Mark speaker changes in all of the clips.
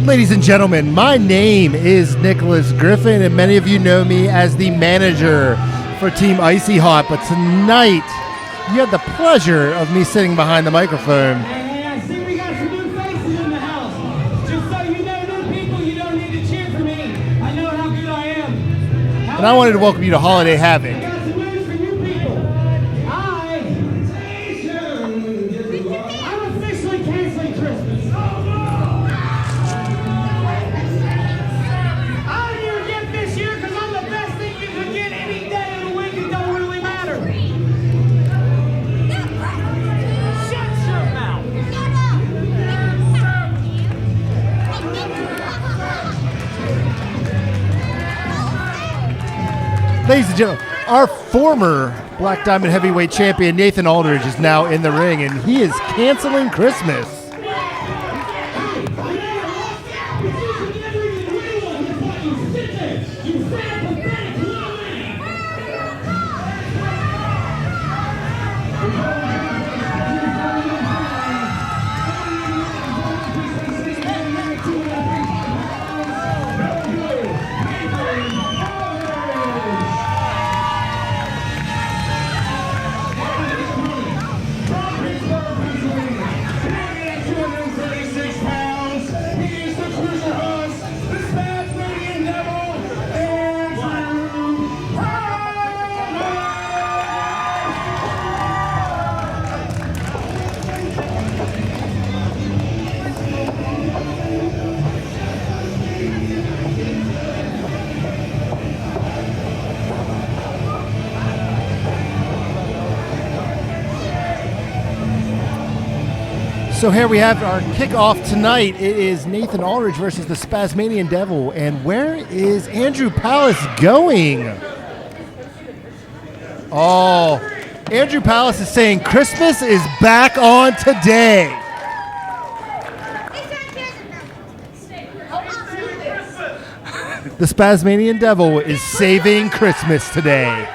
Speaker 1: Ladies and gentlemen, my name is Nicholas Griffin, and many of you know me as the manager for Team Icy Haught. But tonight, you had the pleasure of me sitting behind the microphone.
Speaker 2: Hey, I see we got some new faces in the house. Just so you know, new people, you don't need to cheer for me. I know how good I am.
Speaker 1: And I wanted to welcome you to Holiday Havoc.
Speaker 2: I got some news for you people. I'm officially canceling Christmas. I'm your gift this year because I'm the best thing you could get any day of the week. It don't really matter. Shut your mouth.
Speaker 1: Ladies and gentlemen, our former Black Diamond Heavyweight Champion Nathan Aldridge is now in the ring, and he is canceling Christmas. So here we have our kickoff tonight. It is Nathan Aulridge versus the Spazmanian Devil. And where is Andrew Palace going? Oh, Andrew Palace is saying Christmas is back on today. The Spazmanian Devil is saving Christmas today.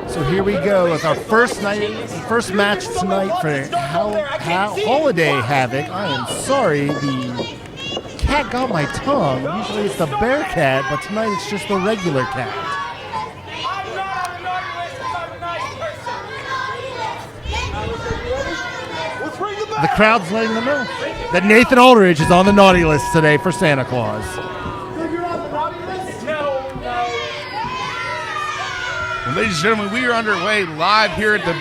Speaker 1: So here we go with our first match tonight for Holiday Havoc. I am sorry, the cat got my tongue. Usually it's the bear cat, but tonight it's just the regular cat. The crowd's letting them know that Nathan Aulridge is on the naughty list today for Santa Claus.
Speaker 3: Ladies and gentlemen, we are underway live here at the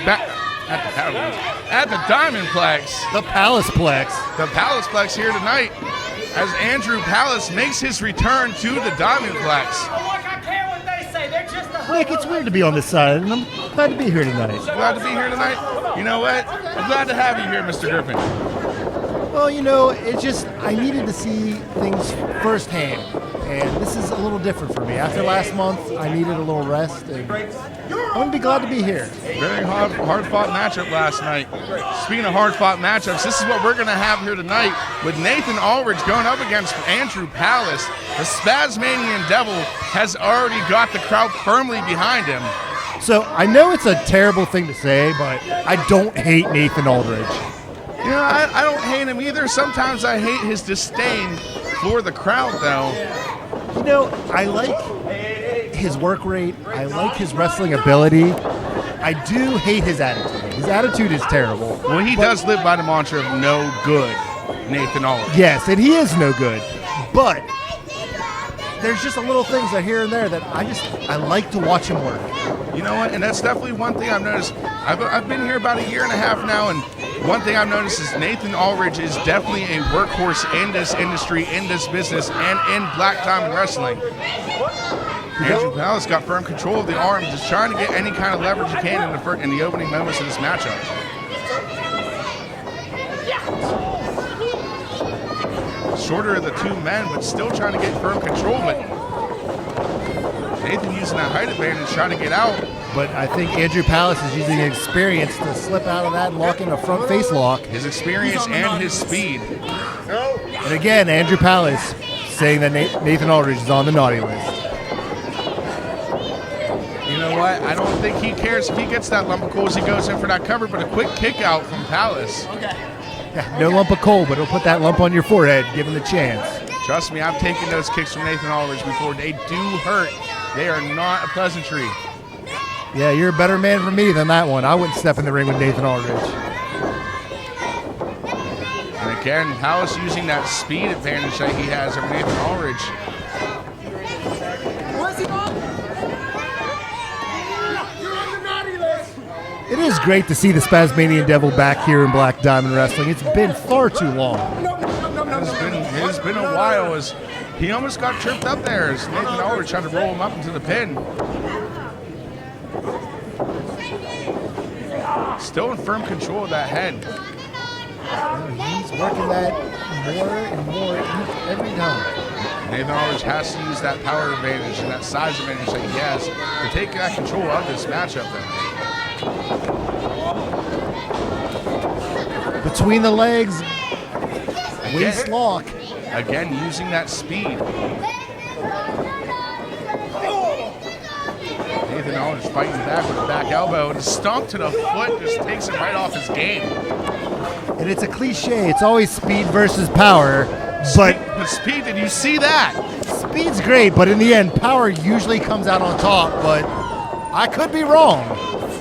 Speaker 3: Diamondplex.
Speaker 1: The Palaceplex.
Speaker 3: The Palaceplex here tonight as Andrew Palace makes his return to the Diamondplex.
Speaker 2: Oh, look, I care what they say. They're just a
Speaker 1: Nick, it's weird to be on this side, and I'm glad to be here tonight.
Speaker 3: Glad to be here tonight? You know what? I'm glad to have you here, Mr. Griffin.
Speaker 1: Well, you know, it's just, I needed to see things firsthand, and this is a little different for me. After last month, I needed a little rest, and I'm going to be glad to be here.
Speaker 3: Very hard-fought matchup last night. Speaking of hard-fought matchups, this is what we're going to have here tonight with Nathan Aulridge going up against Andrew Palace. The Spazmanian Devil has already got the crowd firmly behind him.
Speaker 1: So, I know it's a terrible thing to say, but I don't hate Nathan Aulridge.
Speaker 3: You know, I don't hate him either. Sometimes I hate his disdain for the crowd, though.
Speaker 1: You know, I like his work rate. I like his wrestling ability. I do hate his attitude. His attitude is terrible.
Speaker 3: Well, he does live by the mantra of no good, Nathan Aulridge.
Speaker 1: Yes, and he is no good. But there's just a little things that here and there that I like to watch him work.
Speaker 3: You know what? And that's definitely one thing I've noticed. I've been here about a year and a half now, and one thing I've noticed is Nathan Aulridge is definitely a workhorse in this industry, in this business, and in Black Diamond Wrestling. Andrew Palace got firm control of the arm, just trying to get any kind of leverage he can in the opening moments of this matchup. Shorter of the two men, but still trying to get firm control. But Nathan using that height advantage, trying to get out.
Speaker 1: But I think Andrew Palace is using experience to slip out of that and lock in a front face lock.
Speaker 3: His experience and his speed.
Speaker 1: And again, Andrew Palace saying that Nathan Aulridge is on the naughty list.
Speaker 3: You know what? I don't think he cares if he gets that lump of coal as he goes in for that cover, but a quick kick out from Palace.
Speaker 1: Yeah, no lump of coal, but it'll put that lump on your forehead, given the chance.
Speaker 3: Trust me, I've taken those kicks from Nathan Aulridge before. They do hurt. They are not a pleasantry.
Speaker 1: Yeah, you're a better man for me than that one. I wouldn't step in the ring with Nathan Aulridge.
Speaker 3: And again, Palace using that speed advantage that he has over Nathan Aulridge.
Speaker 1: It is great to see the Spazmanian Devil back here in Black Diamond Wrestling. It's been far too long.
Speaker 3: It's been a while. As he almost got tripped up there as Nathan Aulridge tried to roll him up into the pin. Still in firm control of that head.
Speaker 1: He's working that more and more every time.
Speaker 3: Nathan Aulridge has to use that power advantage and that size advantage that he has to take that control of this matchup then.
Speaker 1: Between the legs, waist lock.
Speaker 3: Again, using that speed. Nathan Aulridge fighting back with a back elbow, and a stomp to the foot just takes him right off his game.
Speaker 1: And it's a cliche. It's always speed versus power.
Speaker 3: But speed, did you see that?
Speaker 1: Speed's great, but in the end, power usually comes out on top. But I could be wrong.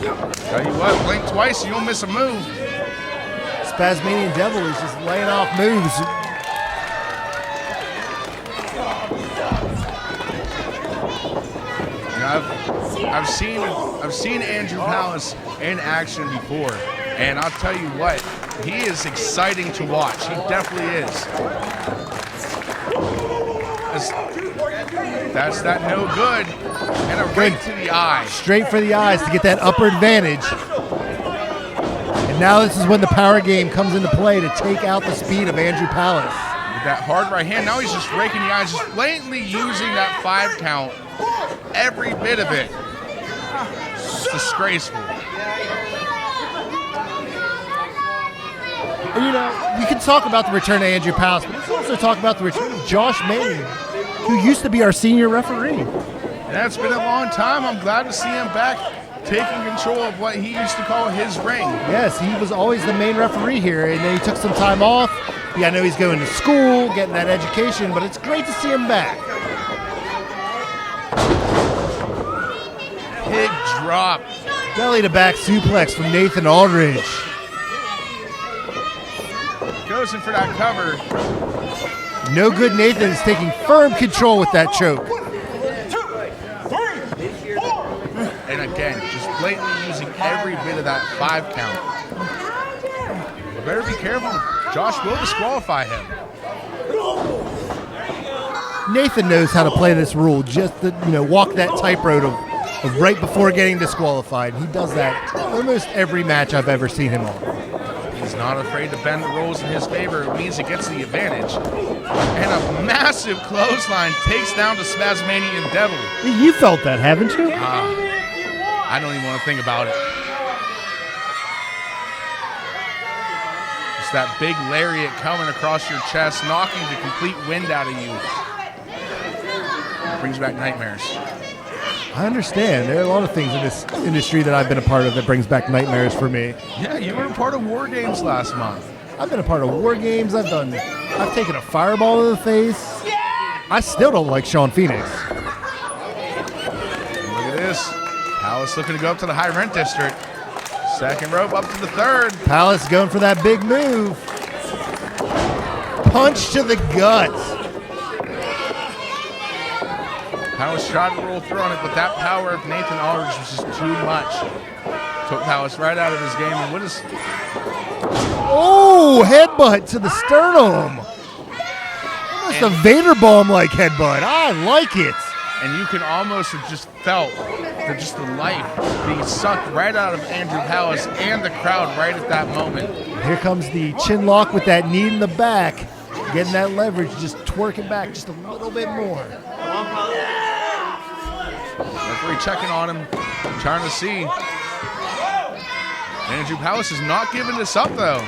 Speaker 3: Tell you what, blink twice, you don't miss a move.
Speaker 1: Spazmanian Devil is just laying off moves.
Speaker 3: I've seen Andrew Palace in action before, and I'll tell you what, he is exciting to watch. He definitely is. That's that no good, and a right to the eye.
Speaker 1: Straight for the eyes to get that upper advantage. And now this is when the power game comes into play to take out the speed of Andrew Palace.
Speaker 3: With that hard right hand, now he's just raking the eyes, just blatantly using that 5 count. Every bit of it. It's disgraceful.
Speaker 1: And you know, you can talk about the return of Andrew Palace, but let's also talk about the return of Josh Maine, who used to be our senior referee.
Speaker 3: Yeah, it's been a long time. I'm glad to see him back taking control of what he used to call his ring.
Speaker 1: Yes, he was always the main referee here, and then he took some time off. Yeah, I know he's going to school, getting that education, but it's great to see him back.
Speaker 3: Big drop.
Speaker 1: Belly to back suplex from Nathan Aulridge.
Speaker 3: Goes in for that cover.
Speaker 1: No good Nathan is taking firm control with that choke.
Speaker 3: And again, just blatantly using every bit of that 5 count. But better be careful. Josh will disqualify him.
Speaker 1: Nathan knows how to play this rule, just to, walk that tightrope of right before getting disqualified. He does that almost every match I've ever seen him on.
Speaker 3: He's not afraid to bend the rules in his favor. It means he gets the advantage. And a massive clothesline takes down the Spazmanian Devil.
Speaker 1: You felt that, haven't you?
Speaker 3: I don't even want to think about it. Just that big lariat coming across your chest, knocking the complete wind out of you. Brings back nightmares.
Speaker 1: I understand. There are a lot of things in this industry that I've been a part of that brings back nightmares for me.
Speaker 3: Yeah, you were a part of War Games last month.
Speaker 1: I've been a part of War Games. I've taken a fireball to the face. I still don't like Sean Phoenix.
Speaker 3: Look at this. Palace looking to go up to the high rent district. Second rope up to the third.
Speaker 1: Palace going for that big move. Punch to the gut.
Speaker 3: Palace tried to roll through on it, but that power of Nathan Aulridge was just too much. Took Palace right out of his game. And what is...
Speaker 1: Oh, headbutt to the sternum. Almost a Vader bomb-like headbutt. I like it.
Speaker 3: And you can almost have just felt just the life being sucked right out of Andrew Palace and the crowd right at that moment.
Speaker 1: Here comes the chin lock with that knee in the back. Getting that leverage, just twerking back just a little bit more.
Speaker 3: Referee checking on him, trying to see. Andrew Palace is not giving this up, though.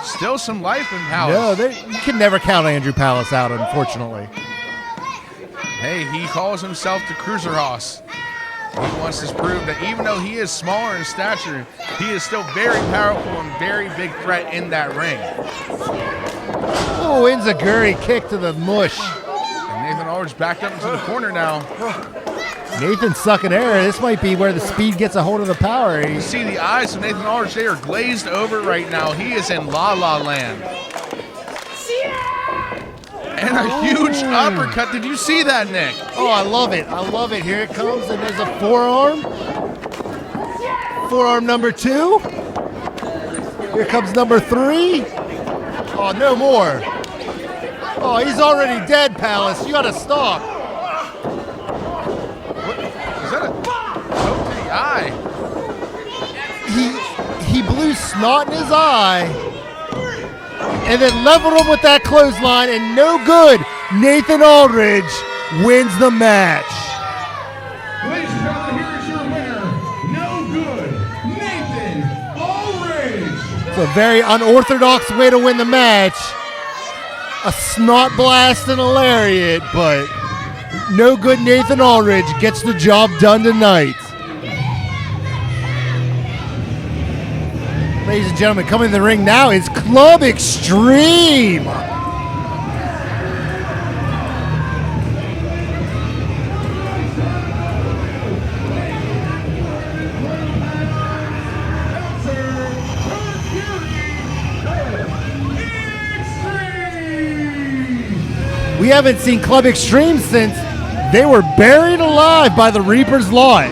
Speaker 3: Still some life in Palace.
Speaker 1: No, you can never count Andrew Palace out, unfortunately.
Speaker 3: Hey, he calls himself the Cruiser Hoss. He wants to prove that even though he is smaller in stature, he is still very powerful and very big threat in that ring.
Speaker 1: Oh, enziguri kick to the mush.
Speaker 3: And Nathan Aldridge backed up into the corner now.
Speaker 1: Nathan's sucking air. This might be where the speed gets a hold of the power.
Speaker 3: You see the eyes of Nathan Aldridge, they are glazed over right now. He is in La La Land. And a huge uppercut. Did you see that, Nick?
Speaker 1: Oh, I love it. I love it. Here it comes, and there's a forearm. Forearm number 2. Here comes number 3. Oh, no more. Oh, he's already dead, Palace. You got to stop.
Speaker 3: What? Is that a poke to the eye?
Speaker 1: He blew snot in his eye and then leveled him with that clothesline, and no good. Nathan Aldridge wins the match.
Speaker 2: Ladies and gentlemen, here is your winner. No good, Nathan Aulridge.
Speaker 1: It's a very unorthodox way to win the match. A snot blast and a lariat, but no good. Nathan Aulridge gets the job done tonight. Ladies and gentlemen, coming to the ring now is Club X-Treme. We haven't seen Club X-Treme since they were buried alive by the Reaper's Lot.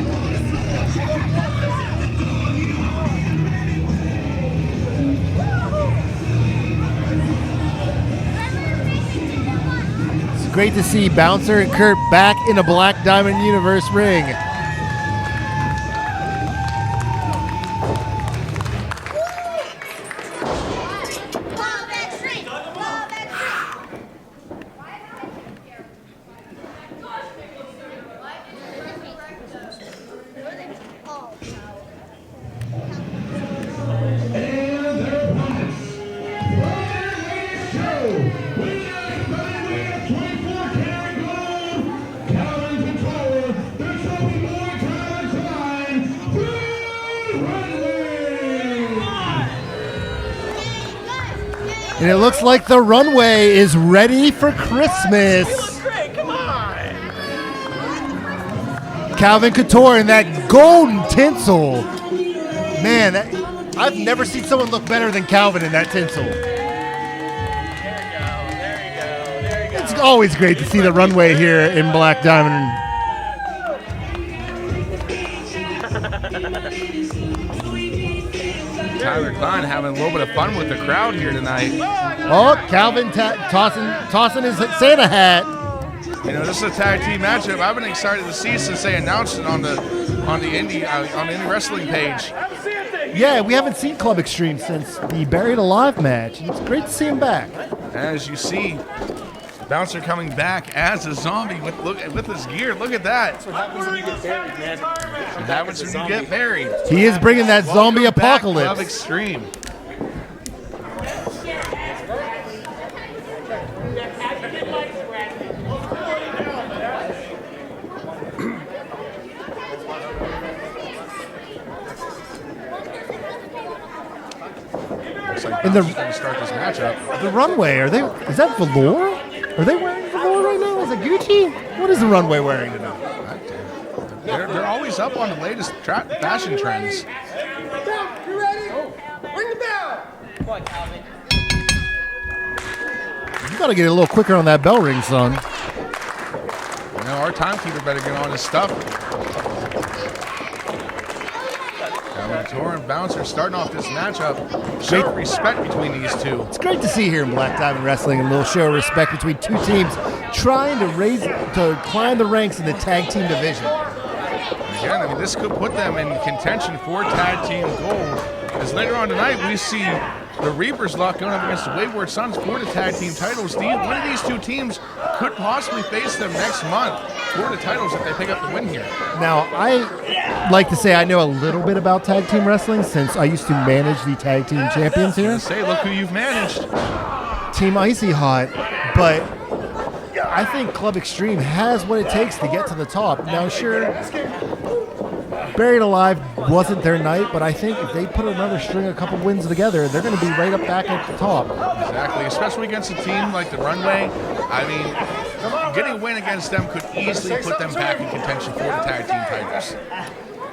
Speaker 1: It's great to see Bouncer and Kurt back in a Black Diamond Universe ring. And it looks like the Runway is ready for Christmas.
Speaker 4: You look great, come on.
Speaker 1: Calvin Couture in that golden tinsel. Man, I've never seen someone look better than Calvin in that tinsel.
Speaker 4: There you go.
Speaker 1: It's always great to see the Runway here in Black Diamond.
Speaker 3: Tyler Klein having a little bit of fun with the crowd here tonight.
Speaker 1: Oh, Calvin tossing his Santa hat.
Speaker 3: You know, this is a tag team matchup I've been excited to see since they announced it on the indie wrestling page.
Speaker 1: Yeah, we haven't seen Club X-Treme since the Buried Alive match. It's great to see him back.
Speaker 3: As you see, Bouncer coming back as a zombie with his gear. Look at that.
Speaker 4: That's what happens when you get buried, man.
Speaker 3: What happens when you get buried?
Speaker 1: He is bringing that zombie
Speaker 3: Welcome back,
Speaker 1: apocalypse.
Speaker 3: Club X-Treme. Looks like Bouncer's going to start this matchup.
Speaker 1: The Runway, is that velour? Are they wearing velour right now? Is it Gucci? What is the Runway wearing tonight?
Speaker 3: They're always up on the latest fashion trends.
Speaker 4: You ready? Ring the bell. Come on, Calvin.
Speaker 1: You gotta get a little quicker on that bell ring, son.
Speaker 3: You know, our timekeeper better get on his stuff. Couture and Bouncer starting off this matchup. Show respect between these two.
Speaker 1: It's great to see here in Black Diamond Wrestling a little show of respect between two teams trying to climb the ranks in the tag team division.
Speaker 3: Again, I mean, this could put them in contention for tag team gold. As later on tonight, we see the Reaper's Lot going up against the Wayward Sons for the tag team titles. One of these two teams could possibly face them next month for the titles if they pick up the win here.
Speaker 1: Now, I like to say I know a little bit about tag team wrestling since I used to manage the tag team champions here.
Speaker 3: Say, look who you've managed.
Speaker 1: Team Icy Hot, but I think Club X-Treme has what it takes to get to the top. Now, sure, Buried Alive wasn't their night, but I think if they put another string, a couple wins together, they're going to be right up back at the top.
Speaker 3: Exactly, especially against a team like the Runway. I mean, getting a win against them could easily put them back in contention for the tag team titles.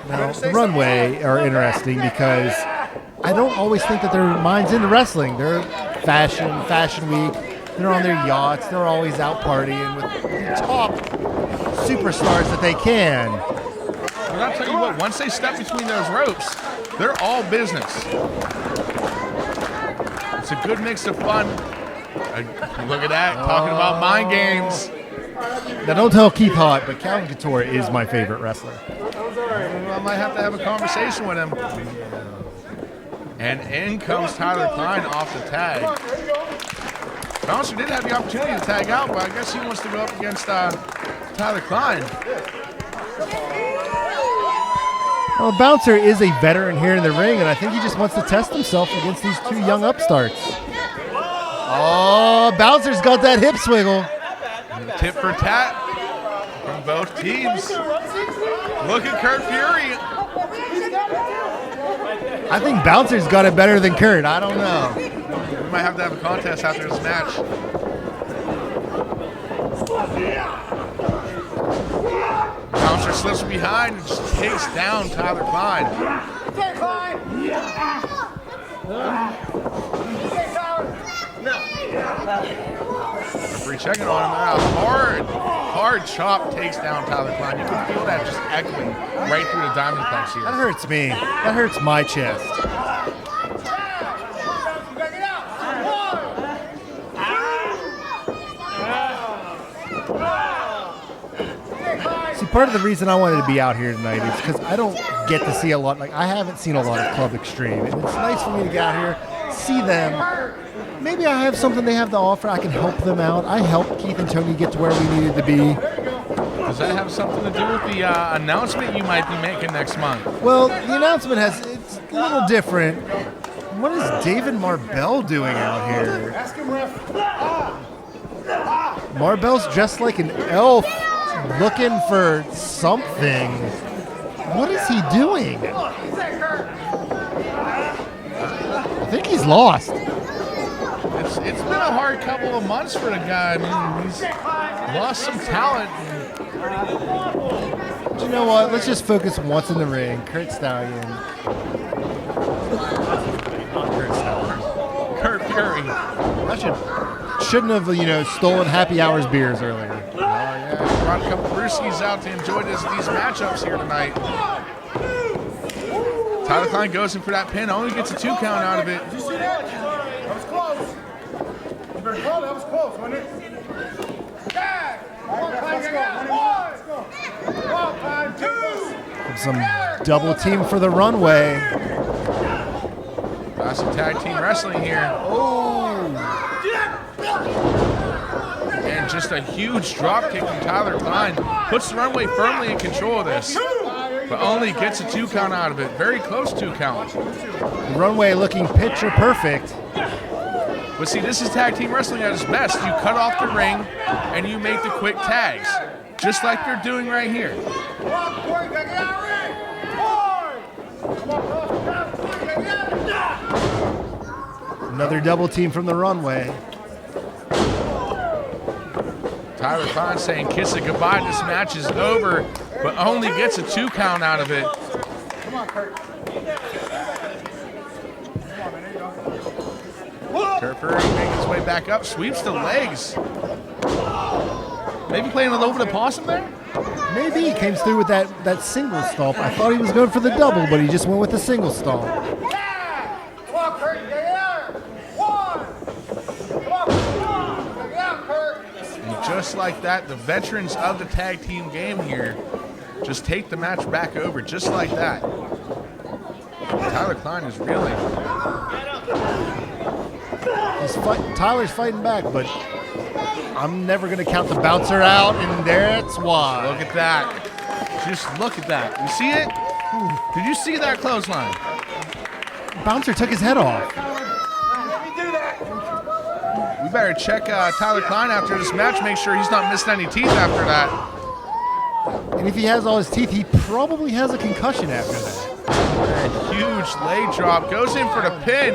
Speaker 1: Now, the Runway are interesting because I don't always think that their mind's into wrestling. They're fashion week. They're on their yachts. They're always out partying with the top superstars that they can.
Speaker 3: But I'll tell you what, once they step between those ropes, they're all business. It's a good mix of fun. Look at that, talking about mind games.
Speaker 1: Now, don't tell Keith Haught, but Calvin Couture is my favorite wrestler.
Speaker 3: I might have to have a conversation with him. And in comes Tyler Klein off the tag. Bouncer did have the opportunity to tag out, but I guess he wants to go up against Tyler Klein.
Speaker 1: Well, Bouncer is a veteran here in the ring, and I think he just wants to test himself against these two young upstarts. Oh, Bouncer's got that hip swiggle.
Speaker 3: Tip for tat from both teams. Look at Kurt Fury.
Speaker 1: I think Bouncer's got it better than Kurt. I don't know.
Speaker 3: We might have to have a contest after this match. Bouncer slips behind and just takes down Tyler Klein.
Speaker 4: Okay, Klein. Okay, Tyler.
Speaker 3: Referee checking on him now. Hard chop takes down Tyler Klein. You can feel that just echoing right through the diamond plex here.
Speaker 1: That hurts me. That hurts my chest. See, part of the reason I wanted to be out here tonight is because I don't get to see a lot. Like, I haven't seen a lot of Club X-Treme, and it's nice for me to get out here, see them. Maybe I have something they have to offer. I can help them out. I helped Keith and Tony get to where we needed to be.
Speaker 3: Does that have something to do with the announcement you might be making next month?
Speaker 1: Well, the announcement it's a little different. What is David Marbell doing out here?
Speaker 4: Ask him, ref.
Speaker 1: Marbell's dressed like an elf looking for something. What is he doing? I think he's lost.
Speaker 3: It's been a hard couple of months for the guy. I mean, he's lost some talent.
Speaker 1: But you know what? Let's just focus on what's in the ring. Kurt Stallion.
Speaker 3: Kurt Fury.
Speaker 1: I shouldn't have, stolen Happy Hours beers earlier.
Speaker 3: Oh, yeah. Brought a couple brewskis out to enjoy these matchups here tonight. Tyler Klein goes in for that pin. Only gets a 2 count out of it.
Speaker 4: Did you see that? That was close. You better call it. That was close, wasn't it? Tag. Let's go. Come on, Klein. 2.
Speaker 1: Some double team for the Runway.
Speaker 3: Got some tag team wrestling here. And just a huge drop kick from Tyler Klein. Puts the Runway firmly in control of this. But only gets a 2 count out of it. Very close 2 count.
Speaker 1: The Runway looking picture perfect.
Speaker 3: But see, this is tag team wrestling at its best. You cut off the ring and you make the quick tags. Just like they're doing right here.
Speaker 1: Another double team from the Runway.
Speaker 3: Tyler Klein saying kiss it goodbye. This match is over, but only gets a 2 count out of it.
Speaker 4: Come on, Kurt.
Speaker 3: Kurt Fury making his way back up, sweeps the legs. Maybe playing a little bit of possum there?
Speaker 1: Maybe he came through with that single stomp. I thought he was going for the double, but he just went with the single stomp.
Speaker 4: Come on, Kurt. Get out. 1. Come on. Get out, Kurt.
Speaker 3: And just like that, the veterans of the tag team game here just take the match back over, just like that. Tyler Klein is reeling.
Speaker 1: Tyler's fighting back, but I'm never going to count the Bouncer out, and that's why.
Speaker 3: Look at that. Just look at that. You see it? Did you see that clothesline?
Speaker 1: Bouncer took his head off.
Speaker 4: Let me do that.
Speaker 3: We better check Tyler Klein after this match, make sure he's not missing any teeth after that.
Speaker 1: And if he has all his teeth, he probably has a concussion after that.
Speaker 3: A huge leg drop. Goes in for the pin.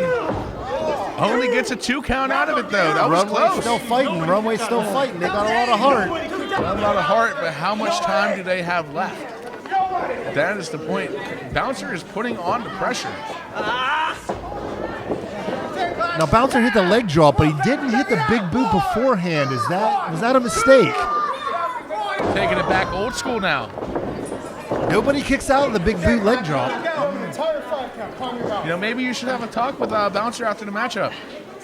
Speaker 3: Only gets a 2 count out of it, though. That was
Speaker 1: Runway's
Speaker 3: close.
Speaker 1: still fighting. Runway's still fighting. They got a lot of heart.
Speaker 3: Not a lot of heart, but how much time do they have left? That is the point. Bouncer is putting on the pressure.
Speaker 1: Now Bouncer hit the leg drop, but he didn't hit the big boot beforehand. Was that a mistake?
Speaker 3: Taking it back old school now.
Speaker 1: Nobody kicks out of the big boot leg drop.
Speaker 3: You know, maybe you should have a talk with Bouncer after the matchup.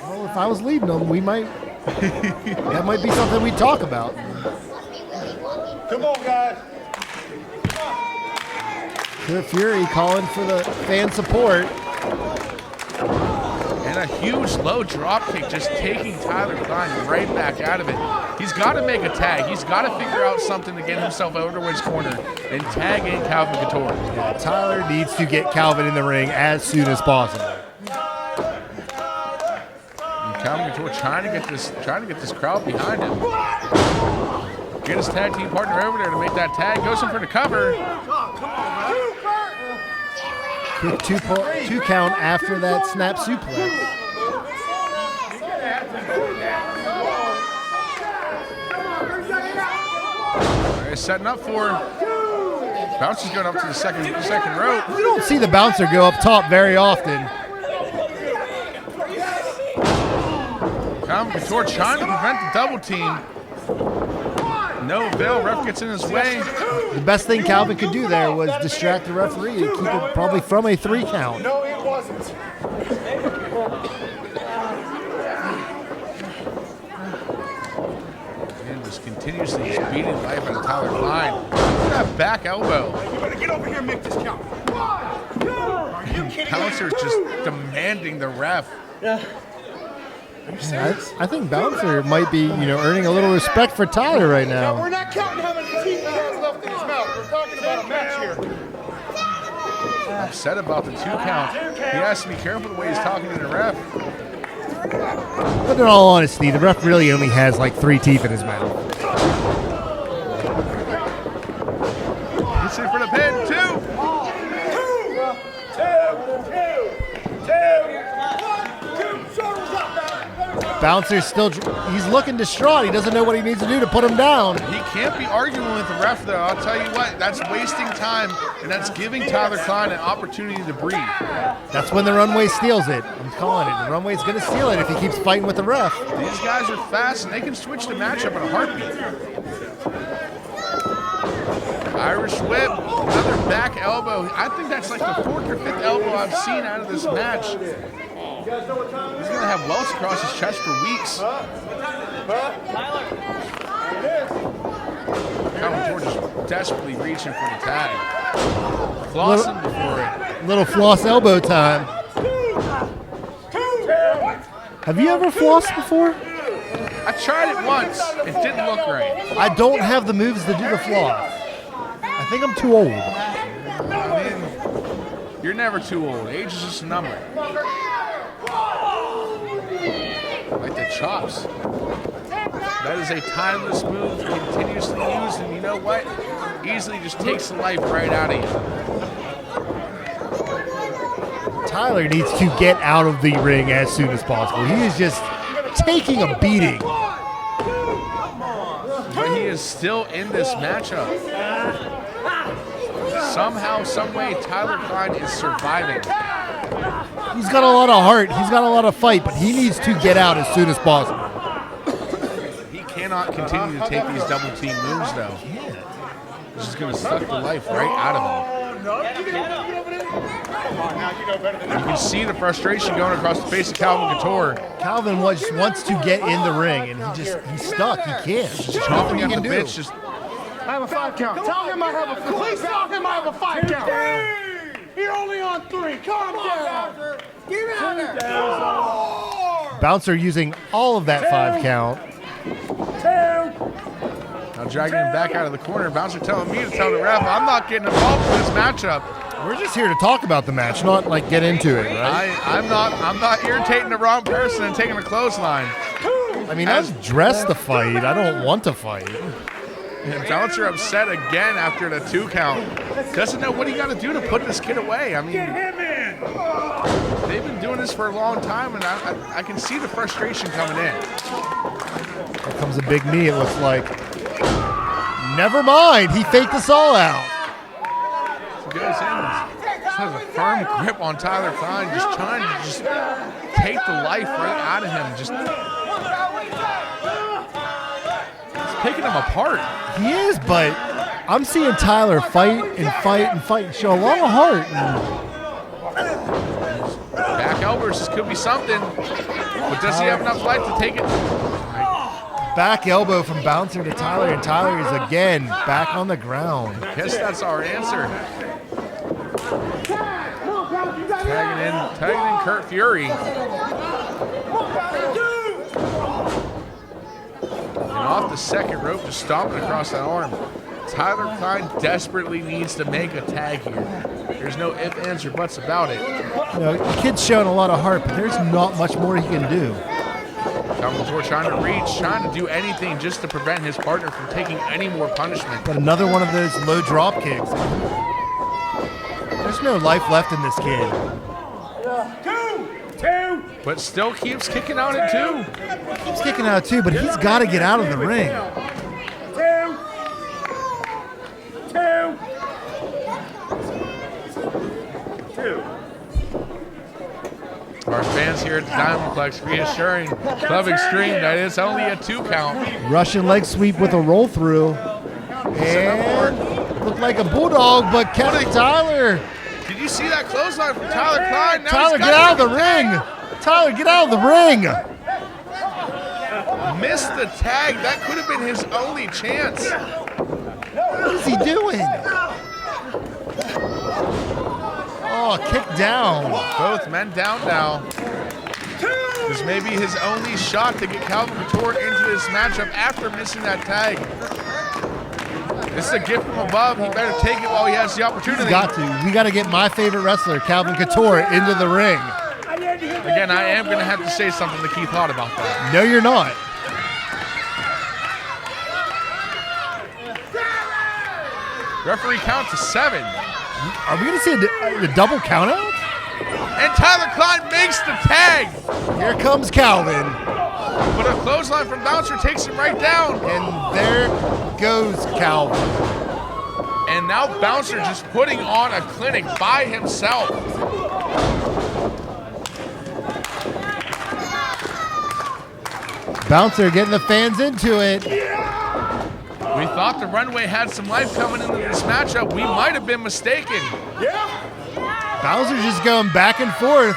Speaker 1: Well, if I was leading them, we might. That might be something we'd talk about.
Speaker 4: Come on, guys.
Speaker 1: Pure Fury calling for the fan support.
Speaker 3: And a huge low drop kick, just taking Tyler Klein right back out of it. He's got to make a tag. He's got to figure out something to get himself over to his corner and tag in Calvin Couture.
Speaker 1: Yeah, Tyler needs to get Calvin in the ring as soon as possible.
Speaker 3: And Calvin Couture trying to get this crowd behind him. Get his tag team partner over there to make that tag. Goes in for the cover.
Speaker 1: Quick two count after that snap suplex.
Speaker 3: They're setting up for Bouncer's going up to the second rope.
Speaker 1: You don't see the Bouncer go up top very often.
Speaker 3: Calvin Couture trying to prevent the double team. No avail. Ref gets in his way.
Speaker 1: The best thing Calvin could do there was distract the referee and keep it probably from a 3 count.
Speaker 4: No, it wasn't.
Speaker 3: And just continuously just beating life out of Tyler Klein. Look at that back elbow.
Speaker 4: You better get over here and make this count. 1, 2. Are you kidding me?
Speaker 3: Bouncer just demanding the ref.
Speaker 1: I think Bouncer might be, earning a little respect for Tyler right
Speaker 4: Now, we're
Speaker 1: now.
Speaker 4: not counting how many teeth he has left in his mouth. We're talking about a match here.
Speaker 3: Upset about the 2 count. He has to be careful the way he's talking to the ref.
Speaker 1: But in all honesty, the ref really only has like 3 teeth in his mouth.
Speaker 3: He's in for the pin. 2.
Speaker 1: Bouncer's he's looking distraught. He doesn't know what he needs to do to put him down.
Speaker 3: He can't be arguing with the ref, though. I'll tell you what, that's wasting time, and that's giving Tyler Klein an opportunity to breathe.
Speaker 1: That's when the Runway steals it. I'm calling it. The Runway's going to steal it if he keeps fighting with the ref.
Speaker 3: These guys are fast, and they can switch the matchup in a heartbeat. Irish whip, another back elbow. I think that's like the 4th or 5th elbow I've seen out of this match. He's going to have welts across his chest for weeks. Calvin George is desperately reaching for the tag. Flossing before it.
Speaker 1: Little floss elbow time. Have you ever flossed before?
Speaker 3: I tried it once. It didn't look right.
Speaker 1: I don't have the moves to do the floss. I think I'm too old.
Speaker 3: I mean, you're never too old. Age is just a number. Like the chops. That is a timeless move, continuously used, and you know what? Easily just takes the life right out of you.
Speaker 1: Tyler needs to get out of the ring as soon as possible. He is just taking a beating.
Speaker 3: But he is still in this matchup. Somehow, some way, Tyler Klein is surviving.
Speaker 1: He's got a lot of heart. He's got a lot of fight, but he needs to get out as soon as possible.
Speaker 3: He cannot continue to take these double team moves, though. This is going to suck the life right out of him. You can see the frustration going across the face of Calvin Couture.
Speaker 1: Calvin wants to get in the ring, and he's stuck. He can't. There's nothing he
Speaker 3: Chopping at
Speaker 1: can
Speaker 3: the
Speaker 1: do.
Speaker 3: bits, just
Speaker 4: I have a 5 count. Tell him I have a 5 count. Please tell him I have a 5 count. You're only on 3. Calm down. Get out there.
Speaker 1: Bouncer using all of that 5 count.
Speaker 3: now dragging him back out of the corner. Bouncer telling me to tell the ref I'm not getting involved in this matchup.
Speaker 1: We're just here to talk about the match, not like get into it, right?
Speaker 3: I'm not irritating the wrong person and taking a clothesline.
Speaker 1: I mean, I was dressed to fight. I don't want to fight.
Speaker 3: And Bouncer upset again after the 2 count. Doesn't know what he got to do to put this kid away. I mean, they've been doing this for a long time, and I can see the frustration coming in.
Speaker 1: Here comes a big knee, it looks like. Never mind, he faked us all out.
Speaker 3: So goes in, just has a firm grip on Tyler Klein, just trying to just take the life right out of him. Just picking him apart.
Speaker 1: He is, but I'm seeing Tyler fight and fight and fight and show a lot of heart.
Speaker 3: Back elbows, this could be something, but does he have enough life to take it?
Speaker 1: Back elbow from Bouncer to Tyler, and Tyler is again back on the ground.
Speaker 3: Guess that's our answer. Tagging in Kurt Fury. And off the second rope, just stomping across that arm. Tyler Klein desperately needs to make a tag here. There's no ifs, ands, or buts about it.
Speaker 1: You know, the kid's showing a lot of heart, but there's not much more he can do.
Speaker 3: Couture trying to reach, trying to do anything just to prevent his partner from taking any more punishment.
Speaker 1: But another one of those low drop kicks. There's no life left in this kid.
Speaker 4: 2.
Speaker 3: But still keeps kicking out at 2.
Speaker 1: He's kicking out too, but he's got to get out of the ring.
Speaker 4: 2.
Speaker 3: Our fans here at the Diamondplex reassuring Club X-Treme that it's only a 2 count.
Speaker 1: Russian leg sweep with a roll through. And looked like a bulldog, but kept Tyler.
Speaker 3: Did you see that clothesline from Tyler Klein? Now
Speaker 1: Tyler, get out of the ring. Tyler, get out of the ring.
Speaker 3: Missed the tag. That could have been his only chance.
Speaker 1: What is he doing? Oh, kick down.
Speaker 3: Both men down now. This may be his only shot to get Calvin Couture into this matchup after missing that tag. This is a gift from above. He better take it while he has the opportunity.
Speaker 1: He's got to. We got to get my favorite wrestler, Calvin Couture, into the ring.
Speaker 3: Again, I am going to have to say something to Keith Haught about that.
Speaker 1: No, you're not.
Speaker 3: Referee count to 7.
Speaker 1: Are we going to see a double count out?
Speaker 3: And Tyler Klein makes the tag.
Speaker 1: Here comes Calvin.
Speaker 3: But a clothesline from Bouncer takes him right down.
Speaker 1: And there goes Calvin.
Speaker 3: And now Bouncer just putting on a clinic by himself.
Speaker 1: Bouncer getting the fans into it.
Speaker 3: We thought the Runway had some life coming into this matchup. We might have been mistaken.
Speaker 1: Bowser just going back and forth.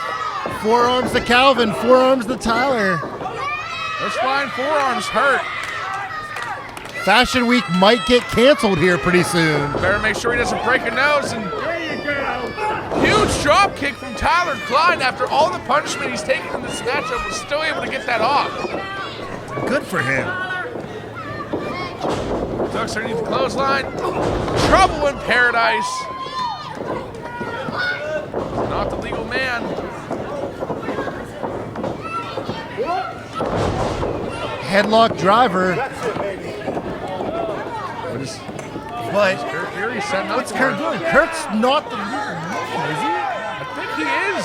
Speaker 1: Forearms to Calvin, forearms to Tyler.
Speaker 3: Those flying forearms hurt.
Speaker 1: Fashion Week might get canceled here pretty soon.
Speaker 3: Better make sure he doesn't break a nose. And
Speaker 4: There you go.
Speaker 3: huge drop kick from Tyler Klein after all the punishment he's taken in this matchup, was still able to get that off.
Speaker 1: Good for him.
Speaker 3: Ducks underneath the clothesline. Trouble in paradise. Not the legal man.
Speaker 1: Headlock driver. But
Speaker 3: Kurt Fury setting up
Speaker 1: what's
Speaker 3: for
Speaker 1: Kurt
Speaker 3: him.
Speaker 1: doing? Kurt's not the leader, is he?
Speaker 3: I think he is.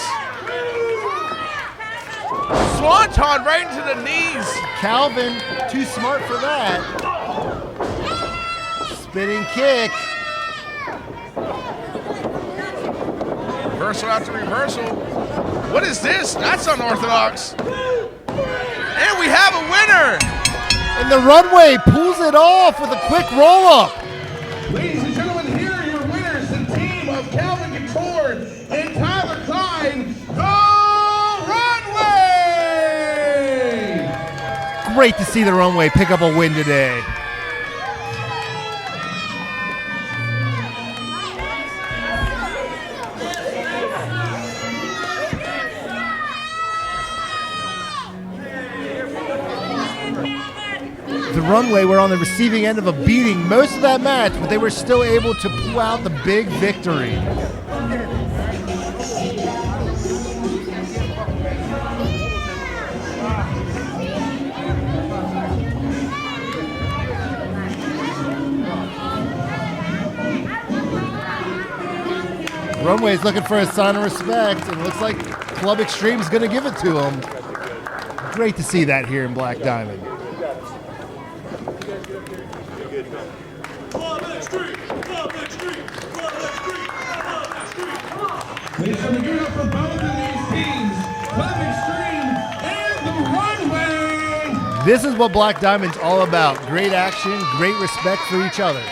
Speaker 3: Swanton right into the knees.
Speaker 1: Calvin, too smart for that. Spinning kick.
Speaker 3: Reversal after reversal. What is this? That's unorthodox. And we have a winner.
Speaker 1: And the Runway pulls it off with a quick roll-up.
Speaker 3: Ladies and gentlemen, here are your winners, the team of Calvin Couture and Tyler Klein, the Runway!
Speaker 1: Great to see the Runway pick up a win today. The Runway were on the receiving end of a beating most of that match, but they were still able to pull out the big victory. Runway's looking for a sign of respect, and it looks like Club Extreme's going to give it to him. Great to see that here in Black Diamond.
Speaker 2: Ladies and gentlemen, give it up for both of these teams, Club Extreme and the Runway.
Speaker 1: This is what Black Diamond's all about. Great action, great respect for each other.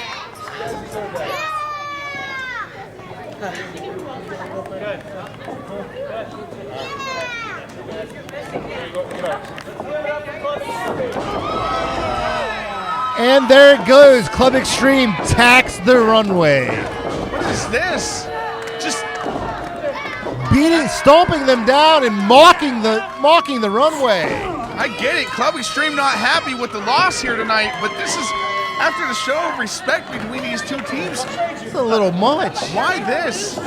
Speaker 1: And there it goes. Club Extreme tax the Runway.
Speaker 3: What is this? Just
Speaker 1: Stomping them down and mocking the Runway.
Speaker 3: I get it. Club Extreme not happy with the loss here tonight, but this is after the show of respect between these two teams.
Speaker 1: It's a little much.
Speaker 3: Why this?
Speaker 4: You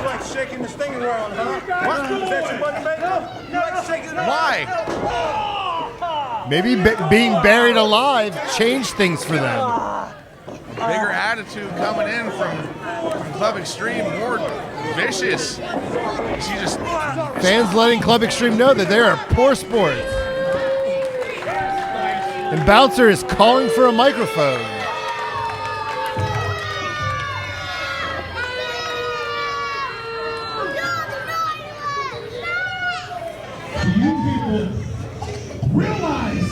Speaker 4: like shaking this thing around, huh? What? Is that your money maker? You like shaking it around?
Speaker 3: Why?
Speaker 1: Maybe being buried alive changed things for them.
Speaker 3: Bigger attitude coming in from Club Extreme, more vicious. She just
Speaker 1: Fans letting Club Extreme know that they are poor sports. And Bouncer is calling for a microphone.
Speaker 2: You people realize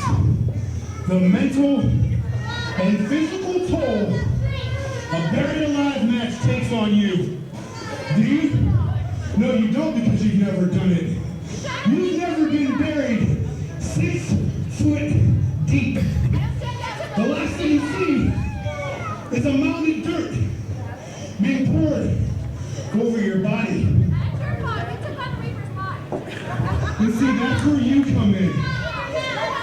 Speaker 2: the mental and physical toll a buried alive match takes on you. Do you? No, you don't, because you've never done it. You've never been buried 6 foot deep. The last thing you see is a mound of dirt being poured over your body. You see, that's where you come in.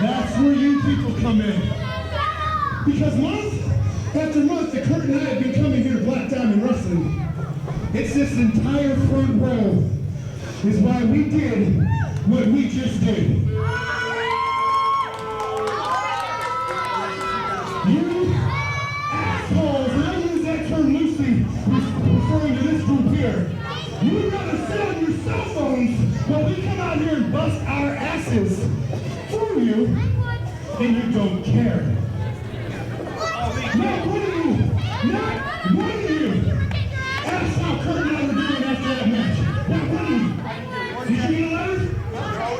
Speaker 2: That's where you people come in. Because month after month, the Kurt and I have been coming here to Black Diamond Wrestling. It's this entire front row is why we did what we just did. You assholes, and I use that term loosely, referring to this group here. You'd rather sit on your cell phones while we come out here and bust our asses for you, and you don't care. Not one of you, not one of you asked how Kurt and I were doing after that match. Not one of you. Did you get a letter?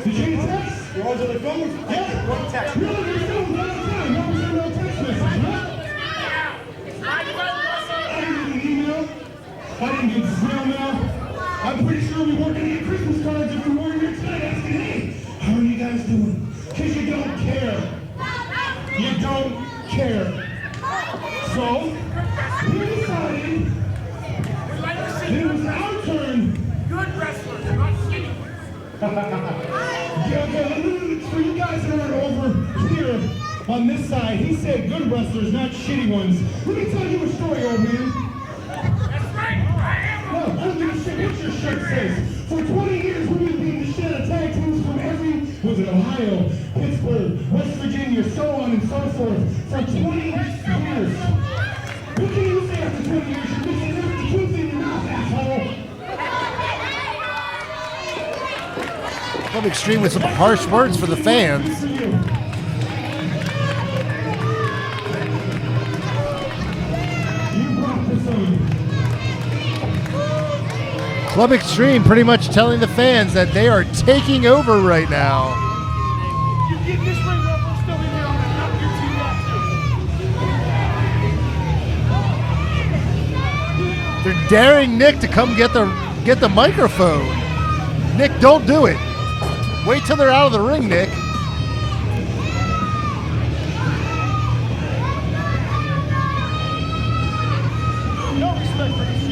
Speaker 2: Did you get a text? You want to the phone? Yeah. One text. Really, there's no all the time. What was no text message, huh? I didn't get an email. I didn't get snail mail. I'm pretty sure we weren't going to get Christmas cards if we weren't here tonight asking, hey, how are you guys doing? Because you don't care. You don't care. So, we decided it was our turn. Good wrestlers, not skinny ones. Okay, for you guys that are over here on this side, he said good wrestlers, not shitty ones. Let me tell you a story, old man. That's right, I am. No, I don't give a shit what your shirt says. For 20 years, we've been beating the shit out of tag teams from was it Ohio, Pittsburgh, West Virginia, so on and so forth, for 20 years. What can you say after 20 years? You're missing every tooth in your mouth, asshole.
Speaker 1: Club Extreme with some harsh words for the fans. Club Extreme pretty much telling the fans that they are taking over right now.
Speaker 4: You get this ring up, we'll still be there on the top of your team out too.
Speaker 1: They're daring Nick to come get the microphone. Nick, don't do it. Wait till they're out of the ring, Nick.
Speaker 4: No respect for this.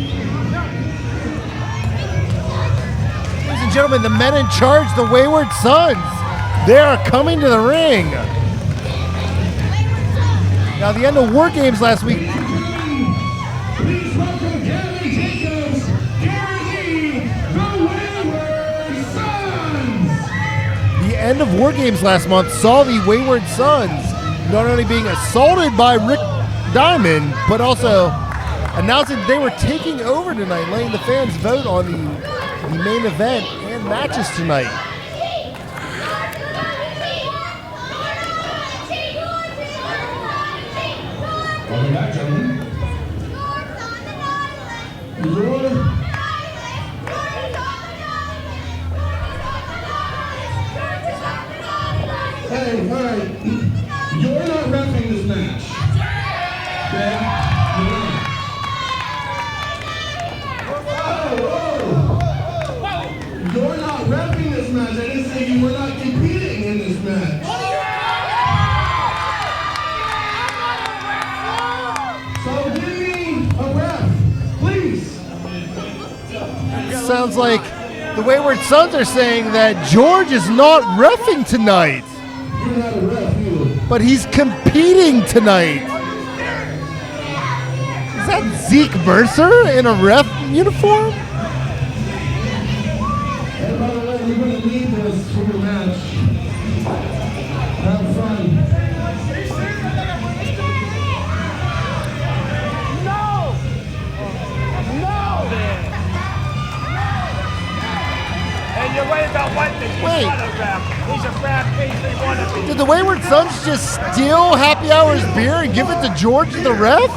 Speaker 1: Ladies and gentlemen, the men in charge, the Wayward Sons, they are coming to the ring. Now, at the end of War Games last week,
Speaker 2: Please welcome Gavin, Gary, the Wayward Sons.
Speaker 1: the end of War Games last month saw the Wayward Sons not only being assaulted by Rick Diamond, but also announcing they were taking over tonight, letting the fans vote on the main event and matches tonight.
Speaker 2: Welcome back, gentlemen. Hey, all right. You're not reffing this match. Okay? You're not reffing this match. I didn't say you were not competing in this match. So give me a ref, please.
Speaker 1: Sounds like the Wayward Sons are saying that George is not reffing tonight,
Speaker 2: You're not a ref either.
Speaker 1: but he's competing tonight. Is that Zeke Mercer in a ref uniform?
Speaker 2: And by the way, you're going to need this for your match. Have fun.
Speaker 4: And you wait about one thing. He's
Speaker 1: Wait.
Speaker 4: not a rap. He's a rap. He's one of
Speaker 1: Did the Wayward Sons just steal Happy Hour's beer and give it to George the ref?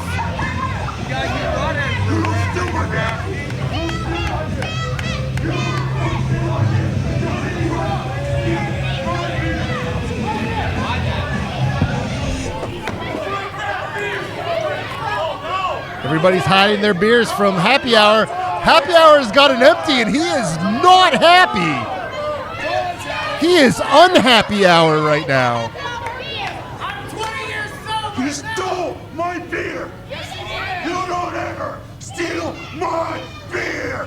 Speaker 1: Everybody's hiding their beers from Happy Hour. Happy Hour's got an empty and he is not happy. He is unhappy hour right now.
Speaker 4: I'm 20 years sober.
Speaker 5: You stole my beer! You don't ever steal my beer!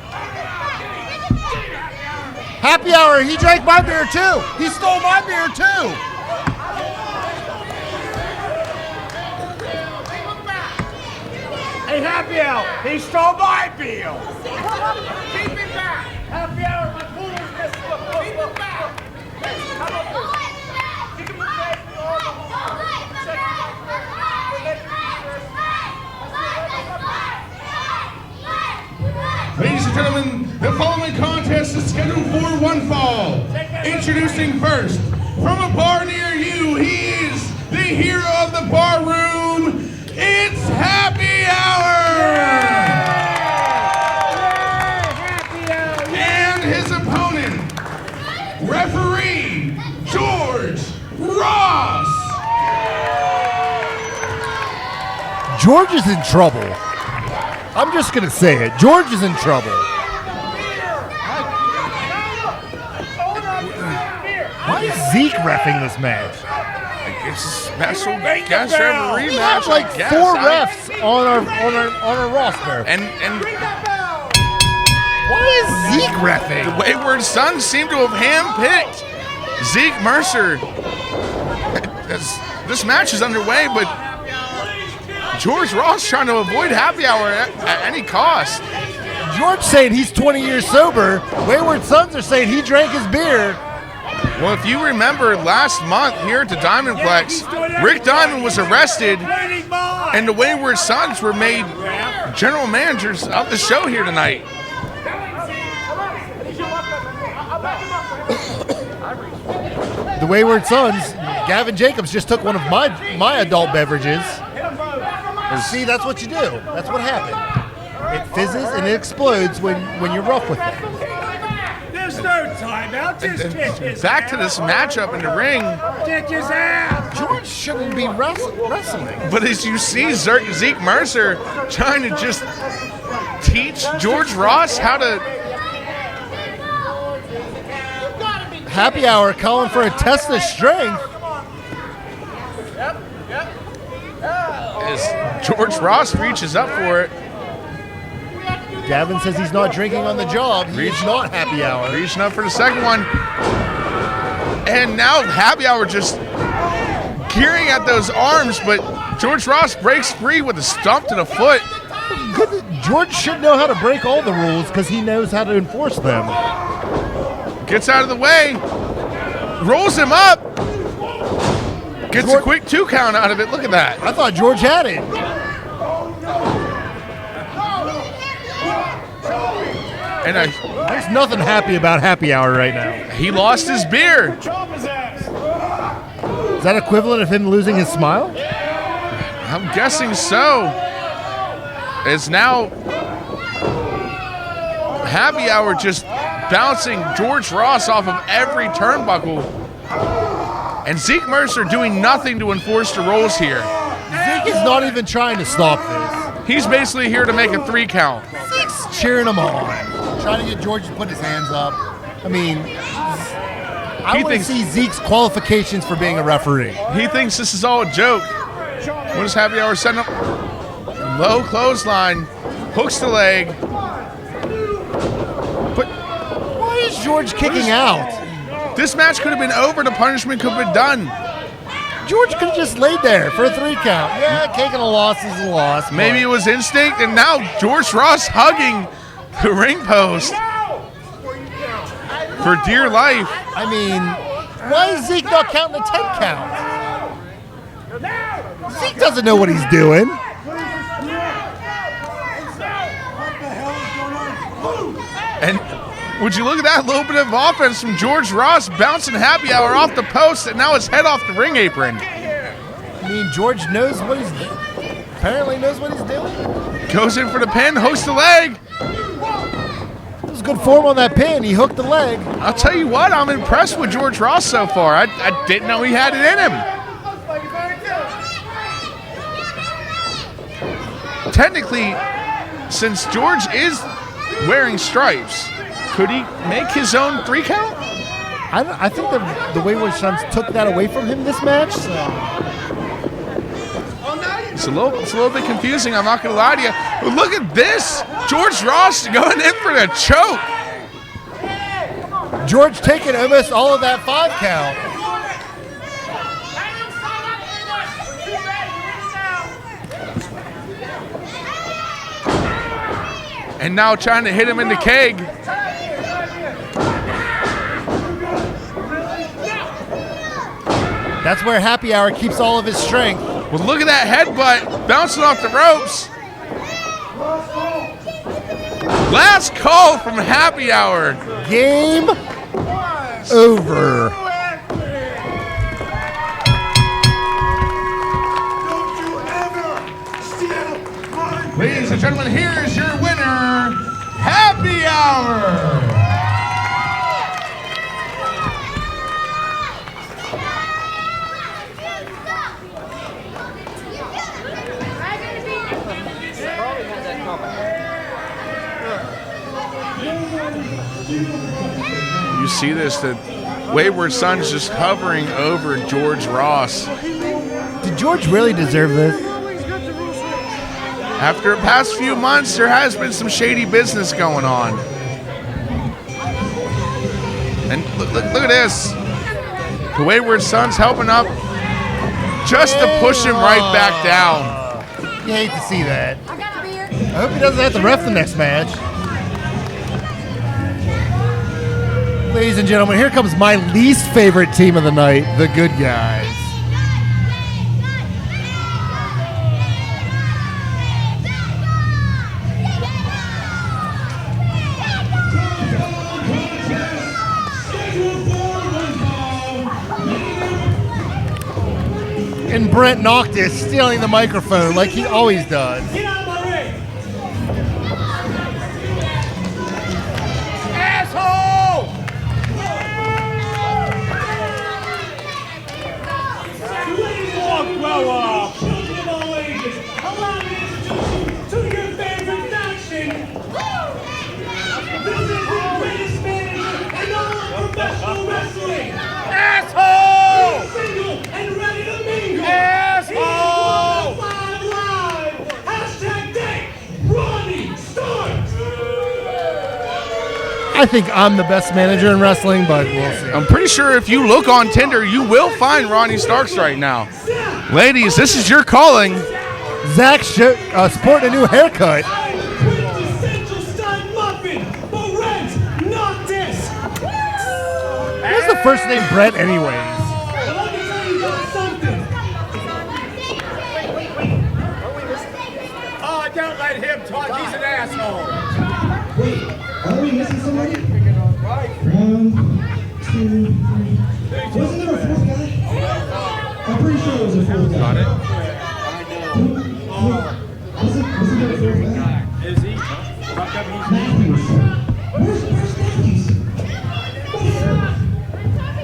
Speaker 1: Happy Hour, he drank my beer too. He stole my beer too.
Speaker 4: Hey, Happy Hour, he stole my bill. Keep it back. Happy Hour, my cooler's missing. Keep it back. Come on. Keep it back.
Speaker 3: Ladies and gentlemen, the following contest is scheduled for one fall. Introducing first, from a bar near you, he is the hero of the bar room. It's Happy Hour! And his opponent, referee George Ross.
Speaker 1: George is in trouble. I'm just going to say it. George is in trouble. Why is Zeke reffing this match?
Speaker 3: It's a special guest referee
Speaker 1: We
Speaker 3: match.
Speaker 1: have like
Speaker 3: I guess.
Speaker 1: 4 refs on our roster.
Speaker 3: And
Speaker 1: Why is Zeke reffing?
Speaker 3: the Wayward Sons seem to have handpicked Zeke Mercer. This match is underway, but George Ross trying to avoid Happy Hour at any cost.
Speaker 1: George saying he's 20 years sober. Wayward Sons are saying he drank his beer.
Speaker 3: Well, if you remember last month here at the Diamondplex, Rick Diamond was arrested and the Wayward Sons were made general managers of the show here tonight.
Speaker 1: The Wayward Sons, Gavin Jacobs just took one of my adult beverages. See, that's what you do. That's what happened. It fizzes and it explodes when you're rough with it.
Speaker 4: There's no timeout. Just kick his
Speaker 3: Back to this matchup in the ring,
Speaker 4: Kick his ass.
Speaker 1: George shouldn't be wrestling.
Speaker 3: but as you see Zeke Mercer trying to just teach George Ross how to...
Speaker 1: Happy Hour calling for a test of strength.
Speaker 3: As George Ross reaches up for it,
Speaker 1: Gavin says he's not drinking on the job. He's not Happy Hour.
Speaker 3: reaching up for the second one. And now Happy Hour just gearing at those arms, but George Ross breaks free with a stomp to the foot.
Speaker 1: Good. George should know how to break all the rules because he knows how to enforce them.
Speaker 3: Gets out of the way, rolls him up, gets a quick 2 count out of it. Look at that.
Speaker 1: I thought George had it.
Speaker 3: And
Speaker 1: there's nothing happy about happy hour right now.
Speaker 3: he lost his beer.
Speaker 1: Is that equivalent of him losing his smile?
Speaker 3: I'm guessing so. It's now happy hour just bouncing George Ross off of every turnbuckle. And Zeke Mercer doing nothing to enforce the rules here.
Speaker 1: Zeke is not even trying to stop this.
Speaker 3: He's basically here to make a 3 count.
Speaker 1: Zeke's cheering him on. Trying to get George to put his hands up. I mean, I want to see Zeke's qualifications for being a referee.
Speaker 3: He thinks this is all a joke. What is happy hour setting up? Low clothesline. Hooks the leg.
Speaker 1: But why is George kicking out?
Speaker 3: This match could have been over. The punishment could have been done.
Speaker 1: George could have just laid there for a 3 count. Yeah, taking a loss is a loss.
Speaker 3: Maybe it was instinct, and now George Ross hugging the ring post for dear life.
Speaker 1: I mean, why is Zeke not counting the 10 count? Zeke doesn't know what he's doing.
Speaker 3: And would you look at that little bit of offense from George Ross bouncing happy hour off the post, and now his head off the ring apron.
Speaker 1: I mean, George knows what he's doing. Apparently knows what he's doing.
Speaker 3: Goes in for the pin, hooks the leg.
Speaker 1: It was good form on that pin. He hooked the leg.
Speaker 3: I'll tell you what, I'm impressed with George Ross so far. I didn't know he had it in him. Technically, since George is wearing stripes, could he make his own 3 count?
Speaker 1: I think the Wayward Sons took that away from him this match. So.
Speaker 3: It's a little bit confusing, I'm not going to lie to you. But look at this. George Ross going in for the choke.
Speaker 1: George taking almost all of that 5 count.
Speaker 3: And now trying to hit him in the keg.
Speaker 1: That's where happy hour keeps all of his strength.
Speaker 3: Well, look at that headbutt bouncing off the ropes. Last call from happy hour.
Speaker 1: Game over.
Speaker 3: Ladies and gentlemen, here is your winner, Happy Hour. You see this, the Wayward Sons just hovering over George Ross.
Speaker 1: Did George really deserve this?
Speaker 3: After the past few months, there has been some shady business going on. And look at this. The Wayward Sons helping up just to push him right back down.
Speaker 1: You hate to see that. I hope he doesn't have to ref the next match. Ladies and gentlemen, here comes my least favorite team of the night, the Good Guys. And Brent Noctus stealing the microphone like he always does.
Speaker 2: Get out of my ring!
Speaker 4: Asshole!
Speaker 2: Grow up! Children of all ages, allow me to introduce you to your favorite faction! This is the greatest manager in all of professional wrestling!
Speaker 4: Asshole!
Speaker 2: Single and ready to mingle!
Speaker 4: Asshole!
Speaker 2: Live live! Hashtag date! Ronnie starts!
Speaker 1: I think I'm the best manager in wrestling, but we'll see.
Speaker 3: I'm pretty sure if you look on Tinder, you will find Ronnie Starks right now. Ladies, this is your calling.
Speaker 1: Zach sporting a new haircut.
Speaker 2: Quintessential stud muffin, Brent Noctus!
Speaker 1: What's the first name Brent anyways?
Speaker 2: Let me tell you guys something.
Speaker 4: Oh, don't let him talk. He's an asshole.
Speaker 2: Wait, are we missing missing somebody? 1, 2, 3. Wasn't there a fourth guy? I'm pretty sure there was a fourth guy. Got it. Wasn't there a fourth guy?
Speaker 4: Is he?
Speaker 2: Mathis. Where's Mathis?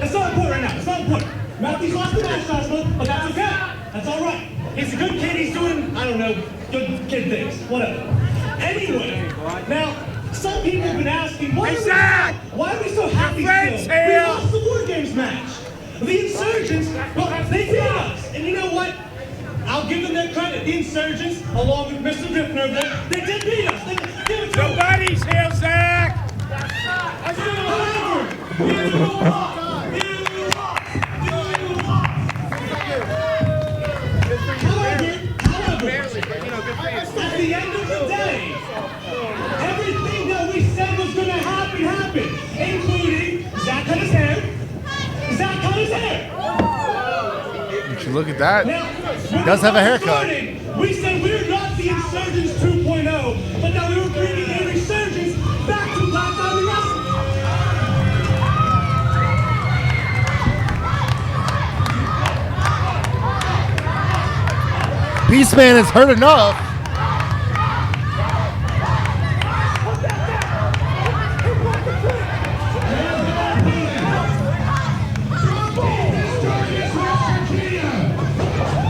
Speaker 6: It's not important right now. It's not important. Mathis lost the match last month, but that's okay. That's all right. He's a good kid. He's doing, I don't know, good kid things. Whatever. Anyway, now, some people have been asking, why are we so happy still? We lost the War Games match. The Insurgents, well, they beat us. And you know what? I'll give them their credit. The Insurgents, along with Mr. Rippner over there, they did beat us. Give it to them.
Speaker 4: Nobody's here, Zach.
Speaker 6: However, you lost. At the end of the day, everything that we said was going to happen, including Zach cut his hair. Zach cut his hair.
Speaker 3: You should look at that.
Speaker 6: Now,
Speaker 1: He does have a haircut.
Speaker 6: We said we're not the Insurgents 2.0, but that we were bringing a resurgence back to Black Diamond Wrestling.
Speaker 1: Beastman is hurt enough.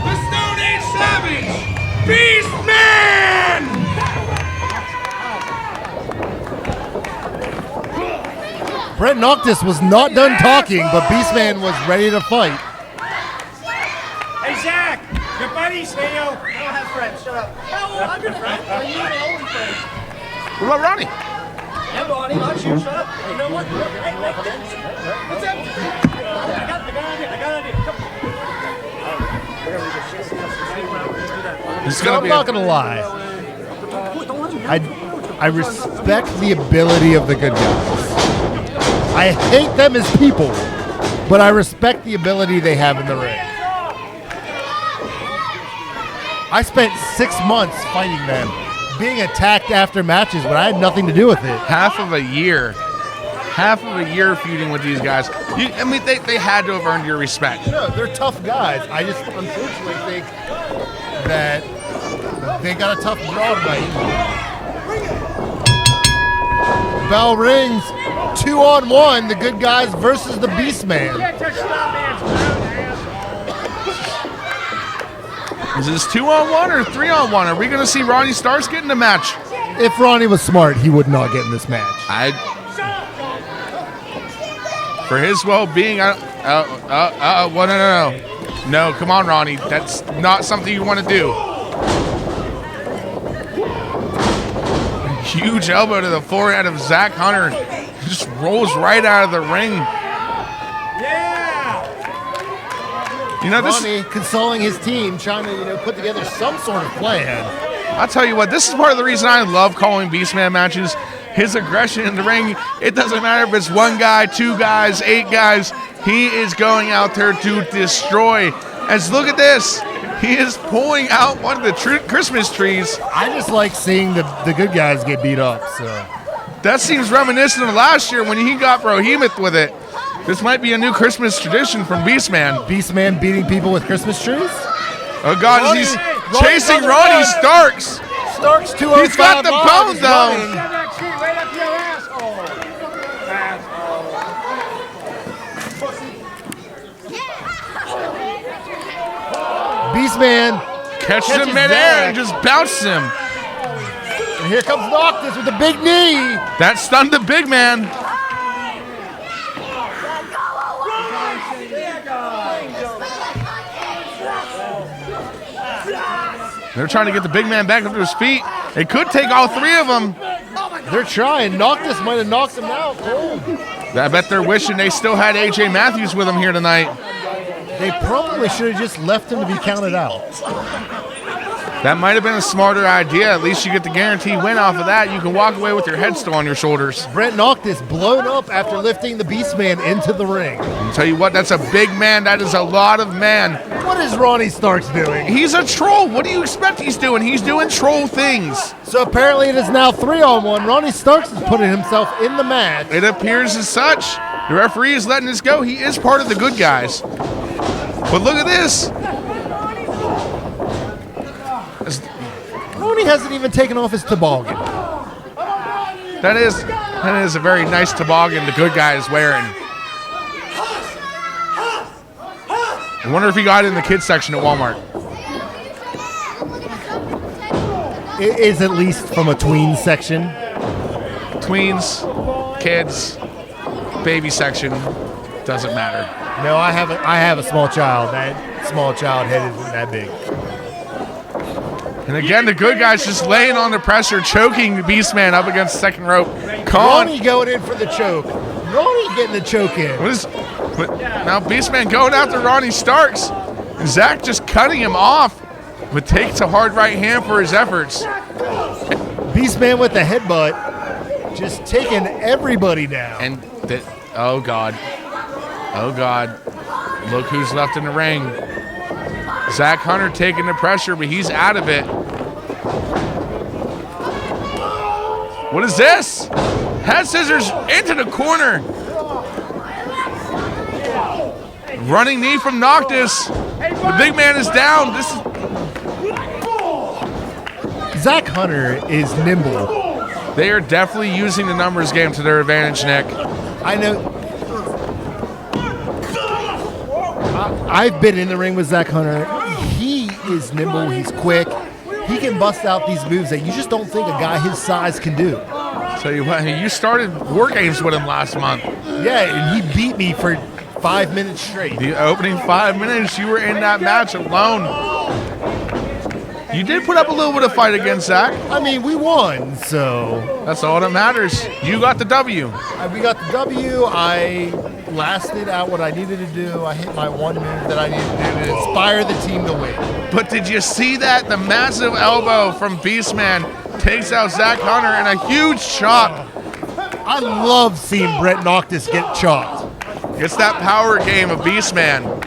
Speaker 5: The Stone Age Savage, Beastman!
Speaker 1: Brent Noctus was not done talking, but Beastman was ready to fight.
Speaker 4: Hey, Zach, your buddy's here.
Speaker 7: I don't have friends. Shut up. Oh, I'm your friend. Are you my only friend?
Speaker 3: What about Ronnie?
Speaker 7: I'm Ronnie, not you. Shut up. You know what? Hey, what's up? I got an idea. Come on.
Speaker 3: It's gonna
Speaker 1: I'm
Speaker 3: be
Speaker 1: not gonna lie. I respect the ability of the good guys. I hate them as people, but I respect the ability they have in the ring. I spent 6 months fighting them, being attacked after matches, but I had nothing to do with it.
Speaker 3: half of a year feuding with these guys. I mean, they had to have earned your respect.
Speaker 1: No, they're tough guys. I just unfortunately think that they got a tough draw tonight. Bell rings, 2-on-1, the good guys versus the Beastman.
Speaker 3: Is this 2-on-1 or 3-on-1? Are we going to see Ronnie Starks get in the match?
Speaker 1: If Ronnie was smart, he would not get in this match.
Speaker 3: For his well-being, no, come on, Ronnie. That's not something you want to do. Huge elbow to the forehead of Zach Hunter. Just rolls right out of the ring. You know, this
Speaker 1: Ronnie consoling his team, trying to put together some sort of plan.
Speaker 3: I'll tell you what, this is part of the reason I love calling Beastman matches. His aggression in the ring, it doesn't matter if it's 1 guy, 2 guys, 8 guys. He is going out there to destroy. As look at this. He is pulling out one of the Christmas trees.
Speaker 1: I just like seeing the good guys get beat up. So
Speaker 3: that seems reminiscent of last year when he got Behemoth with it. This might be a new Christmas tradition from Beastman.
Speaker 1: Beastman beating people with Christmas trees?
Speaker 3: Oh, God,
Speaker 1: Ronnie,
Speaker 3: he's chasing Ronnie Starks.
Speaker 1: Starks 205.
Speaker 3: He's got the bone, though.
Speaker 4: Right up your asshole.
Speaker 1: Beastman
Speaker 3: catches him midair and just bounces him.
Speaker 1: And here comes Noctus with the big knee.
Speaker 3: That stunned the big man. They're trying to get the big man back up to his feet. It could take all 3 of them.
Speaker 1: They're trying. Noctus might have knocked him out cold.
Speaker 3: I bet they're wishing they still had AJ Mathis with them here tonight.
Speaker 1: They probably should have just left him to be counted out.
Speaker 3: That might have been a smarter idea. At least you get the guaranteed win off of that. You can walk away with your head still on your shoulders.
Speaker 1: Brent Noctus blown up after lifting the Beastman into the ring.
Speaker 3: I'll tell you what, that's a big man. That is a lot of man.
Speaker 1: What is Ronnie Starks doing?
Speaker 3: He's a troll. What do you expect he's doing? He's doing troll things.
Speaker 1: So apparently it is now 3-on-1. Ronnie Starks is putting himself in the match.
Speaker 3: It appears as such. The referee is letting this go. He is part of the good guys. But look at this.
Speaker 1: Ronnie hasn't even taken off his toboggan.
Speaker 3: That is a very nice toboggan the good guy is wearing. I wonder if he got it in the kids section at Walmart.
Speaker 1: It is at least from a tween section.
Speaker 3: Tweens, kids, baby section, doesn't matter.
Speaker 1: No, I have a small child. That small child head isn't that big.
Speaker 3: And again, the good guy's just laying on the pressure, choking the Beastman up against the second rope.
Speaker 1: Ronnie going in for the choke. Ronnie getting the choke in.
Speaker 3: Now Beastman going after Ronnie Starks. And Zach just cutting him off, but takes a hard right hand for his efforts.
Speaker 1: Beastman with the headbutt, just taking everybody down.
Speaker 3: And oh God, look who's left in the ring. Zach Hunter taking the pressure, but he's out of it. What is this? Head scissors into the corner. Running knee from Noctus. The big man is down.
Speaker 1: Zach Hunter is nimble.
Speaker 3: They are definitely using the numbers game to their advantage, Nick.
Speaker 1: I know. I've been in the ring with Zach Hunter. He is nimble. He's quick. He can bust out these moves that you just don't think a guy his size can do.
Speaker 3: Tell you what, you started war games with him last month.
Speaker 1: Yeah, and he beat me for 5 minutes straight.
Speaker 3: The opening 5 minutes, you were in that match alone. You did put up a little bit of fight against Zach.
Speaker 1: I mean, we won, so.
Speaker 3: That's all that matters. You got the W.
Speaker 1: We got the W. I lasted out what I needed to do. I hit my one move that I needed to do to inspire the team to win.
Speaker 3: But did you see that? The massive elbow from Beastman takes out Zach Hunter and a huge chop.
Speaker 1: I love seeing Brent Noctus get chopped.
Speaker 3: It's that power game of Beastman.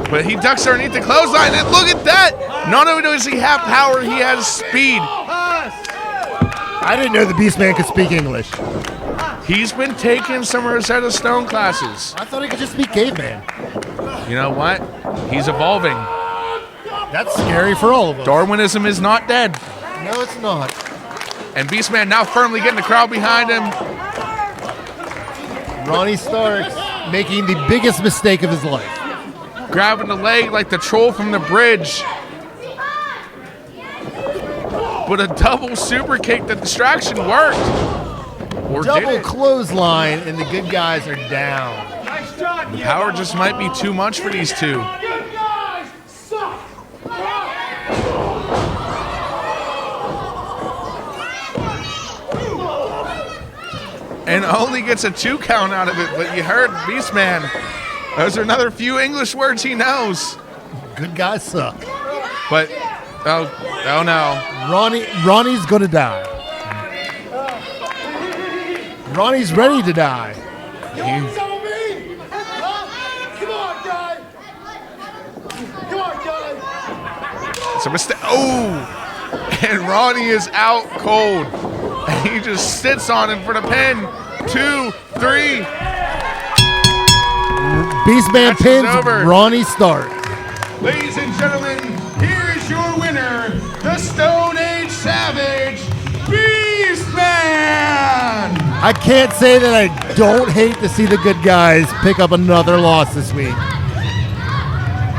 Speaker 3: But he ducks underneath the clothesline, and look at that! Not only does he have power, he has speed.
Speaker 1: I didn't know the Beastman could speak English.
Speaker 3: He's been taking some Rosetta Stone classes.
Speaker 1: I thought he could just speak caveman.
Speaker 3: You know what? He's evolving.
Speaker 1: That's scary for all of us.
Speaker 3: Darwinism is not dead.
Speaker 1: No, it's not.
Speaker 3: And Beastman now firmly getting the crowd behind him.
Speaker 1: Ronnie Starks making the biggest mistake of his life.
Speaker 3: Grabbing the leg like the troll from the bridge. But a double super kick, the distraction worked. Or
Speaker 1: double clothesline, and the good guys are down.
Speaker 3: The power just might be too much for these two. And only gets a 2 count out of it, but you heard Beastman. Those are another few English words he knows.
Speaker 1: Good guys suck.
Speaker 3: But, oh no.
Speaker 1: Ronnie's gonna die. Ronnie's ready to die.
Speaker 4: You want some of me? Come on, guy. Come on, guy.
Speaker 3: It's a mistake. Oh! And Ronnie is out cold. And he just sits on him for the pin. 2, 3.
Speaker 1: Beastman pins Ronnie Stark.
Speaker 5: Ladies and gentlemen, here is your winner, the Stone Age Savage, Beastman!
Speaker 1: I can't say that I don't hate to see the good guys pick up another loss this week.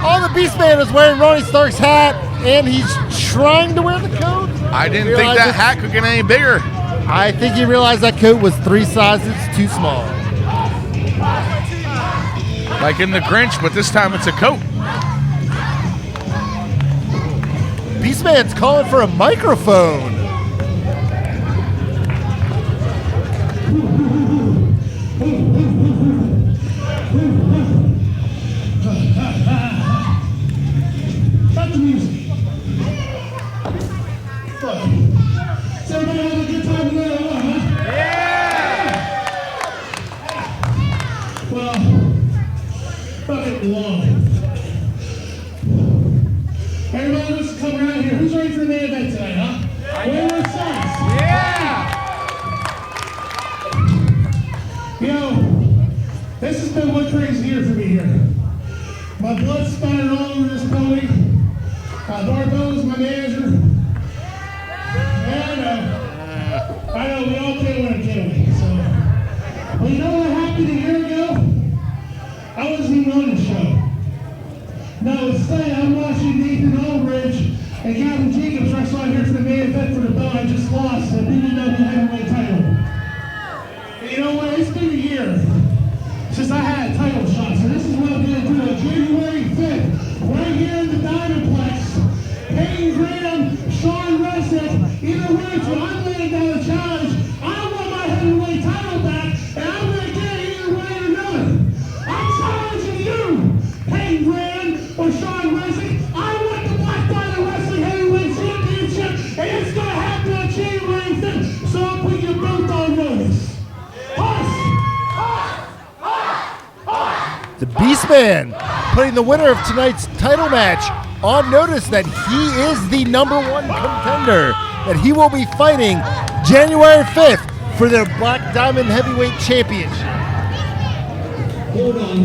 Speaker 1: Oh, the Beastman is wearing Ronnie Stark's hat, and he's trying to wear the coat.
Speaker 3: I didn't think that hat could get any bigger.
Speaker 1: I think he realized that coat was 3 sizes too small.
Speaker 3: Like in the Grinch, but this time it's a coat.
Speaker 1: Beastman's calling for a microphone.
Speaker 2: been one crazy year for me here. My blood's spattered all over this pony. Darbo's my manager. And I know we all can't win, can't we? So, well, you know what happened a year ago? I wasn't even on the show. No, instead I'm watching Nathan Aulridge and Gavin Jacobs wrestle out here for the main event for the belt I just lost, the BDW heavyweight title. And you know what? It's been a year since I had a title shot, so this is what I'm going to do on January 5th, right here in the Diamondplex. Payton Graham, Reznikk, either way, so I'm laying down a challenge. I want my heavyweight title back, and I'm going to get it either way or another. I'm challenging you, Payton Graham or Reznikk. I want the Black Diamond Wrestling Heavyweight Championship, and it's going to happen on January 5th, so I'll put you both on notice.
Speaker 1: The Beastman putting the winner of tonight's title match on notice that he is the #1 contender, that he will be fighting January 5th for the Black Diamond Heavyweight Championship.
Speaker 6: Hold on.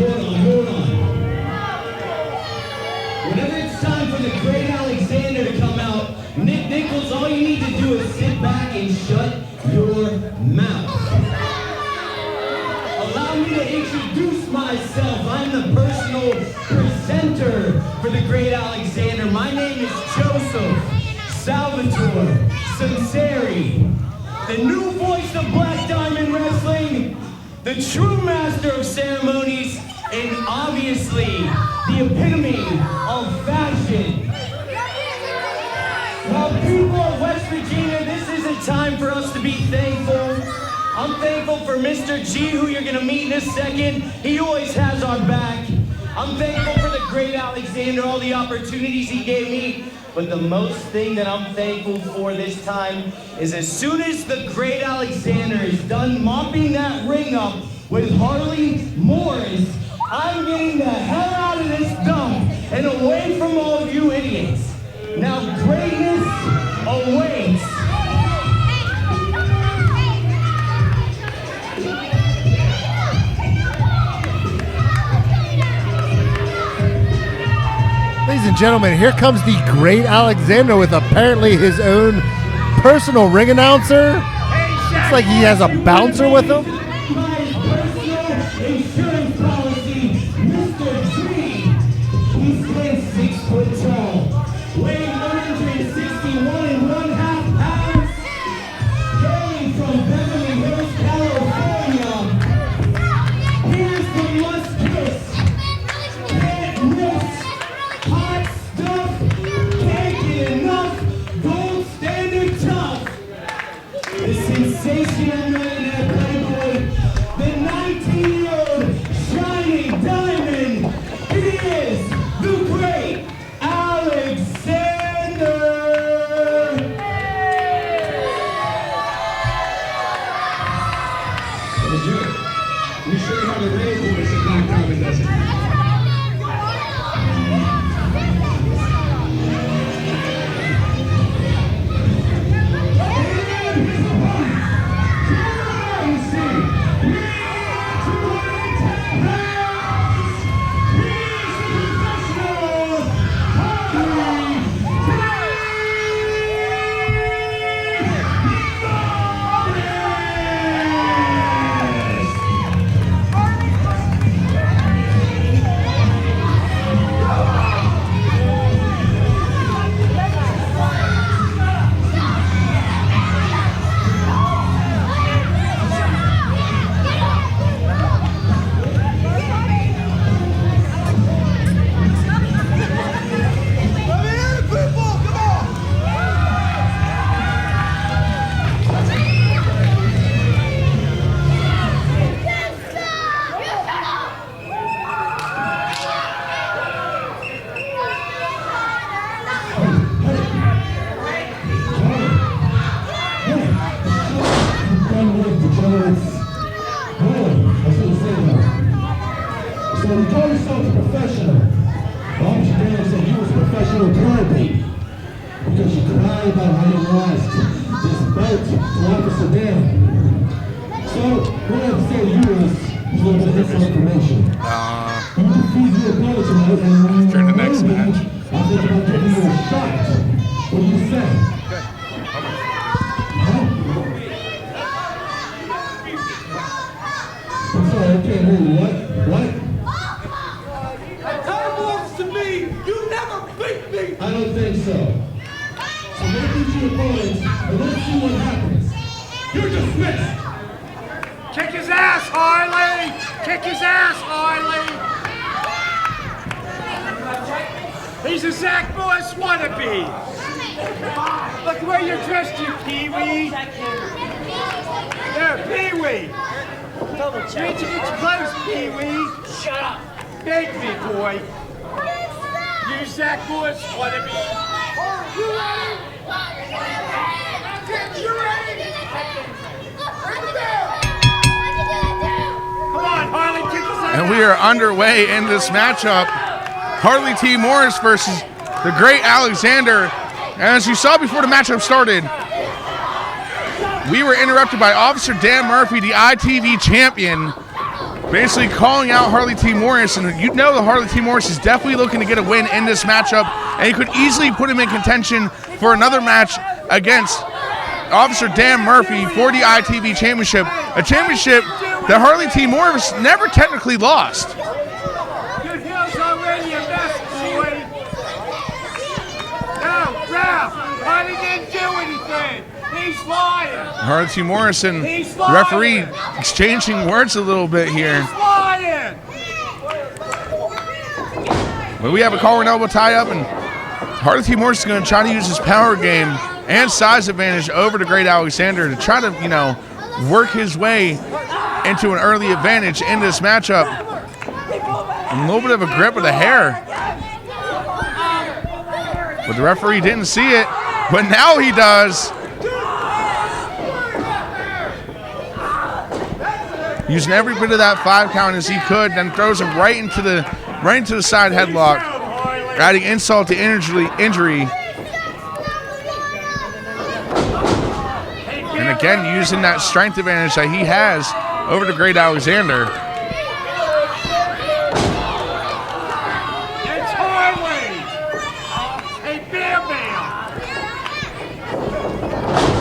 Speaker 6: Whenever it's time for the Great Alexander to come out, Nick Nichols, all you need to do is sit back and shut your mouth. Allow me to introduce myself. I'm the personal presenter for the Great Alexander. My name is Joseph Salvatore Sinceri, the new voice of Black Diamond Wrestling, the true master of ceremonies, and obviously the epitome of fashion. Well, people of West Virginia, this is a time for us to be thankful. I'm thankful for Mr. G, who you're gonna meet in a second. He always has our back. I'm thankful for the Great Alexander, all the opportunities he gave me. But the most thing that I'm thankful for this time is as soon as the Great Alexander is done mopping that ring up with Harley Morris, I'm getting the hell out of this dump and away from all of you idiots. Now greatness awaits.
Speaker 1: Ladies and gentlemen, here comes the Great Alexander with apparently his own personal ring announcer. Looks like he has a bouncer with him.
Speaker 6: My personal insurance policy, Mr. G. He stands 6 foot tall, weighing 161.5 pounds, hailing from Beverly Hills, California. Here's the must kiss. Can't miss. Hot stuff, can't get enough, gold standard tough. The sensational millionaire playboy, the 19-year-old shining diamond. He is the Great Alexander.
Speaker 2: Let me show you how the real voice of Black Diamond does it. So you call yourself a professional. Why don't you dare say you was a professional crybaby? Because you cried about how you lost this boat to Officer Dan. So what I have to say to you is,
Speaker 3: Turn the next match.
Speaker 2: What do you say? I'm sorry, okay, what?
Speaker 7: That time belongs to me. You never beat me.
Speaker 2: I don't think so. So make these your opponents, and let's see what happens. You're dismissed.
Speaker 4: Kick his ass, Harley! Kick his ass, Harley! He's a Zach Morris wannabe! Look the way you're dressed, you Pee-wee! There, Pee-wee! You need to get your clothes, Pee-wee! Shut up! Beg me, boy! You Zach Morris wannabe! You ready? You ready? Come on, Harley, kick his ass!
Speaker 3: And we are underway in this matchup. Harley T. Morris versus the great Alexander. And as you saw before the matchup started, we were interrupted by Officer Dan Murphy, the ITV champion, basically calling out Harley T. Morris. And you know that Harley T. Morris is definitely looking to get a win in this matchup, and he could easily put him in contention for another match against Officer Dan Murphy for the ITV championship, a championship that Harley T. Morris never technically lost.
Speaker 4: Your heel's already a mess, boy. No, Ralph, Harley didn't do anything. He's lying.
Speaker 3: Harley T. Morris and the referee exchanging words a little bit here.
Speaker 4: He's lying.
Speaker 3: But we have a collar and elbow tie up, and Harley T. Morris is going to try to use his power game and size advantage over the great Alexander to try to, work his way into an early advantage in this matchup. A little bit of a grip of the hair. But the referee didn't see it, but now he does. Using every bit of that 5 count as he could, then throws him right into the side headlock, adding insult to injury. And again, using that strength advantage that he has over the great Alexander.
Speaker 4: It's Harley. Hey, Bam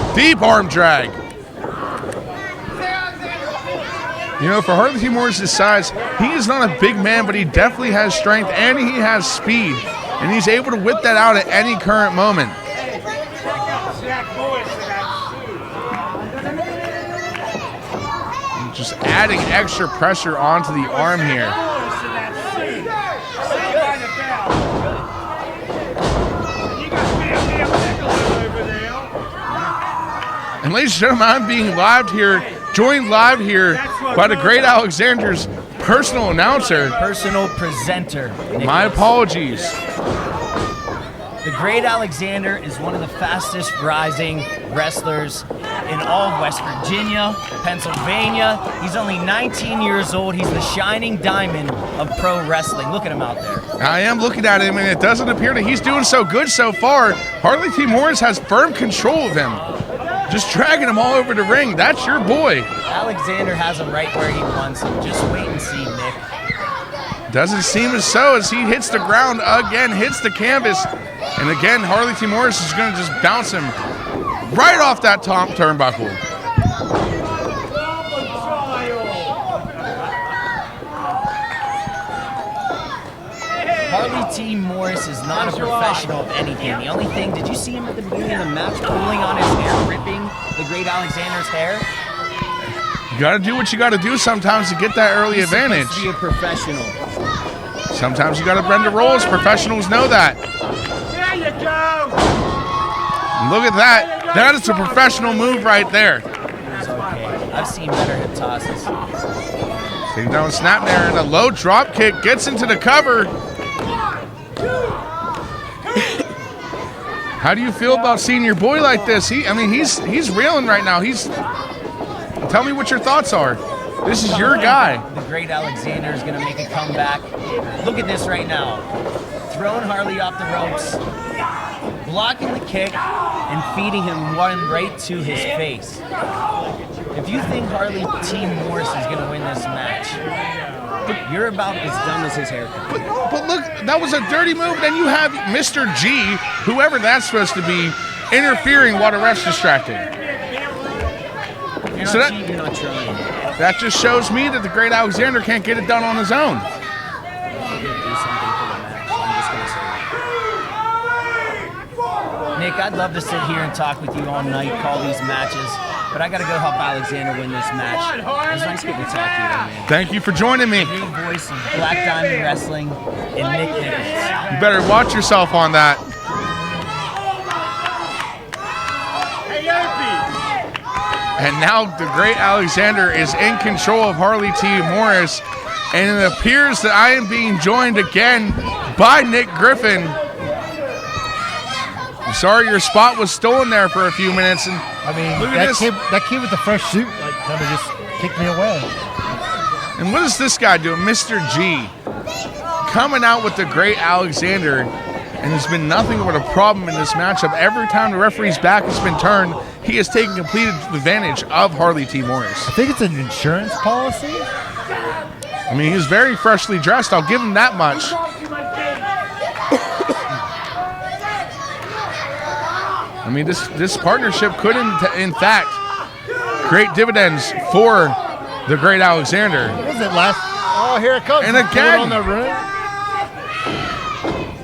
Speaker 4: Bam.
Speaker 3: Deep arm drag. For Harley T. Morris' size, he is not a big man, but he definitely has strength and he has speed. And he's able to whip that out at any current moment. Just adding extra pressure onto the arm here. And ladies and gentlemen, I'm being joined live here by the great Alexander's personal announcer.
Speaker 8: Personal presenter.
Speaker 3: My apologies.
Speaker 8: The great Alexander is one of the fastest rising wrestlers in all of West Virginia, Pennsylvania. He's only 19 years old. He's the shining diamond of pro wrestling. Look at him out there.
Speaker 3: I am looking at him, and it doesn't appear that he's doing so good so far. Harley T. Morris has firm control of him. Just dragging him all over the ring. That's your boy.
Speaker 8: Alexander has him right where he wants him. Just wait and see, Nick.
Speaker 3: Doesn't seem as so as he hits the ground again, hits the canvas. And again, Harley T. Morris is going to just bounce him right off that top turnbuckle.
Speaker 8: Harley T. Morris is not a professional of anything. The only thing, did you see him at the beginning of the match pulling on his hair, ripping the great Alexander's hair?
Speaker 3: You got to do what you got to do sometimes to get that early advantage.
Speaker 8: He's supposed to be a professional.
Speaker 3: Sometimes you got to bend the rules. Professionals know that.
Speaker 4: There you go.
Speaker 3: Look at that. That is a professional move right there.
Speaker 8: It's okay. I've seen better hip tosses.
Speaker 3: Take down snap there, and a low drop kick gets into the cover. How do you feel about seeing your boy like this? He's reeling right now. Tell me what your thoughts are. This is your guy.
Speaker 8: The great Alexander is going to make a comeback. Look at this right now. Throwing Harley off the ropes, blocking the kick, and feeding him one right to his face. If you think Harley T. Morris is going to win this match, you're about as dumb as his haircut.
Speaker 3: But look, that was a dirty move. Then you have Mr. G, whoever that's supposed to be, interfering while the ref's distracted.
Speaker 8: You're
Speaker 3: So
Speaker 8: not
Speaker 3: that-
Speaker 8: cheating, you're not trying.
Speaker 3: That just shows me that the great Alexander can't get it done on his own.
Speaker 8: You're going to do something for the match. I'm just going to say it. Nick, I'd love to sit here and talk with you all night, call these matches, but I got to go help Alexander win this match. It was nice getting to talk to you, man.
Speaker 3: Thank you for joining me.
Speaker 8: New voice of Black Diamond Wrestling and Nick Nichols.
Speaker 3: You better watch yourself on that. And now the great Alexander is in control of Harley T. Morris, and it appears that I am being joined again by Nick Griffin. I'm sorry your spot was stolen there for a few minutes, and
Speaker 1: I mean,
Speaker 3: look at this.
Speaker 1: that kid with the fresh suit, like, kind of just kicked me away.
Speaker 3: And what is this guy doing? Mr. G coming out with the great Alexander, and there's been nothing but a problem in this matchup. Every time the referee's back has been turned, he has taken complete advantage of Harley T. Morris.
Speaker 1: I think it's an insurance policy.
Speaker 3: I mean, he's very freshly dressed. I'll give him that much. I mean, this partnership could, in fact, create dividends for the great Alexander.
Speaker 1: What was it last? Oh, here it comes.
Speaker 3: And
Speaker 1: He's
Speaker 3: again.
Speaker 1: on the ring.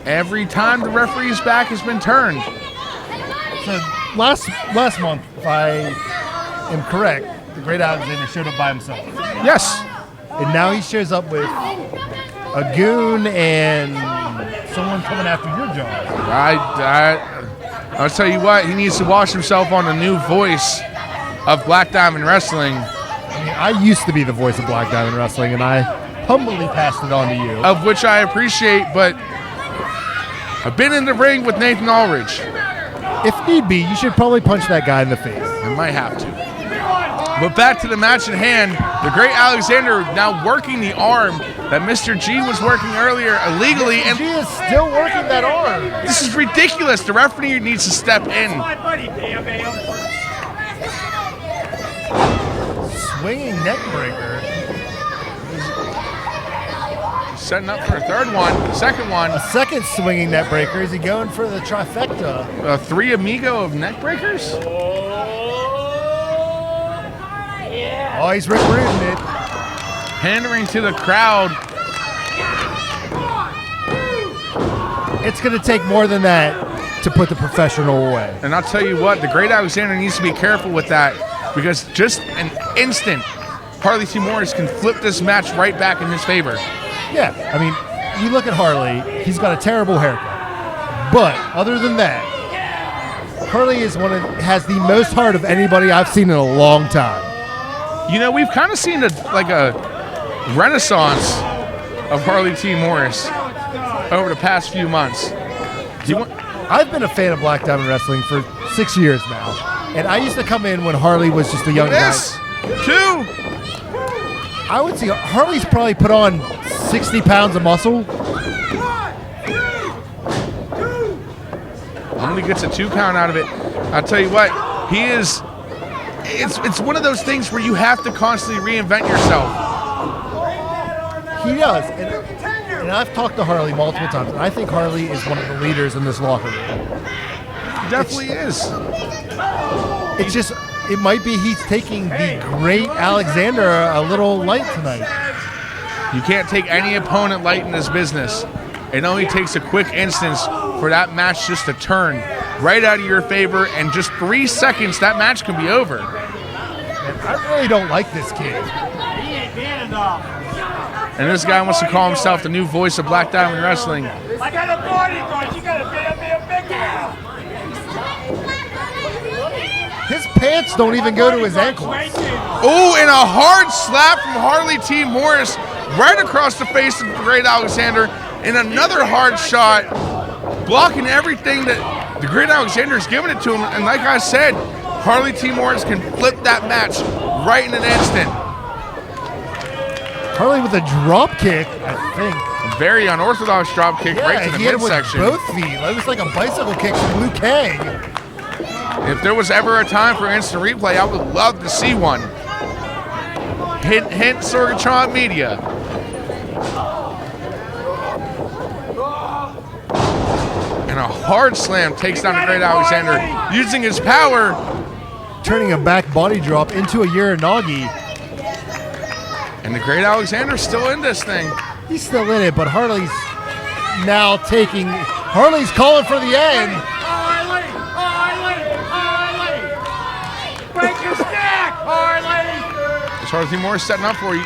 Speaker 3: Every time the referee's back has been turned.
Speaker 1: So last month, if I am correct, the great Alexander showed up by himself.
Speaker 3: Yes.
Speaker 1: And now he shows up with a goon and someone coming after your job.
Speaker 3: I'll tell you what, he needs to wash himself on the new voice of Black Diamond Wrestling.
Speaker 1: I mean, I used to be the voice of Black Diamond Wrestling, and I humbly passed it on to you.
Speaker 3: Of which I appreciate, but I've been in the ring with Nathan Aulridge.
Speaker 1: If need be, you should probably punch that guy in the face.
Speaker 3: I might have to. But back to the match at hand, the great Alexander now working the arm that Mr. G was working earlier illegally, and
Speaker 1: He is still working that arm.
Speaker 3: this is ridiculous. The referee needs to step in.
Speaker 4: My buddy, Bam Bam.
Speaker 1: Swinging neck breaker.
Speaker 3: Setting up for a third one, second one.
Speaker 1: A second swinging neck breaker. Is he going for the trifecta?
Speaker 3: Three amigo of neck breakers.
Speaker 1: Oh, he's Rick Rudin it.
Speaker 3: Pandering to the crowd.
Speaker 1: It's going to take more than that to put the professional away.
Speaker 3: And I'll tell you what, the great Alexander needs to be careful with that, because just an instant, Harley T. Morris can flip this match right back in his favor.
Speaker 1: Yeah, I mean, you look at Harley, he's got a terrible haircut. But other than that, Harley has the most heart of anybody I've seen in a long time.
Speaker 3: You know, we've kind of seen a renaissance of Harley T. Morris over the past few months.
Speaker 1: I've been a fan of Black Diamond Wrestling for 6 years now, and I used to come in when Harley was just a young guy.
Speaker 3: This, two.
Speaker 1: I would say Harley's probably put on 60 pounds of muscle.
Speaker 3: Only gets a 2 count out of it. I'll tell you what, he is. It's one of those things where you have to constantly reinvent yourself.
Speaker 1: He does, and I've talked to Harley multiple times, and I think Harley is one of the leaders in this locker room.
Speaker 3: He definitely is.
Speaker 1: It's just, it might be he's taking the great Alexander a little light tonight.
Speaker 3: You can't take any opponent light in this business. It only takes a quick instance for that match just to turn right out of your favor, and just 3 seconds, that match can be over.
Speaker 1: And I really don't like this kid.
Speaker 4: He ain't man enough.
Speaker 3: And this guy wants to call himself the new voice of Black Diamond Wrestling.
Speaker 4: I got a bodyguard. You got a Bam Bam big now.
Speaker 1: His pants don't even go to his ankles.
Speaker 3: Oh, and a hard slap from Harley T. Morris right across the face of the great Alexander, and another hard shot, blocking everything that the great Alexander is giving it to him. And like I said, Harley T. Morris can flip that match right in an instant.
Speaker 1: Harley with a drop kick, I think.
Speaker 3: A very unorthodox drop kick right to the
Speaker 1: he hit it with
Speaker 3: midsection.
Speaker 1: both feet. It was like a bicycle kick from Liu Kang.
Speaker 3: If there was ever a time for instant replay, I would love to see one. Hint, hint, Sorgatron Media. And a hard slam takes down the Great Alexander, using his power.
Speaker 1: Turning a back body drop into a Uranagi.
Speaker 3: And the Great Alexander's still in this thing.
Speaker 1: He's still in it, but Harley's now taking... Harley's calling for the end.
Speaker 4: Harley! Break his neck, Harley!
Speaker 3: It's Harley Morris setting up for you.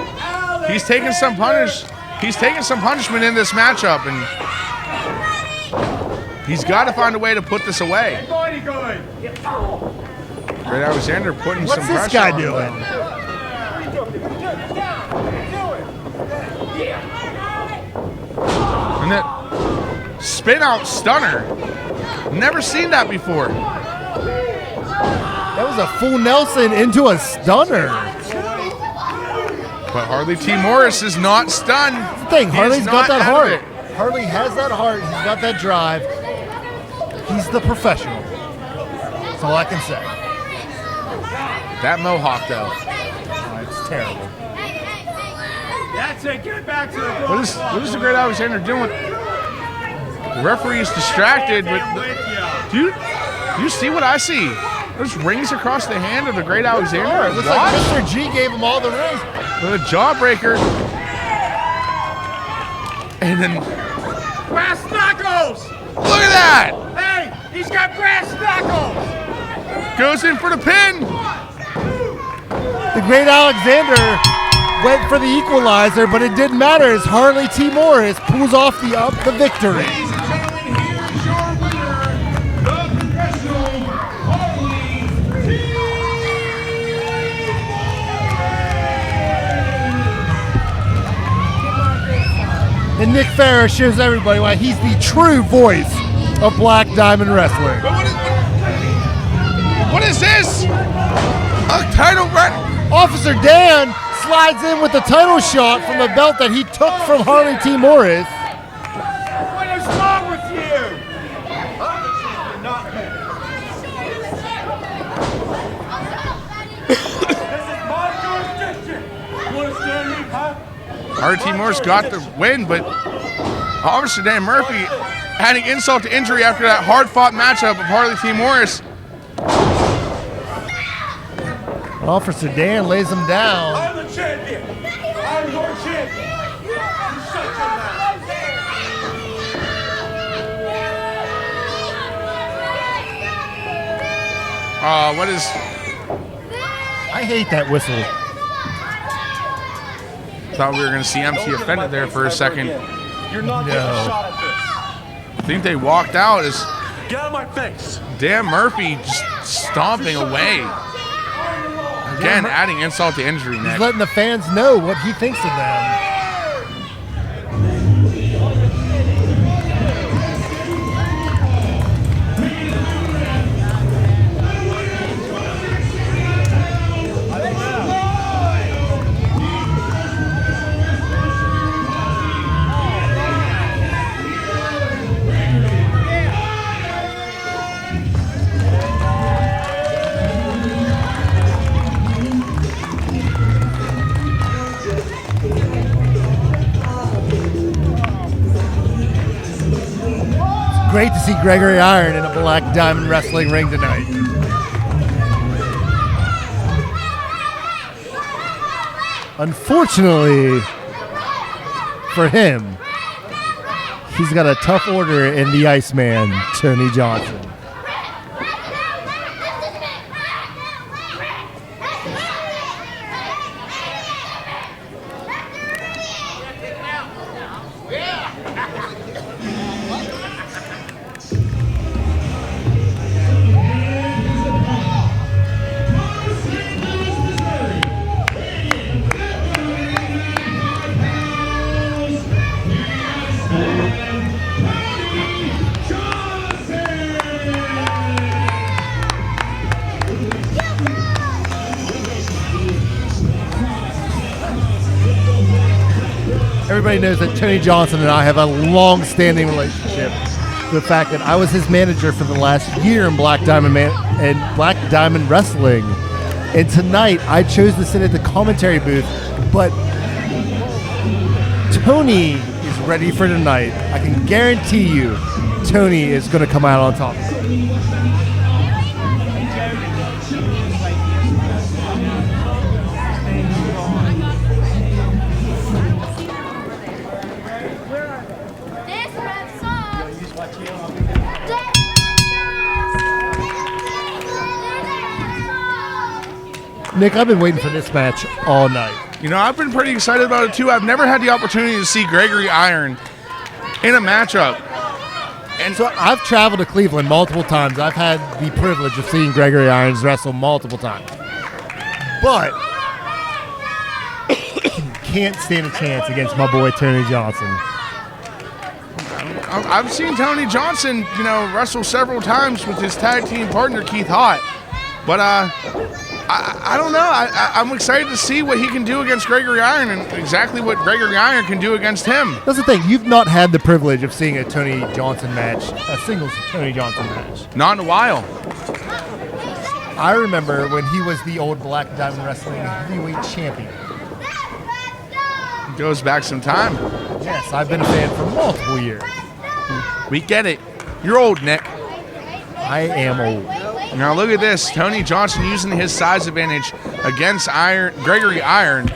Speaker 3: He's taking some punish. He's taking some punishment in this matchup, and he's got to find a way to put this away. Great Alexander putting some pressure on.
Speaker 1: What's this guy doing?
Speaker 3: And that spin out stunner. Never seen that before.
Speaker 1: That was a full Nelson into a stunner.
Speaker 3: But Harley T. Morris is not stunned.
Speaker 1: That's the thing, Harley's got that
Speaker 3: out of
Speaker 1: heart. Harley has that heart. He's got that drive. He's the professional. That's all I can say.
Speaker 3: That mohawk, though.
Speaker 1: Oh, it's terrible.
Speaker 4: That's it. Get back to the door.
Speaker 3: What is the Great Alexander doing? The referee is distracted. But do you see what I see? There's rings across the hand of the Great Alexander.
Speaker 1: It looks like Mr. G gave him all the rings.
Speaker 3: The jawbreaker. And then
Speaker 4: Brass knuckles!
Speaker 3: look at that!
Speaker 4: Hey, he's got brass knuckles!
Speaker 3: Goes in for the pin.
Speaker 1: The Great Alexander went for the equalizer, but it didn't matter as Harley T. Morris pulls off the victory.
Speaker 5: Ladies and gentlemen, here's your winner, the professional Harley T.
Speaker 1: And Nick Farah shows everybody why he's the true voice of Black Diamond Wrestling.
Speaker 3: But what is this? A title run.
Speaker 1: Officer Dan slides in with the title shot from the belt that he took from Harley T. Morris.
Speaker 4: What is wrong with you? This is my jurisdiction. You understand me, huh?
Speaker 3: RT Morris got the win, but Officer Dan Murphy adding insult to injury after that hard-fought matchup of Harley T. Morris.
Speaker 1: Officer Dan lays him down.
Speaker 4: I'm the champion. I'm your champion. You shut your mouth.
Speaker 3: What is...
Speaker 1: I hate that whistle.
Speaker 3: Thought we were going to see MC offended there for a second.
Speaker 6: You're not getting a shot at
Speaker 3: I think they walked out as
Speaker 6: this. Get out of my face.
Speaker 3: Dan Murphy just stomping away. Again, adding insult to injury,
Speaker 1: He's
Speaker 3: Nick.
Speaker 1: letting the fans know what he thinks of them. Great to see Gregory Iron in a Black Diamond Wrestling ring tonight. Unfortunately for him, he's got a tough order in the Iceman, Tony Johnson. Everybody knows that Tony Johnson and I have a long-standing relationship. The fact that I was his manager for the last year in Black Diamond Wrestling, And tonight, I chose to sit at the commentary booth, but Tony is ready for tonight. I can guarantee you, Tony is going to come out on top. Nick, I've been waiting for this match all night.
Speaker 3: You know, I've been pretty excited about it too. I've never had the opportunity to see Gregory Iron in a matchup.
Speaker 1: And so I've traveled to Cleveland multiple times. I've had the privilege of seeing Gregory Irons wrestle multiple times. But can't stand a chance against my boy Tony Johnson.
Speaker 3: I've seen Tony Johnson, you know, wrestle several times with his tag team partner Keith Haught. But I don't know. I'm excited to see what he can do against Gregory Iron and exactly what Gregory Iron can do against him.
Speaker 1: That's the thing. You've not had the privilege of seeing a Tony Johnson match, a singles Tony Johnson match.
Speaker 3: Not in a while.
Speaker 1: I remember when he was the old Black Diamond Wrestling heavyweight champion.
Speaker 3: It goes back some time.
Speaker 1: Yes, I've been a fan for multiple years.
Speaker 3: We get it. You're old, Nick.
Speaker 1: I am old.
Speaker 3: Now look at this. Tony Johnson using his size advantage against Gregory Iron.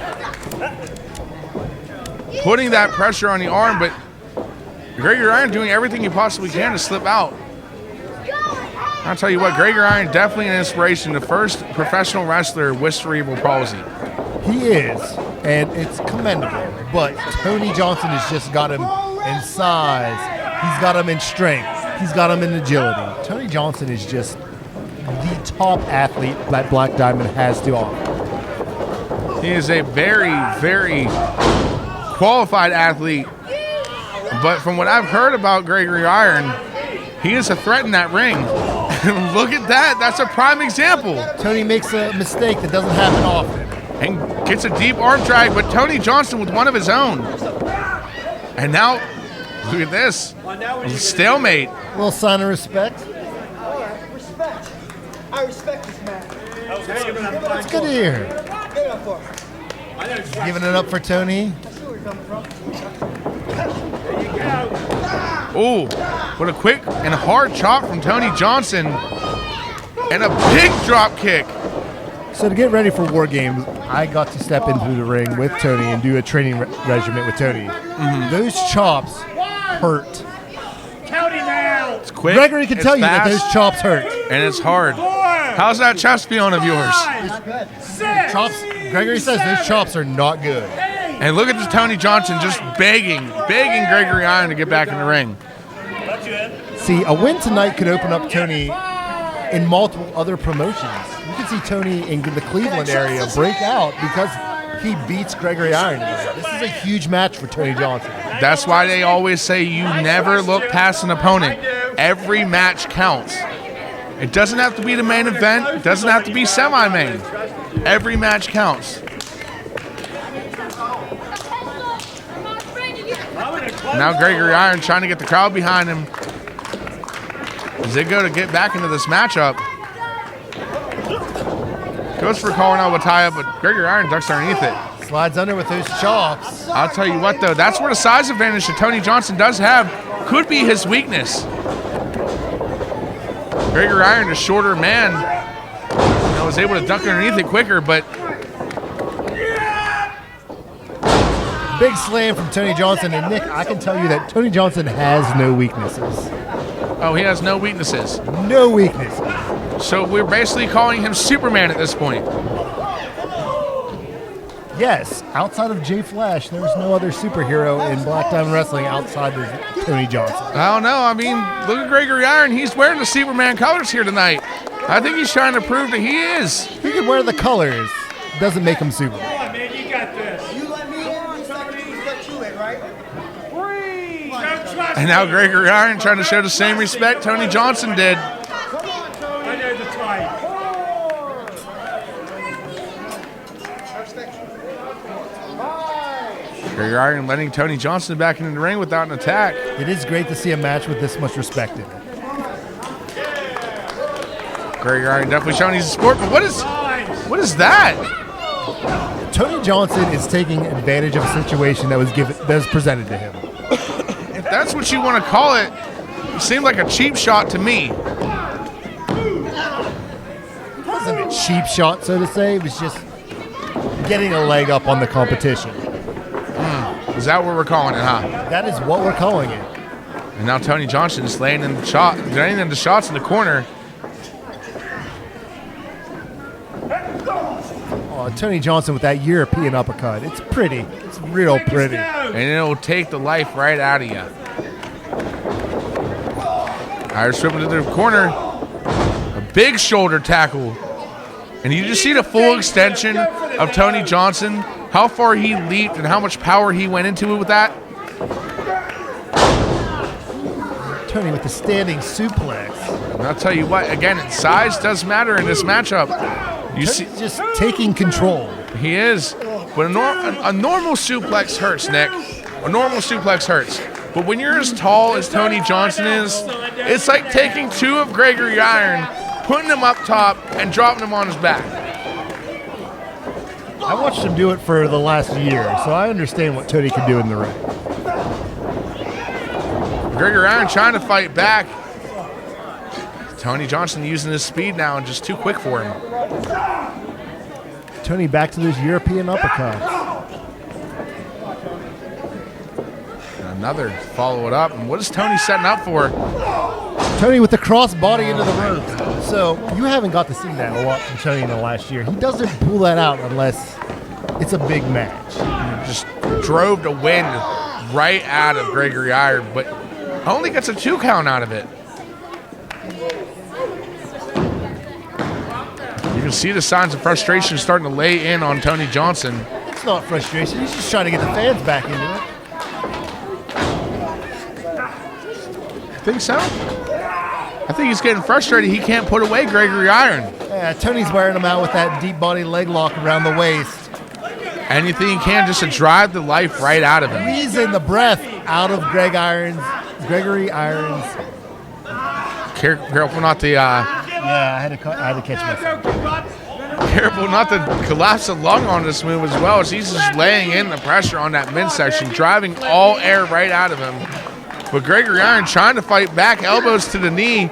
Speaker 3: Putting that pressure on the arm, but Gregory Iron doing everything he possibly can to slip out. I'll tell you what, Gregory Iron definitely an inspiration. The first professional wrestler with cerebral palsy.
Speaker 1: He is, and it's commendable. But Tony Johnson has just got him in size. He's got him in strength. He's got him in agility. Tony Johnson is just the top athlete that Black Diamond has to offer.
Speaker 3: He is a very, very qualified athlete. But from what I've heard about Gregory Iron, he is a threat in that ring. Look at that. That's a prime example.
Speaker 1: Tony makes a mistake that doesn't happen often.
Speaker 3: And gets a deep arm drag, but Tony Johnson with one of his own. And now, look at this. Stalemate.
Speaker 1: A little sign of respect.
Speaker 7: Respect. I respect this man.
Speaker 1: It's good to hear.
Speaker 7: Give it up for him.
Speaker 1: Giving it up for Tony.
Speaker 3: Oh, what a quick and hard chop from Tony Johnson. And a big drop kick.
Speaker 1: So to get ready for War Games, I got to step into the ring with Tony and do a training regimen with Tony. Those chops hurt.
Speaker 4: County now.
Speaker 3: It's quick.
Speaker 1: Gregory can tell you that those
Speaker 3: fast,
Speaker 1: chops hurt.
Speaker 3: and it's hard. How's that chest feeling of yours?
Speaker 1: Chops. Gregory says those chops are not good.
Speaker 3: And look at this Tony Johnson just begging Gregory Iron to get back in the ring.
Speaker 1: See, a win tonight could open up Tony in multiple other promotions. You can see Tony in the Cleveland area break out because he beats Gregory Iron tonight. This is a huge match for Tony Johnson.
Speaker 3: That's why they always say you never look past an opponent. Every match counts. It doesn't have to be the main event. It doesn't have to be semi-main. Every match counts. Now Gregory Iron trying to get the crowd behind him. Ziggo to get back into this matchup. Goes for calling out Wataya, but Gregory Iron ducks underneath it.
Speaker 1: Slides under with those chops.
Speaker 3: I'll tell you what, though, that's where the size advantage that Tony Johnson does have could be his weakness. Gregory Iron, a shorter man, was able to duck underneath it quicker, but
Speaker 1: big slam from Tony Johnson. And Nick, I can tell you that Tony Johnson has no weaknesses.
Speaker 3: oh, he has no weaknesses.
Speaker 1: No weaknesses.
Speaker 3: So we're basically calling him Superman at this point.
Speaker 1: Yes, outside of Jay Flash, there's no other superhero in Black Diamond Wrestling outside of Tony Johnson.
Speaker 3: I don't know. I mean, look at Gregory Iron. He's wearing the Superman colors here tonight. I think he's trying to prove that he is.
Speaker 1: He can wear the colors. Doesn't make him Superman.
Speaker 4: Come on, man, you got this.
Speaker 7: You let me in, just like me let you in, right?
Speaker 4: Don't trust
Speaker 3: And now
Speaker 4: me.
Speaker 3: Gregory Iron trying to show the same respect Tony Johnson did.
Speaker 4: I know the type.
Speaker 3: Gregory Iron letting Tony Johnson back into the ring without an attack.
Speaker 1: It is great to see a match with this much respect in it.
Speaker 3: Gregory Iron definitely showing he's a sport, but what is What is that?
Speaker 1: Tony Johnson is taking advantage of a situation that was presented to him.
Speaker 3: If that's what you want to call it, it seemed like a cheap shot to me.
Speaker 1: It wasn't a cheap shot, so to say. It was just getting a leg up on the competition.
Speaker 3: Is that what we're calling it, huh?
Speaker 1: That is what we're calling it.
Speaker 3: And now Tony Johnson is laying in the shots in the corner.
Speaker 1: Oh, Tony Johnson with that European uppercut. It's pretty. It's real pretty.
Speaker 3: And it'll take the life right out of you. Irish whip into the corner. A big shoulder tackle. And you just see the full extension of Tony Johnson, how far he leaped and how much power he went into it with that.
Speaker 1: Tony with the standing suplex.
Speaker 3: And I'll tell you what, again, size does matter in this matchup. You see,
Speaker 1: just taking control.
Speaker 3: He is. But a normal suplex hurts, Nick. A normal suplex hurts. But when you're as tall as Tony Johnson is, it's like taking two of Gregory Iron, putting him up top, and dropping him on his back.
Speaker 1: I watched him do it for the last year, so I understand what Tony can do in the ring.
Speaker 3: Gregory Iron trying to fight back. Tony Johnson using his speed now and just too quick for him.
Speaker 1: Tony back to those European uppercuts.
Speaker 3: Another follow it up. And what is Tony setting up for?
Speaker 1: Tony with the cross body into the ropes. So you haven't got to see that a lot from Tony in the last year. He doesn't pull that out unless it's a big match.
Speaker 3: Just drove the wind right out of Gregory Iron, but only gets a 2 count out of it. You can see the signs of frustration starting to lay in on Tony Johnson.
Speaker 1: It's not frustration. He's just trying to get the fans back into it.
Speaker 3: Think so? I think he's getting frustrated. He can't put away Gregory Iron.
Speaker 1: Yeah, Tony's wearing him out with that deep body leg lock around the waist.
Speaker 3: Anything he can just to drive the life right out of him.
Speaker 1: Squeezing the breath out of Gregory Iron's.
Speaker 3: Careful not to.
Speaker 1: Yeah, I had to catch myself.
Speaker 3: Careful not to collapse the lung on this move as well, as he's just laying in the pressure on that midsection, driving all air right out of him. But Gregory Iron trying to fight back, elbows to the knee.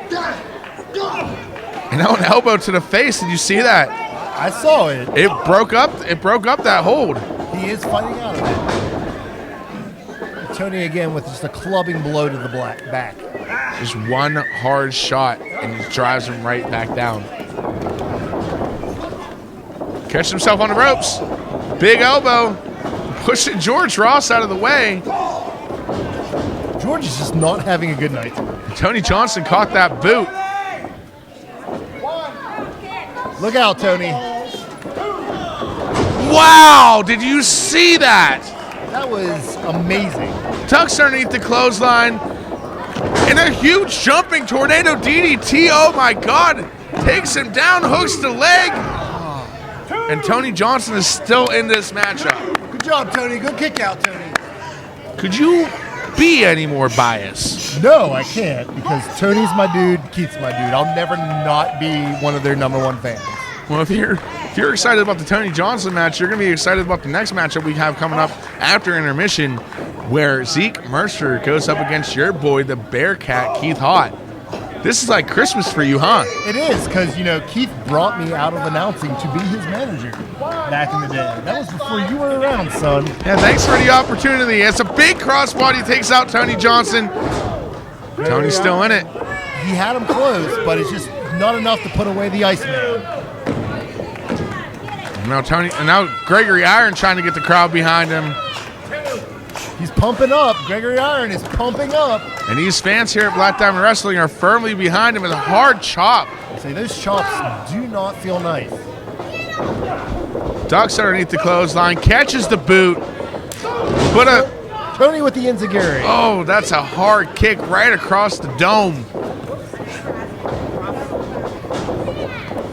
Speaker 3: And now an elbow to the face. Did you see that?
Speaker 1: I saw it.
Speaker 3: It broke up that hold.
Speaker 1: He is fighting out of it. Tony again with just a clubbing blow to the back.
Speaker 3: Just one hard shot and he drives him right back down. Catches himself on the ropes. Big elbow. Pushing George Ross out of the way.
Speaker 1: George is just not having a good night.
Speaker 3: Tony Johnson caught that boot.
Speaker 1: Look out, Tony.
Speaker 3: Wow, did you see that?
Speaker 1: That was amazing.
Speaker 3: Tucks underneath the clothesline. And a huge jumping tornado DDT. Oh my God. Takes him down, hooks the leg. And Tony Johnson is still in this matchup.
Speaker 1: Good job, Tony. Good kick out, Tony.
Speaker 3: Could you be any more biased?
Speaker 1: No, I can't, because Tony's my dude, Keith's my dude. I'll never not be one of their #1 fans.
Speaker 3: Well, if you're excited about the Tony Johnson match, you're going to be excited about the next matchup we have coming up after intermission, where Zeke Mercer goes up against your boy, the Bearcat, Keith Haught. This is like Christmas for you, huh?
Speaker 1: It is, because, Keith brought me out of announcing to be his manager back in the day. That was before you were around, son.
Speaker 3: Yeah, thanks for the opportunity. It's a big crossbody, takes out Tony Johnson. Tony's still in it.
Speaker 1: He had him close, but it's just not enough to put away the Iceman.
Speaker 3: Now Gregory Iron trying to get the crowd behind him.
Speaker 1: He's pumping up. Gregory Iron is pumping up.
Speaker 3: And these fans here at Black Diamond Wrestling are firmly behind him with a hard chop.
Speaker 1: Say, those chops do not feel nice.
Speaker 3: Ducks underneath the clothesline, catches the boot.
Speaker 1: Tony with the enziguri.
Speaker 3: Oh, that's a hard kick right across the dome.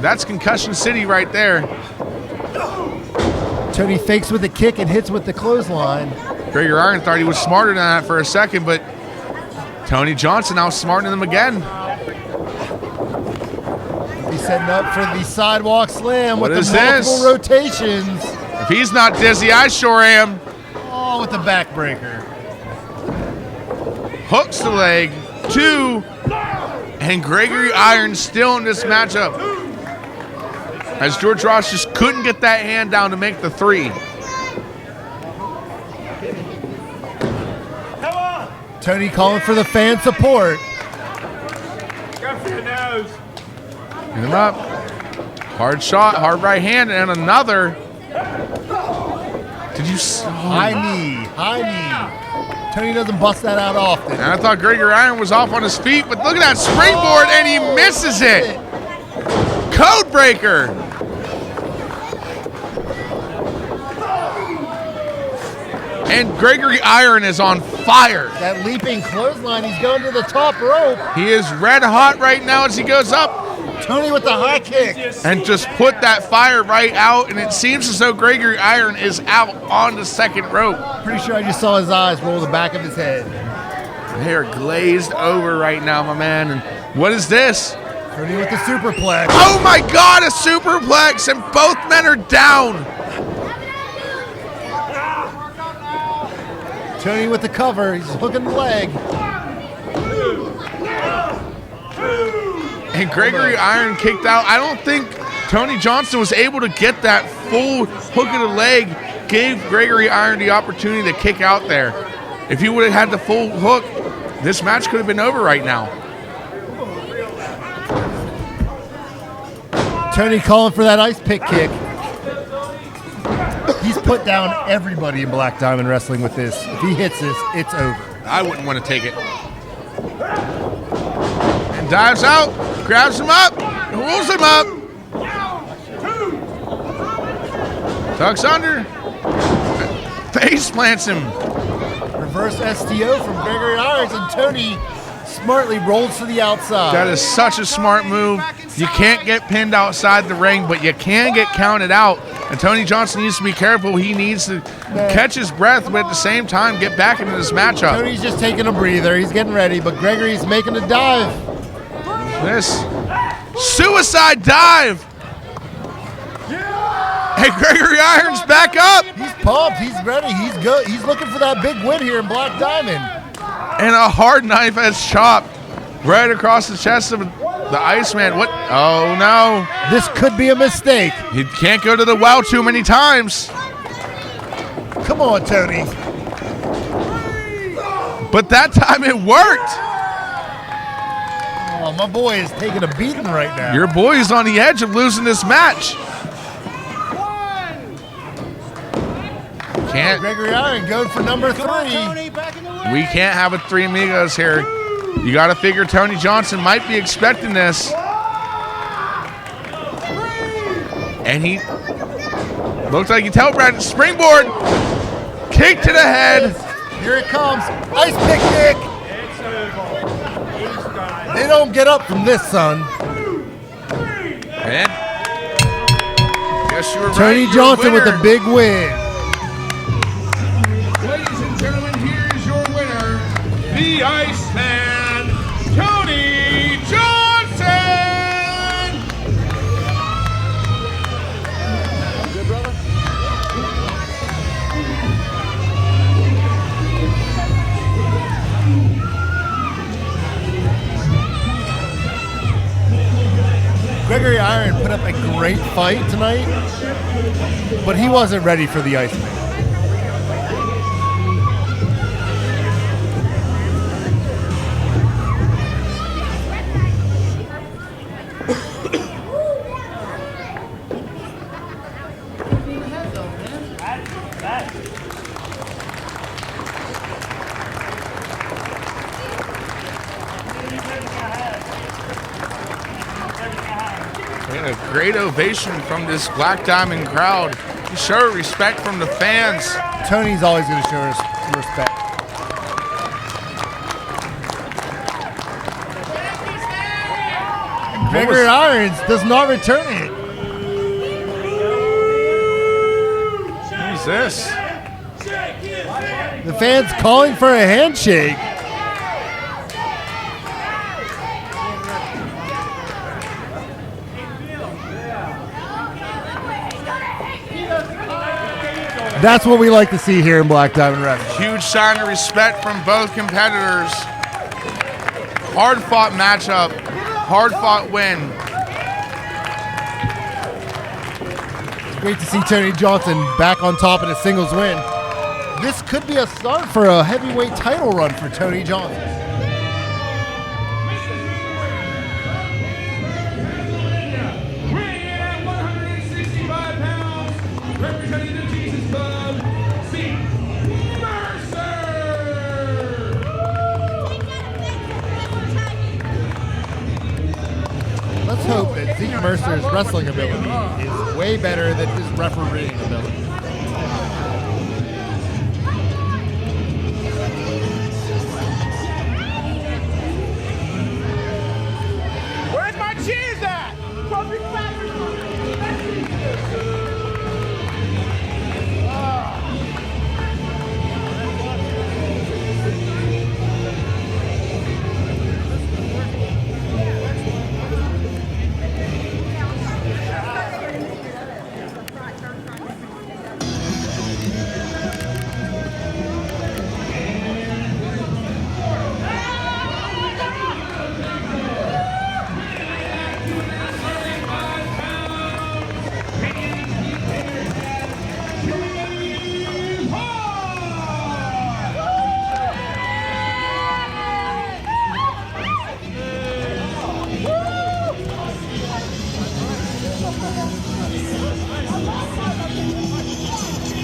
Speaker 3: That's Concussion City right there.
Speaker 1: Tony fakes with the kick and hits with the clothesline.
Speaker 3: Gregory Iron thought he was smarter than that for a second, but Tony Johnson outsmarting him again.
Speaker 1: Be setting up for the sidewalk slam
Speaker 3: What
Speaker 1: with
Speaker 3: is
Speaker 1: the multiple
Speaker 3: this?
Speaker 1: rotations.
Speaker 3: If he's not dizzy, I sure am.
Speaker 1: Oh, with the backbreaker.
Speaker 3: Hooks the leg, 2, and Gregory Iron still in this matchup. As George Ross just couldn't get that hand down to make the 3.
Speaker 1: Tony calling for the fan support.
Speaker 4: Go for the nose.
Speaker 3: Get him up. Hard shot, hard right hand, and another. Did you?
Speaker 1: High knee, high knee. Tony doesn't bust that out often.
Speaker 3: And I thought Gregory Iron was off on his feet, but look at that springboard, and he misses it. Code breaker. And Gregory Iron is on fire.
Speaker 1: That leaping clothesline, he's going to the top rope.
Speaker 3: He is red hot right now as he goes up.
Speaker 1: Tony with the high kick.
Speaker 3: And just put that fire right out, and it seems as though Gregory Iron is out on the second rope.
Speaker 1: Pretty sure I just saw his eyes roll the back of his head.
Speaker 3: They are glazed over right now, my man. And what is this?
Speaker 1: Tony with the superplex.
Speaker 3: Oh my God, a superplex, and both men are down.
Speaker 1: Tony with the cover, he's hooking the leg.
Speaker 3: And Gregory Iron kicked out. I don't think Tony Johnson was able to get that full hook of the leg, gave Gregory Iron the opportunity to kick out there. If he would have had the full hook, this match could have been over right now.
Speaker 1: Tony calling for that ice pick kick. He's put down everybody in Black Diamond Wrestling with this. If he hits this, it's over.
Speaker 3: I wouldn't want to take it. And dives out, grabs him up, rolls him up. Tucks under, face plants him.
Speaker 1: Reverse STO from Gregory Irons, and Tony smartly rolls to the outside.
Speaker 3: That is such a smart move. You can't get pinned outside the ring, but you can get counted out. And Tony Johnson needs to be careful. He needs to catch his breath, but at the same time, get back into this matchup.
Speaker 1: Tony's just taking a breather. He's getting ready, but Gregory's making a dive.
Speaker 3: This suicide dive. Hey, Gregory Iron's back up.
Speaker 1: He's pumped. He's ready. He's good. He's looking for that big win here in Black Diamond.
Speaker 3: And a hard knife edge chop right across the chest of the Iceman. What? Oh, no.
Speaker 1: This could be a mistake.
Speaker 3: He can't go to the well too many times.
Speaker 1: Come on, Tony.
Speaker 3: But that time it worked.
Speaker 1: Oh, my boy is taking a beating right now.
Speaker 3: Your boy is on the edge of losing this match. Can't.
Speaker 1: Gregory Iron going for number 3.
Speaker 3: We can't have a 3 amigos here. You got to figure Tony Johnson might be expecting this. And he looks like he tell Brent springboard. Kick to the head.
Speaker 1: Here it comes. Ice pick kick. They don't get up from this, son.
Speaker 3: And guess you were
Speaker 1: Tony
Speaker 3: right.
Speaker 1: Johnson with a big win.
Speaker 5: Ladies and gentlemen, here's your winner, the Iceman, Tony Johnson!
Speaker 7: Good, brother?
Speaker 1: Gregory Iron put up a great fight tonight, but he wasn't ready for the Iceman.
Speaker 3: And a great ovation from this Black Diamond crowd. You show respect from the fans.
Speaker 1: Tony's always going to show us respect. Gregory Irons does not return it.
Speaker 3: Who's this?
Speaker 1: The fans calling for a handshake. That's what we like to see here in Black Diamond Wrestling.
Speaker 3: Huge sign of respect from both competitors. Hard-fought matchup. Hard-fought win.
Speaker 1: Great to see Tony Johnson back on top in a singles win. This could be a start for a heavyweight title run for Tony Johnson.
Speaker 5: Weighing in at 165 pounds, representing the Jesus Club, Zeke Mercer.
Speaker 1: Let's hope that Zeke Mercer's wrestling ability is way better than his refereeing ability.
Speaker 5: Where's my cheese at?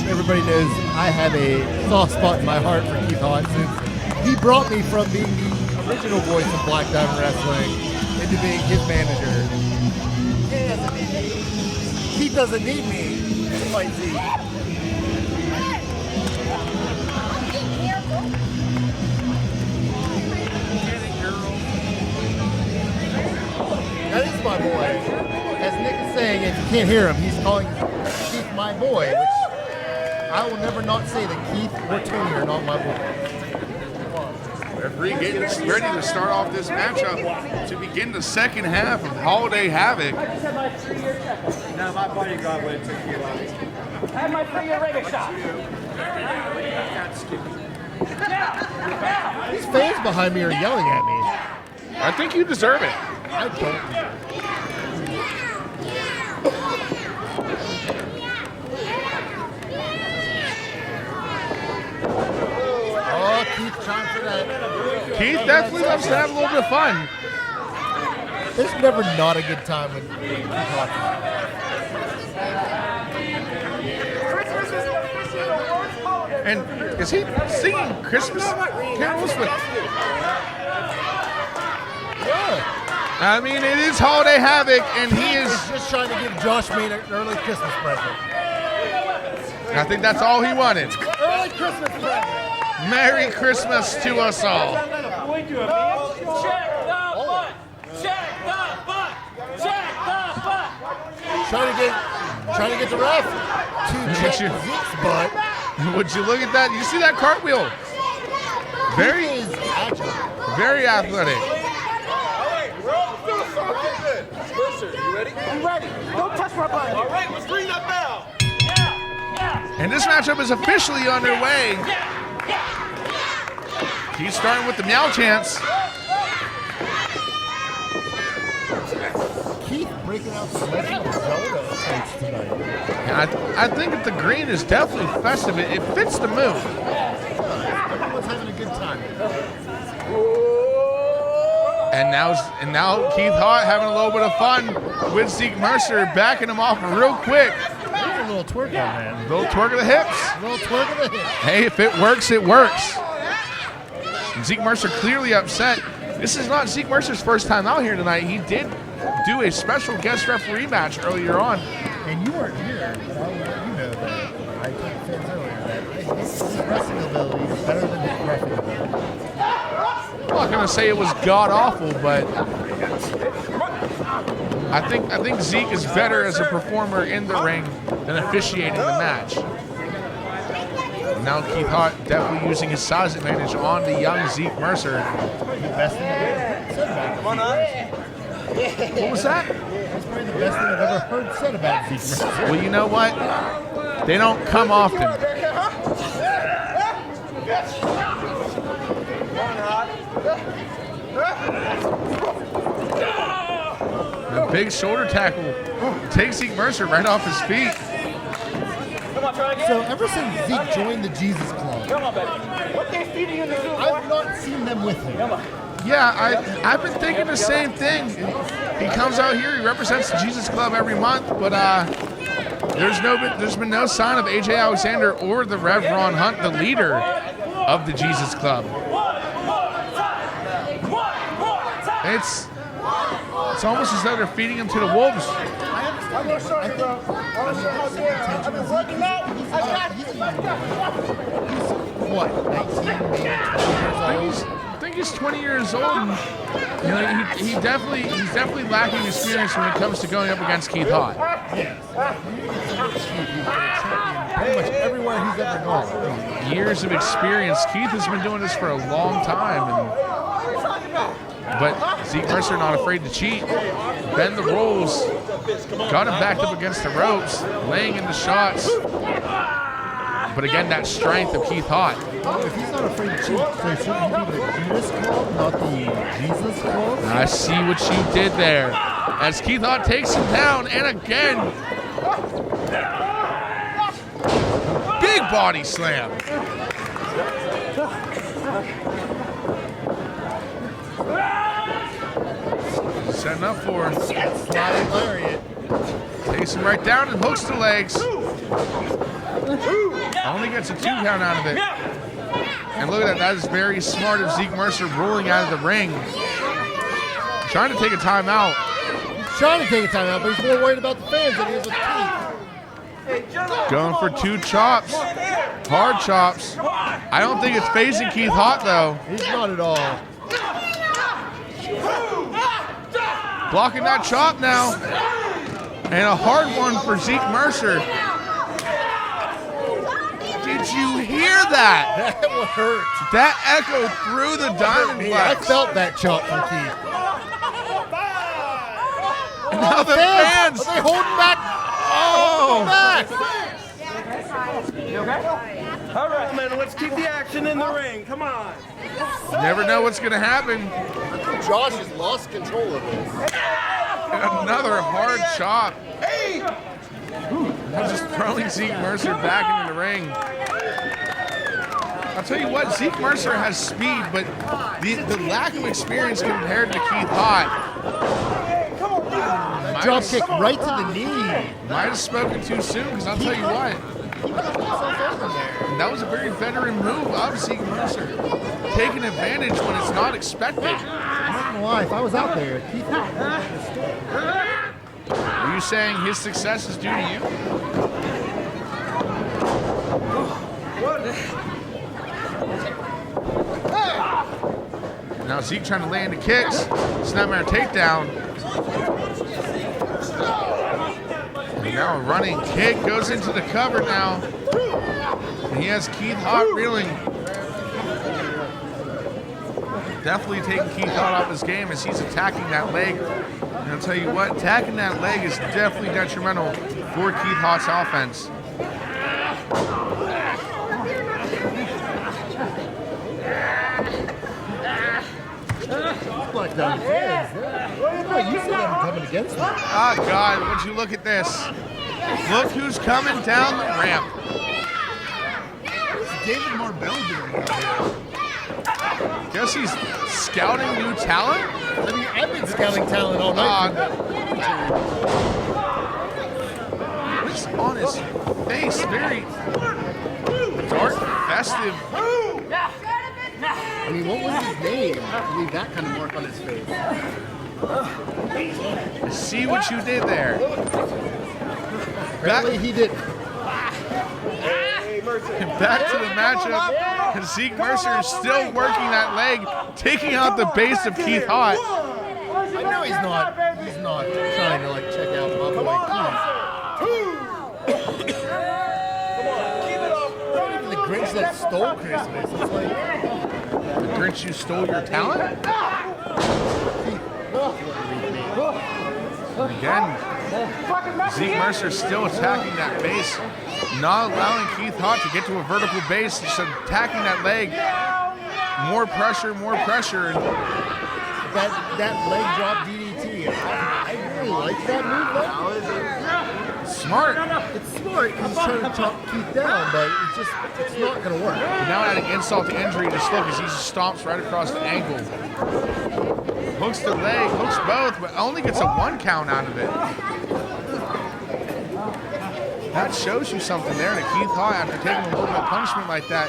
Speaker 1: Everybody knows I have a soft spot in my heart for Keith Haught since he brought me from being the original voice of Black Diamond Wrestling into being his manager. He doesn't need me to fight Zeke. That is my boy. As Nick is saying, if you can't hear him, he's calling Keith my boy, which I will never not say that Keith or Tony are not my boy.
Speaker 3: Referee getting ready to start off this matchup to begin the second half of Holiday Havoc.
Speaker 4: No, my bodyguard would have took you out.
Speaker 6: Have my 3-year regular shot.
Speaker 1: These fans behind me are yelling at me.
Speaker 3: I think you deserve it.
Speaker 1: I don't. Oh, Keith trying for that.
Speaker 3: Keith definitely loves to have a little bit of fun.
Speaker 1: There's never not a good time when Keith talks.
Speaker 3: And is he singing Christmas carols with?
Speaker 1: Yeah.
Speaker 3: I mean, it is Holiday Havoc, and he is.
Speaker 1: He's just trying to give Josh Main an early Christmas present.
Speaker 3: I think that's all he wanted.
Speaker 1: Early Christmas present.
Speaker 3: Merry Christmas to us all.
Speaker 6: Check the butt. Check the butt. Check the butt.
Speaker 1: Trying to get the ref to check Zeke's butt.
Speaker 3: Would you look at that? You see that cartwheel? Very,
Speaker 1: He is agile.
Speaker 3: very athletic.
Speaker 7: Mercer, you ready?
Speaker 6: I'm ready. Don't touch my butt.
Speaker 7: All right, let's ring that bell.
Speaker 3: And this matchup is officially underway. He's starting with the meow chants.
Speaker 1: Keith breaking out some Legend of Zelda fights tonight.
Speaker 3: And I think that the green is definitely festive. It fits the move.
Speaker 1: Everyone's having a good time.
Speaker 3: And now Keith Haught having a little bit of fun with Zeke Mercer, backing him off real quick.
Speaker 1: There's a little twerk on that.
Speaker 3: Little twerk of the hips.
Speaker 1: A little twerk of the hips.
Speaker 3: Hey, if it works, it works. And Zeke Mercer clearly upset. This is not Zeke Mercer's first time out here tonight. He did do a special guest referee match earlier on.
Speaker 1: And you weren't here, but I'll let you know that I told fans earlier that I think his wrestling ability is better than his referee ability.
Speaker 3: I'm not gonna say it was god awful, but I think Zeke is better as a performer in the ring than officiating the match. And now Keith Haught definitely using his size advantage on the young Zeke Mercer.
Speaker 1: The best thing I've ever said about
Speaker 7: Come on,
Speaker 3: What was that?
Speaker 1: That's probably the best thing I've ever heard said about Zeke Mercer.
Speaker 3: Well, you know what? They don't come often. A big shoulder tackle takes Zeke Mercer right off his feet.
Speaker 1: So ever since Zeke joined the Jesus Club, I've not seen them with him.
Speaker 3: Yeah, I've been thinking the same thing. He comes out here, he represents the Jesus Club every month, but there's been no sign of AJ Alexander or the Rev Ron Hunt, the leader of the Jesus Club. It's almost as though they're feeding him to the wolves.
Speaker 1: What, 19, maybe 20 years old?
Speaker 3: I think he's 20 years old. And, you know, he's definitely lacking experience when it comes to going up against Keith Haught.
Speaker 1: Pretty much everywhere he's ever gone.
Speaker 3: Years of experience. Keith has been doing this for a long time, but Zeke Mercer not afraid to cheat, bend the rules, got him backed up against the ropes, laying in the shots. But again, that strength of Keith Haught.
Speaker 1: If he's not afraid to cheat, so shouldn't he be the Judas Club, not the Jesus Club?
Speaker 3: I see what you did there. As Keith Haught takes him down, and again, big body slam. Setting up for him.
Speaker 1: Sliding lariat.
Speaker 3: Takes him right down and hooks the legs. Only gets a 2 count out of it. And look at that. That is very smart of Zeke Mercer rolling out of the ring. Trying to take a timeout.
Speaker 1: He's trying to take a timeout, but he's more worried about the fans than he is with Keith.
Speaker 3: Going for 2 chops. Hard chops. I don't think it's phasing Keith Haught, though.
Speaker 1: He's not at all.
Speaker 3: Blocking that chop now. And a hard one for Zeke Mercer. Did you hear that?
Speaker 1: That would hurt.
Speaker 3: That echoed through the Diamond
Speaker 1: I
Speaker 3: Flex.
Speaker 1: felt that chop from Keith.
Speaker 3: And now the fans.
Speaker 1: Are they holding back?
Speaker 3: Oh.
Speaker 1: Back.
Speaker 7: You okay? All right, man, let's keep the action in the ring. Come on.
Speaker 3: You never know what's going to happen.
Speaker 1: Josh has lost control of this.
Speaker 3: And another hard chop. I'm just throwing Zeke Mercer back into the ring. I'll tell you what, Zeke Mercer has speed, but the lack of experience compared to Keith Haught.
Speaker 1: Drop kick right to the knee.
Speaker 3: Might have spoken too soon, because I'll tell you what. That was a very veteran move of Zeke Mercer. Taking advantage when it's not expected.
Speaker 1: I'm not gonna lie, if I was out there, Keith
Speaker 3: Are you saying his success is due to you? Now Zeke trying to land the kicks. Snapmare takedown. And now a running kick goes into the cover now. And he has Keith Haught reeling. Definitely taking Keith Haught off his game as he's attacking that leg. And I'll tell you what, attacking that leg is definitely detrimental for Keith Haught's offense.
Speaker 1: You said him coming against me.
Speaker 3: Oh, God, would you look at this? Look who's coming down the ramp.
Speaker 1: What's David Marbell doing out here?
Speaker 3: Guess he's scouting new talent?
Speaker 1: I mean, I've been scouting talent all night.
Speaker 3: What's on his face? Very dark, festive.
Speaker 1: I mean, what was his name to leave that kind of mark on his face?
Speaker 3: I see what you did there.
Speaker 1: Apparently he did.
Speaker 3: Back to the matchup. And Zeke Mercer is still working that leg, taking out the base of Keith Haught.
Speaker 1: I know he's not trying to like check out my boy Keith. Not even the Grinch that stole Christmas. It's like
Speaker 3: The Grinch, you stole your talent? Again, Zeke Mercer still attacking that base, not allowing Keith Haught to get to a vertical base, just attacking that leg. More pressure, more pressure. And
Speaker 1: that leg drop DDT. I really like that move though.
Speaker 3: Smart.
Speaker 1: It's smart because he's trying to chop Keith down, but it's not going to work.
Speaker 3: But now adding insult to injury, just look as he just stomps right across the ankle. Hooks the leg, hooks both, but only gets a 1 count out of it. That shows you something there that Keith Haught, after taking a little bit of punishment like that,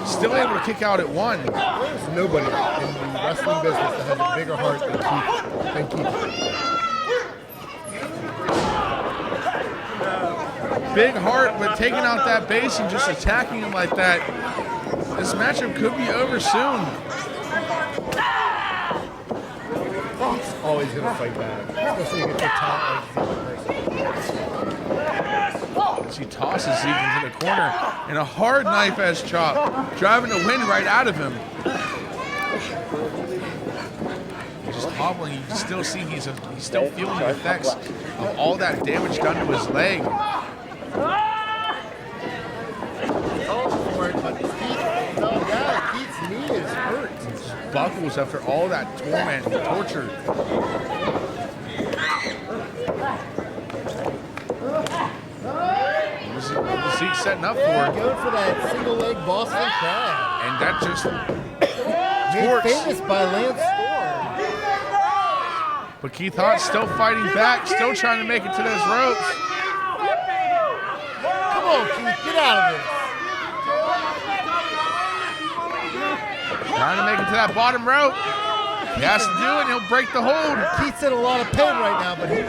Speaker 3: still able to kick out at 1.
Speaker 1: There's nobody in the wrestling business that has a bigger heart than Keith.
Speaker 3: Big heart, but taking out that base and just attacking him like that, this matchup could be over soon.
Speaker 1: He's always going to fight back, especially against the top like
Speaker 3: As he tosses Zeke into the corner, and a hard knife edge chop, driving the wind right out of him. Just hobbling, you can still see he's still feeling the effects of all that damage done to his leg.
Speaker 1: Keith's knee is hurt.
Speaker 3: Buckles after all that torment and torture. Zeke setting up for it.
Speaker 1: Going for that single leg Boston crab.
Speaker 3: And that just
Speaker 1: Made
Speaker 3: torques.
Speaker 1: famous by Lance Storm.
Speaker 3: But Keith Haught still fighting back, still trying to make it to those ropes.
Speaker 1: Come on, Keith, get out of this.
Speaker 3: Trying to make it to that bottom rope. He has to do it, and he'll break the hold.
Speaker 1: Keith's in a lot of pain right now, but he's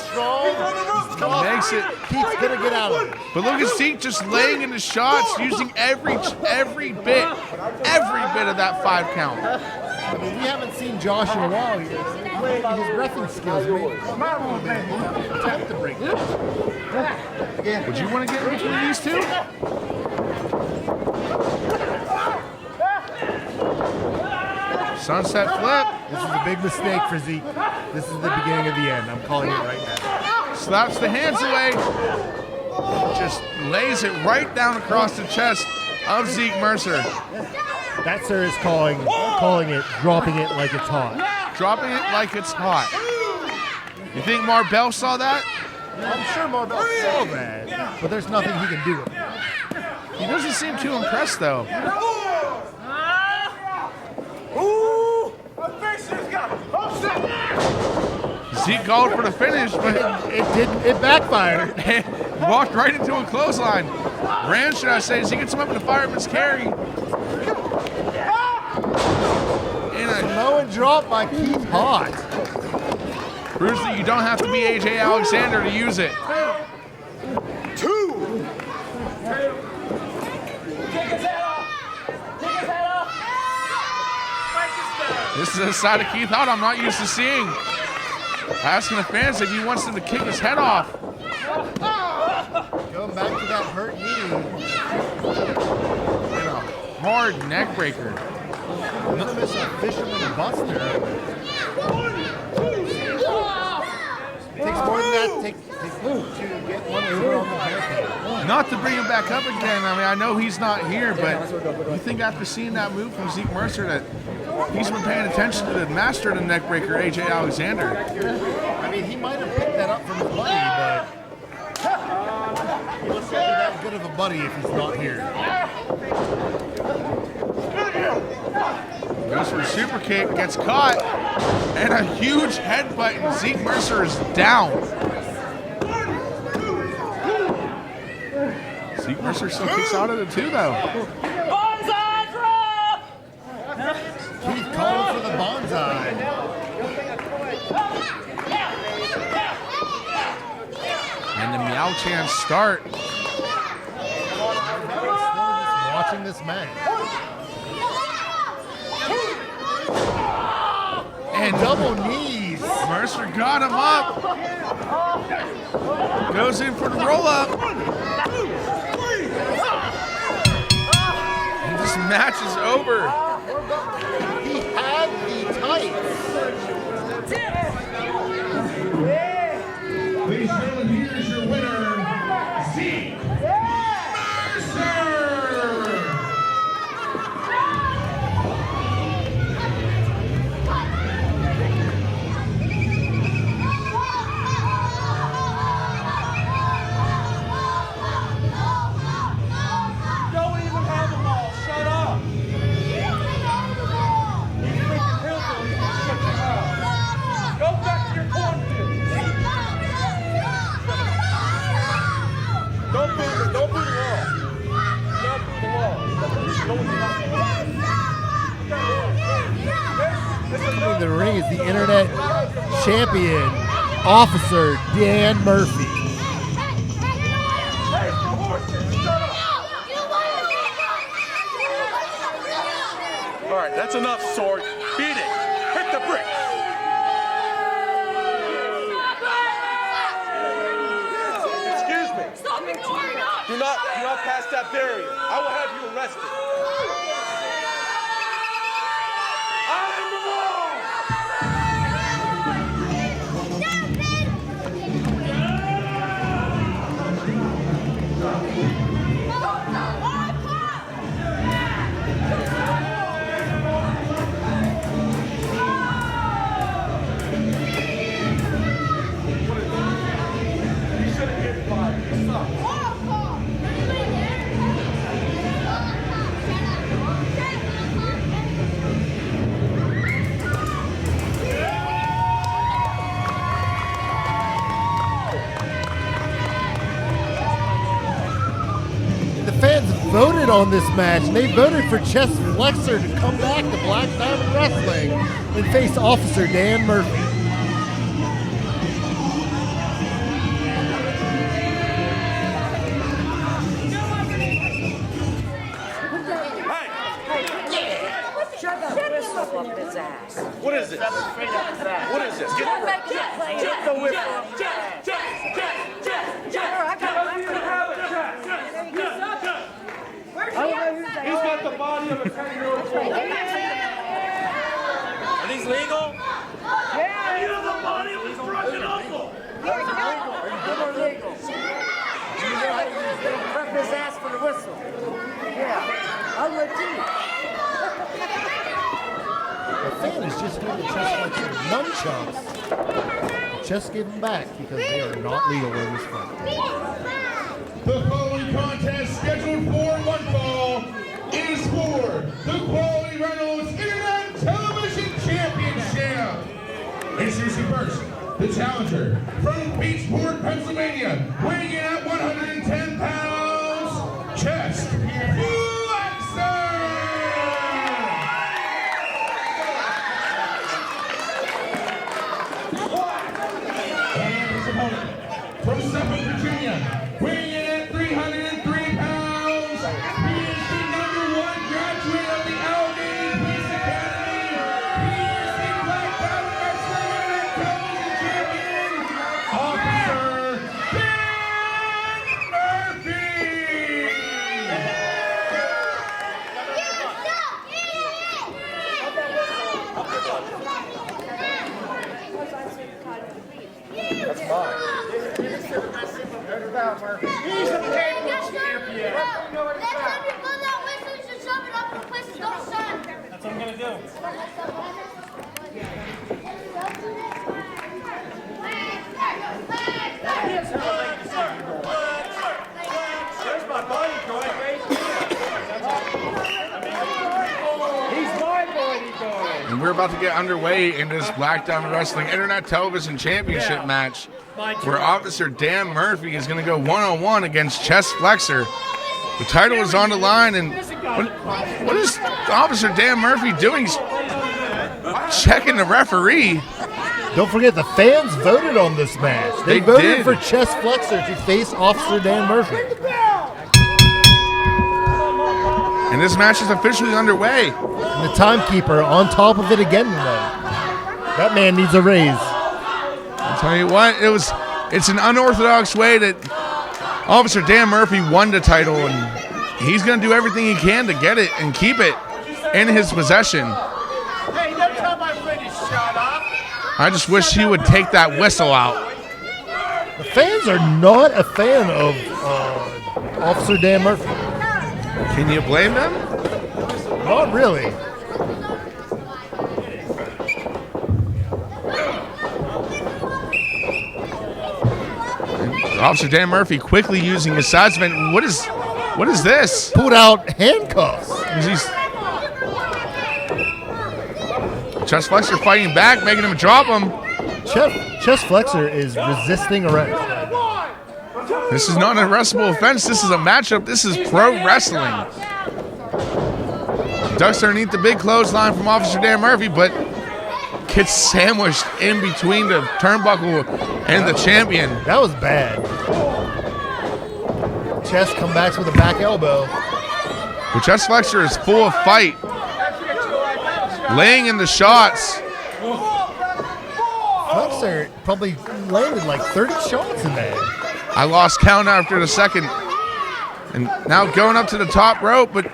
Speaker 1: strong. He's tough.
Speaker 3: Makes it.
Speaker 1: Keith's gonna get out of it.
Speaker 3: But look at Zeke just laying in the shots, using every bit of that 5 count.
Speaker 1: I mean, we haven't seen Josh in a while here. His wrestling skills may attempt to break that.
Speaker 3: Would you want to get in between these two? Sunset flip.
Speaker 1: This is a big mistake for Zeke. This is the beginning of the end. I'm calling it right now.
Speaker 3: Slaps the hands away. Just lays it right down across the chest of Zeke Mercer.
Speaker 1: That, sir, is calling it, dropping it like it's hot.
Speaker 3: Dropping it like it's hot. You think Marbell saw that?
Speaker 1: I'm sure Marbell saw that, but there's nothing he can do with it.
Speaker 3: He doesn't seem too impressed, though. Zeke called for the finish, but
Speaker 1: it backfired.
Speaker 3: Walked right into a clothesline. Ran, should I say, as he gets him up in the fireman's carry.
Speaker 1: Samoan drop by Keith Haught.
Speaker 3: Proves that you don't have to be AJ Alexander to use it.
Speaker 7: 2. Take his head off.
Speaker 3: This is a side of Keith Haught I'm not used to seeing. Asking the fans if he wants them to kick his head off.
Speaker 1: Going back to that hurt knee.
Speaker 3: And a hard neck breaker.
Speaker 1: Gonna miss a fisherman buster. Takes more than that to get 1-0 on the barricade.
Speaker 3: Not to bring him back up again. I mean, I know he's not here, but you think after seeing that move from Zeke Mercer that he's been paying attention to the master of the neck breaker, AJ Alexander.
Speaker 1: I mean, he might have picked that up from his buddy, but he looks like that good of a buddy if he's not here.
Speaker 3: Goes for a super kick, gets caught, and a huge headbutt, and Zeke Mercer is down. Zeke Mercer still kicks out of it too, though.
Speaker 7: Bonsai drop!
Speaker 1: Keith calling for the bonsai.
Speaker 3: And the Meow Chants start.
Speaker 1: Watching this match.
Speaker 3: And
Speaker 1: double knees.
Speaker 3: Mercer got him up. Goes in for the roll up. And this match is over.
Speaker 1: He had the tights.
Speaker 2: Ladies and
Speaker 1: Entering the ring is the internet champion, Officer Dan Murphy.
Speaker 9: All right, that's enough, Sword. Beat it. Hit the bricks. Excuse me. Do not pass that barrier. I will have you arrested. I'm the law.
Speaker 1: Fans voted on this match, and they voted for Chess Flexor to come back to Black Diamond Wrestling and face Officer Dan Murphy.
Speaker 9: What is this? What is this? Get the whip. He's got the body of a 10-year-old boy. Are these legal? Yeah. You have the body of his drunken uncle.
Speaker 7: Are you legal? You know how to prep his ass for the whistle. Yeah. I'll let you.
Speaker 1: The fan is just giving Chess Flexor nunchucks. Chess gave them back because they are not legal in this fight.
Speaker 5: The following contest scheduled for one fall is for the Quality Reynolds Internet Television Championship. Introducing first, the challenger from Beachport, Pennsylvania, weighing in at 110 pounds, Chess Flexor. And his opponent from Suffolk, Virginia, weighing in at 303 pounds, he is the #1 graduate of the LaVey Police Academy. He is the Black Diamond Wrestling Internet Television Champion, Officer Dan Murphy.
Speaker 4: That's mine. He's the Paper champion.
Speaker 10: Next time you blow that whistle, you should shove it up in places don't shine.
Speaker 6: That's what I'm gonna do.
Speaker 4: There's my body going, He's my body going.
Speaker 3: And we're about to get underway in this Black Diamond Wrestling Internet Television Championship match, where Officer Dan Murphy is going to go one-on-one against Chess Flexor. The title is on the line, and what is Officer Dan Murphy doing? He's checking the referee.
Speaker 1: Don't forget, the fans voted on this match. They voted for Chess Flexor to face Officer Dan Murphy.
Speaker 3: And this match is officially underway.
Speaker 1: And the timekeeper on top of it again tonight. That man needs a raise.
Speaker 3: I'll tell you what, it's an unorthodox way that Officer Dan Murphy won the title, and he's going to do everything he can to get it and keep it in his possession.
Speaker 4: Hey, don't tell my friend to shut up.
Speaker 3: I just wish he would take that whistle out.
Speaker 1: The fans are not a fan of Officer Dan Murphy.
Speaker 3: Can you blame them?
Speaker 1: Not really.
Speaker 3: Officer Dan Murphy quickly using his sidesman. What is this?
Speaker 1: Pulled out handcuffs.
Speaker 3: Chess Flexor fighting back, making him drop him.
Speaker 1: Chess Flexor is resisting arrest.
Speaker 3: This is not an arrestable offense. This is a matchup. This is pro wrestling. Ducks underneath the big clothesline from Officer Dan Murphy, but gets sandwiched in between the turnbuckle and the champion.
Speaker 1: That was bad. Chest comebacks with a back elbow.
Speaker 3: The chest flexor is full of fight. Laying in the shots.
Speaker 1: Flexor probably landed like 30 shots in there.
Speaker 3: I lost count after the second. And now going up to the top rope, but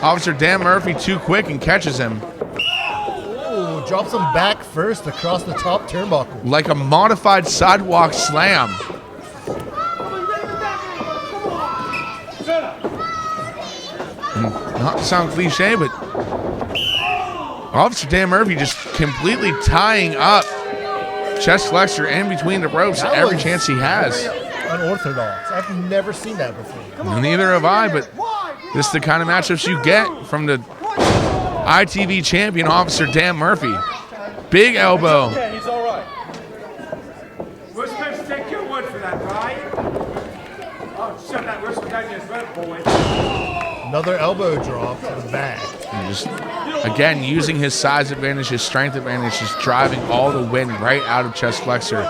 Speaker 3: Officer Dan Murphy too quick and catches him.
Speaker 1: Ooh, drops him back first across the top turnbuckle.
Speaker 3: Like a modified sidewalk slam. Not to sound cliche, but Officer Dan Murphy just completely tying up chest flexor in between the ropes every chance he has.
Speaker 1: Unorthodox. I've never seen that before.
Speaker 3: Neither have I, but this is the kind of matchups you get from the ITV champion, Officer Dan Murphy. Big elbow.
Speaker 9: Yeah, he's all right.
Speaker 4: We're supposed to take your word for that, right? Oh, shove that whistle down your throat, boy.
Speaker 1: Another elbow drop to the back.
Speaker 3: And just, again, using his size advantage, his strength advantage, just driving all the wind right out of chest flexor.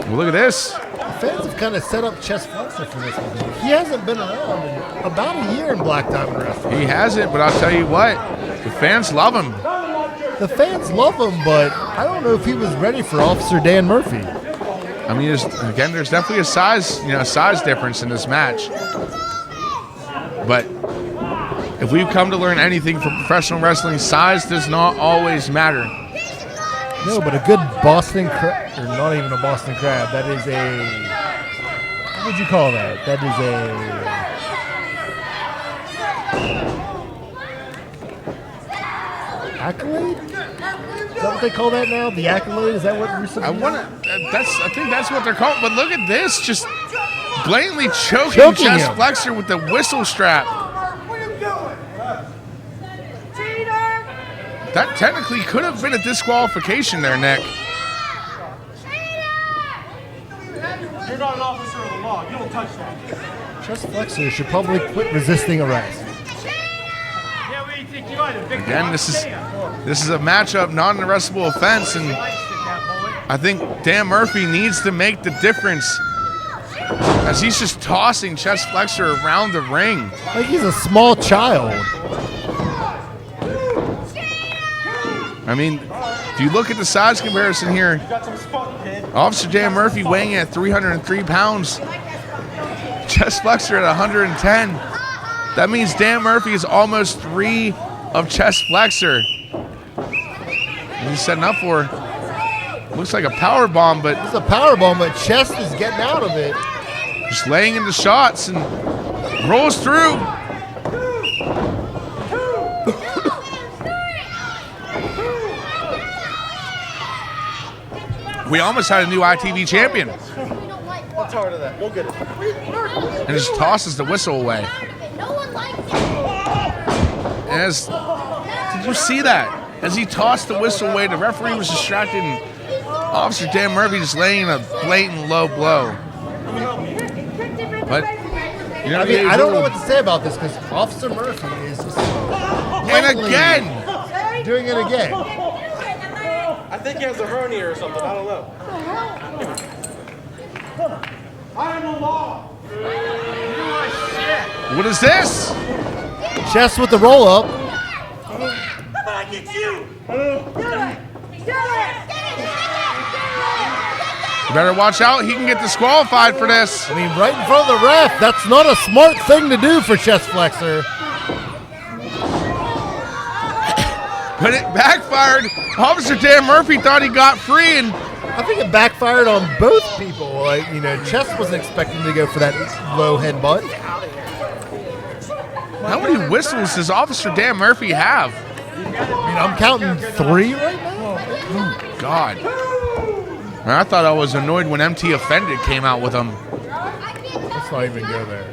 Speaker 3: Well, look at this.
Speaker 1: Fans have kind of set up chest flexor for this one. He hasn't been around in about a year in Black Diamond Wrestling.
Speaker 3: He hasn't, but I'll tell you what, the fans love him.
Speaker 1: The fans love him, but I don't know if he was ready for Officer Dan Murphy.
Speaker 3: I mean, there's definitely a size difference in this match. But if we've come to learn anything from professional wrestling, size does not always matter.
Speaker 1: No, but a good Boston crab, or not even a Boston crab, that is a, what would you call that? That is a accolade? Is that what they call that now? The accolade? Is that what you're saying?
Speaker 3: I think that's what they're called. But look at this, just blatantly choking chest
Speaker 1: him.
Speaker 3: flexor with the whistle strap. That technically could have been a disqualification there, Nick.
Speaker 6: You're not an officer of the law. You don't touch that.
Speaker 1: Chest flexor should probably quit resisting arrest.
Speaker 4: Yeah, what do you think you are, the big
Speaker 3: Again, this is a matchup, not an arrestable offense, and I think Dan Murphy needs to make the difference as he's just tossing chest flexor around the ring.
Speaker 1: Like he's a small child.
Speaker 3: I mean, if you look at the size comparison here, Officer Dan Murphy weighing at 303 pounds, chest flexor at 110. That means Dan Murphy is almost 3 of chest flexor. And he's setting up for, looks like a power bomb, but
Speaker 1: it's a power bomb, but chest is getting out of it.
Speaker 3: Just laying in the shots and rolls through. We almost had a new ITV champion.
Speaker 9: What's hard of that? Go get it.
Speaker 3: And just tosses the whistle away. Did you see that? As he tossed the whistle away, the referee was distracted, and Officer Dan Murphy just laying a blatant low blow. But you know,
Speaker 1: I don't know what to say about this because Officer Murphy is just doing it again.
Speaker 9: I think he has a hernia or something. I don't know.
Speaker 4: I am the law. You are shit.
Speaker 3: What is this?
Speaker 1: Chest with the roll up.
Speaker 6: I get you.
Speaker 3: You better watch out. He can get disqualified for this.
Speaker 1: I mean, right in front of the ref. That's not a smart thing to do for chest flexor.
Speaker 3: But it backfired. Officer Dan Murphy thought he got free, and
Speaker 1: I think it backfired on both people. Like, you know, Chest wasn't expecting to go for that low headbutt.
Speaker 3: How many whistles does Officer Dan Murphy have?
Speaker 1: I mean, I'm counting 3 right now.
Speaker 3: Oh, God. Man, I thought I was annoyed when MT Offended came out with him.
Speaker 1: Let's not even go there.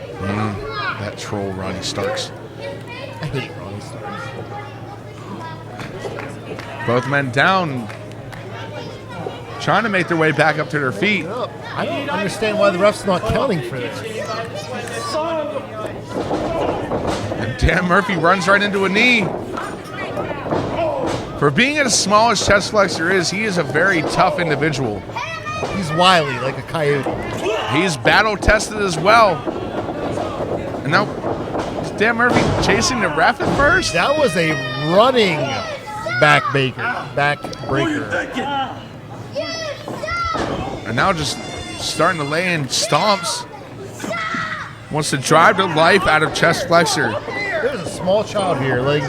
Speaker 3: That troll, Ronnie Starks.
Speaker 1: I hate Ronnie Starks.
Speaker 3: Both men down. trying to make their way back up to their feet.
Speaker 1: I don't understand why the ref's not counting for this.
Speaker 3: And Dan Murphy runs right into a knee. For being as small as Chest Flexor is, he is a very tough individual.
Speaker 1: He's wily like a coyote.
Speaker 3: He's battle tested as well. And now Dan Murphy chasing the ref at first.
Speaker 1: That was a running backbreaker.
Speaker 3: And now just starting to lay in stomps. Wants to drive the life out of Chest Flexor.
Speaker 1: There's a small child here letting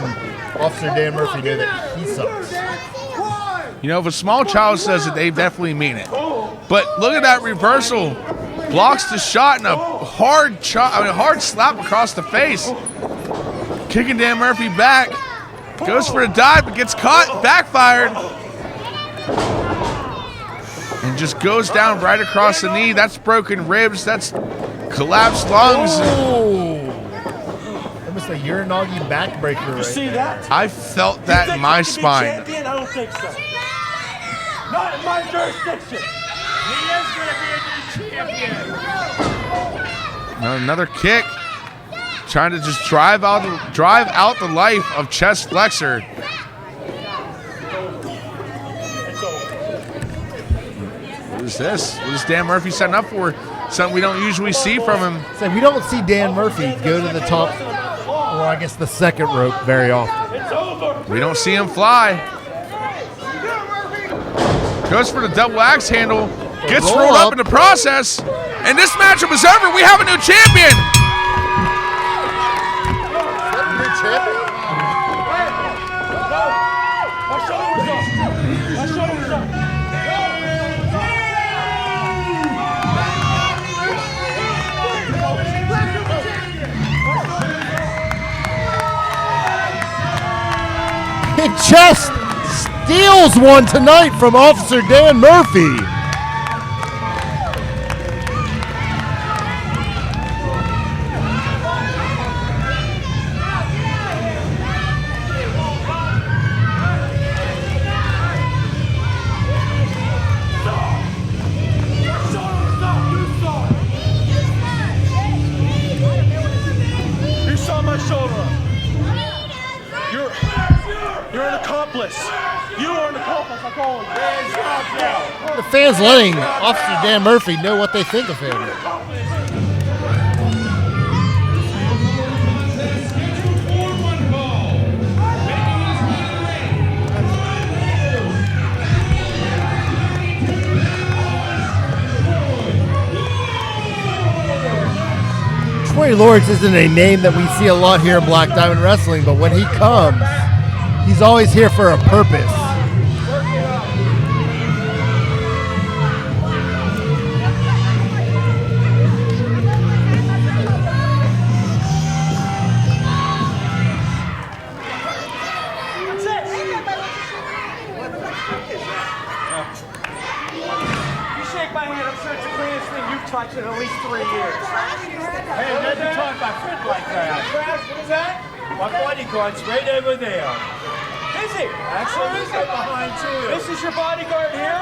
Speaker 1: Officer Dan Murphy know that he sucks.
Speaker 3: You know, if a small child says it, they definitely mean it. But look at that reversal. Blocks the shot and a hard slap across the face. Kicking Dan Murphy back. Goes for a dive, but gets caught, backfired. And just goes down right across the knee. That's broken ribs. That's collapsed lungs.
Speaker 1: Almost a Uranagi backbreaker.
Speaker 6: You see that?
Speaker 3: I felt that in my spine.
Speaker 6: Champion? I don't think so. Not in my jurisdiction.
Speaker 4: He is going to be a new champion.
Speaker 3: Another kick. Trying to just drive out the life of Chest Flexor. What is this? What is Dan Murphy setting up for? Something we don't usually see from him.
Speaker 1: So we don't see Dan Murphy go to the top, or I guess the second rope very often.
Speaker 3: We don't see him fly. Goes for the double axe handle. Gets rolled up in the process. And this matchup is over. We have a new champion.
Speaker 1: And Chest steals one tonight from Officer Dan Murphy.
Speaker 6: You saw my shoulder. You're an accomplice. You are an accomplice. I call him.
Speaker 1: The fans letting Officer Dan Murphy know what they think of him. Troy Lords isn't a name that we see a lot here in Black Diamond Wrestling, but when he comes, he's always here for a purpose.
Speaker 6: You shake my hand, I'm sure it's the cleanest thing you've touched in at least 3 years.
Speaker 4: Hey, don't you talk about Fred like that.
Speaker 6: What is that?
Speaker 4: My bodyguard's right over there.
Speaker 6: Is he?
Speaker 4: Actually, he's right behind too.
Speaker 6: This is your bodyguard here?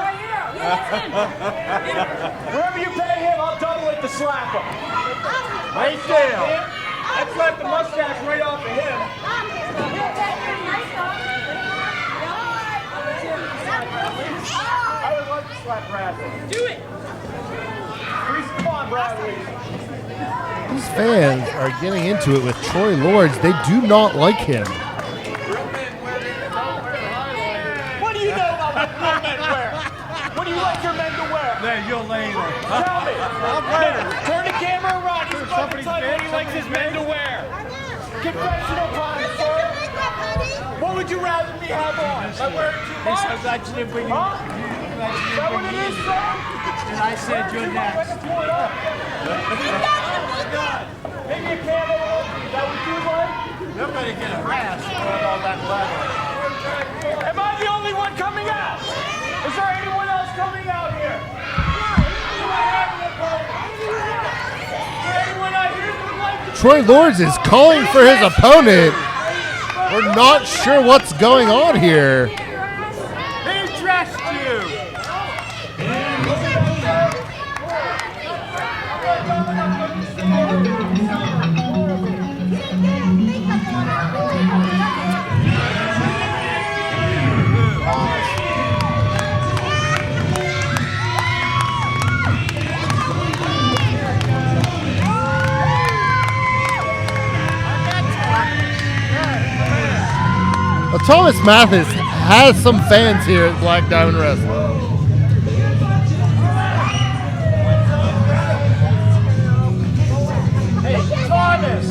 Speaker 6: Wherever you pay him, I'll double it to slap him.
Speaker 4: Right there.
Speaker 6: I slapped the mustache right off of him. I would like to slap Bradley. Do it! Come on, Bradley.
Speaker 1: These fans are getting into it with Troy Lords. They do not like him.
Speaker 6: What do you know about what your men wear? What do you like your men to wear?
Speaker 4: There, you're lame.
Speaker 6: Tell me. Turn the camera around. He's about to tell you what he likes his men to wear. Confessional time, sir. What would you rather me have on? I wear it too much?
Speaker 4: I'm glad you didn't bring it.
Speaker 6: Is that what it is, sir?
Speaker 4: And I said you're next.
Speaker 6: Maybe a camo. Is that what you like?
Speaker 4: You're going to get harassed on all that leather.
Speaker 6: Am I the only one coming out? Is there anyone else coming out here? Anyone out here who would like to...
Speaker 1: Troy Lords is calling for his opponent. We're not sure what's going on here.
Speaker 4: Who dressed you?
Speaker 1: Well, Thomas Mathis has some fans here at Black Diamond Wrestling.
Speaker 4: Hey, Thomas!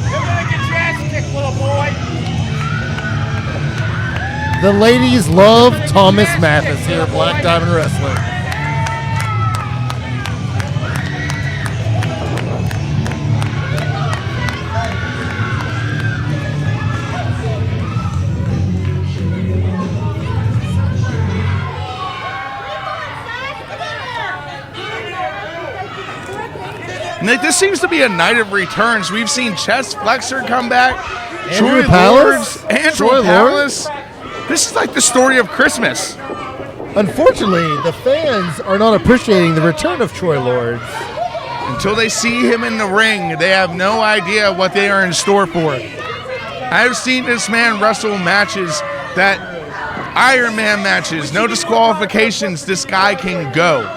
Speaker 4: You're gonna get your ass kicked, little boy!
Speaker 1: The ladies love Thomas Mathis here at Black Diamond Wrestling.
Speaker 3: Nick, this seems to be a night of returns. We've seen Chess Flexor come back,
Speaker 1: Andrew
Speaker 3: Troy
Speaker 1: Palace?
Speaker 3: Lords, Andrew
Speaker 1: Troy
Speaker 3: Palace. This is like the story of Christmas.
Speaker 1: Unfortunately, the fans are not appreciating the return of Troy Lords.
Speaker 3: Until they see him in the ring, they have no idea what they are in store for. I've seen this man wrestle matches that Iron Man matches, no disqualifications, this guy can go.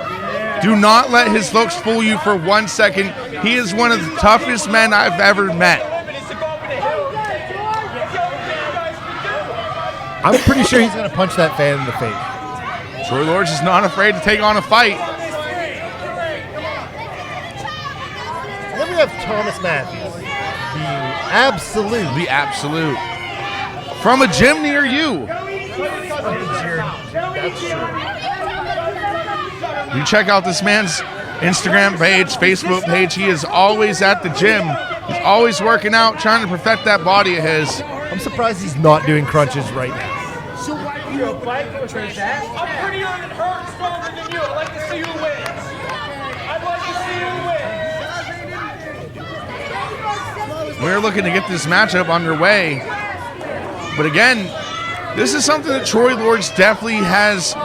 Speaker 3: Do not let his looks fool you for 1 second. He is one of the toughest men I've ever met.
Speaker 1: I'm pretty sure he's going to punch that fan in the face.
Speaker 3: Troy Lords is not afraid to take on a fight.
Speaker 1: Then we have Thomas Matthews, the absolute.
Speaker 3: From a gym near you.
Speaker 1: That's true.
Speaker 3: You check out this man's Instagram page, Facebook page. He is always at the gym. He's always working out, trying to perfect that body of his.
Speaker 1: I'm surprised he's not doing crunches right now.
Speaker 4: So why do you fight for that? I'm prettier and hurt stronger than you. I'd like to see who wins. I'd like to see who wins.
Speaker 3: We're looking to get this matchup underway. But again, this is something that Troy Lords definitely has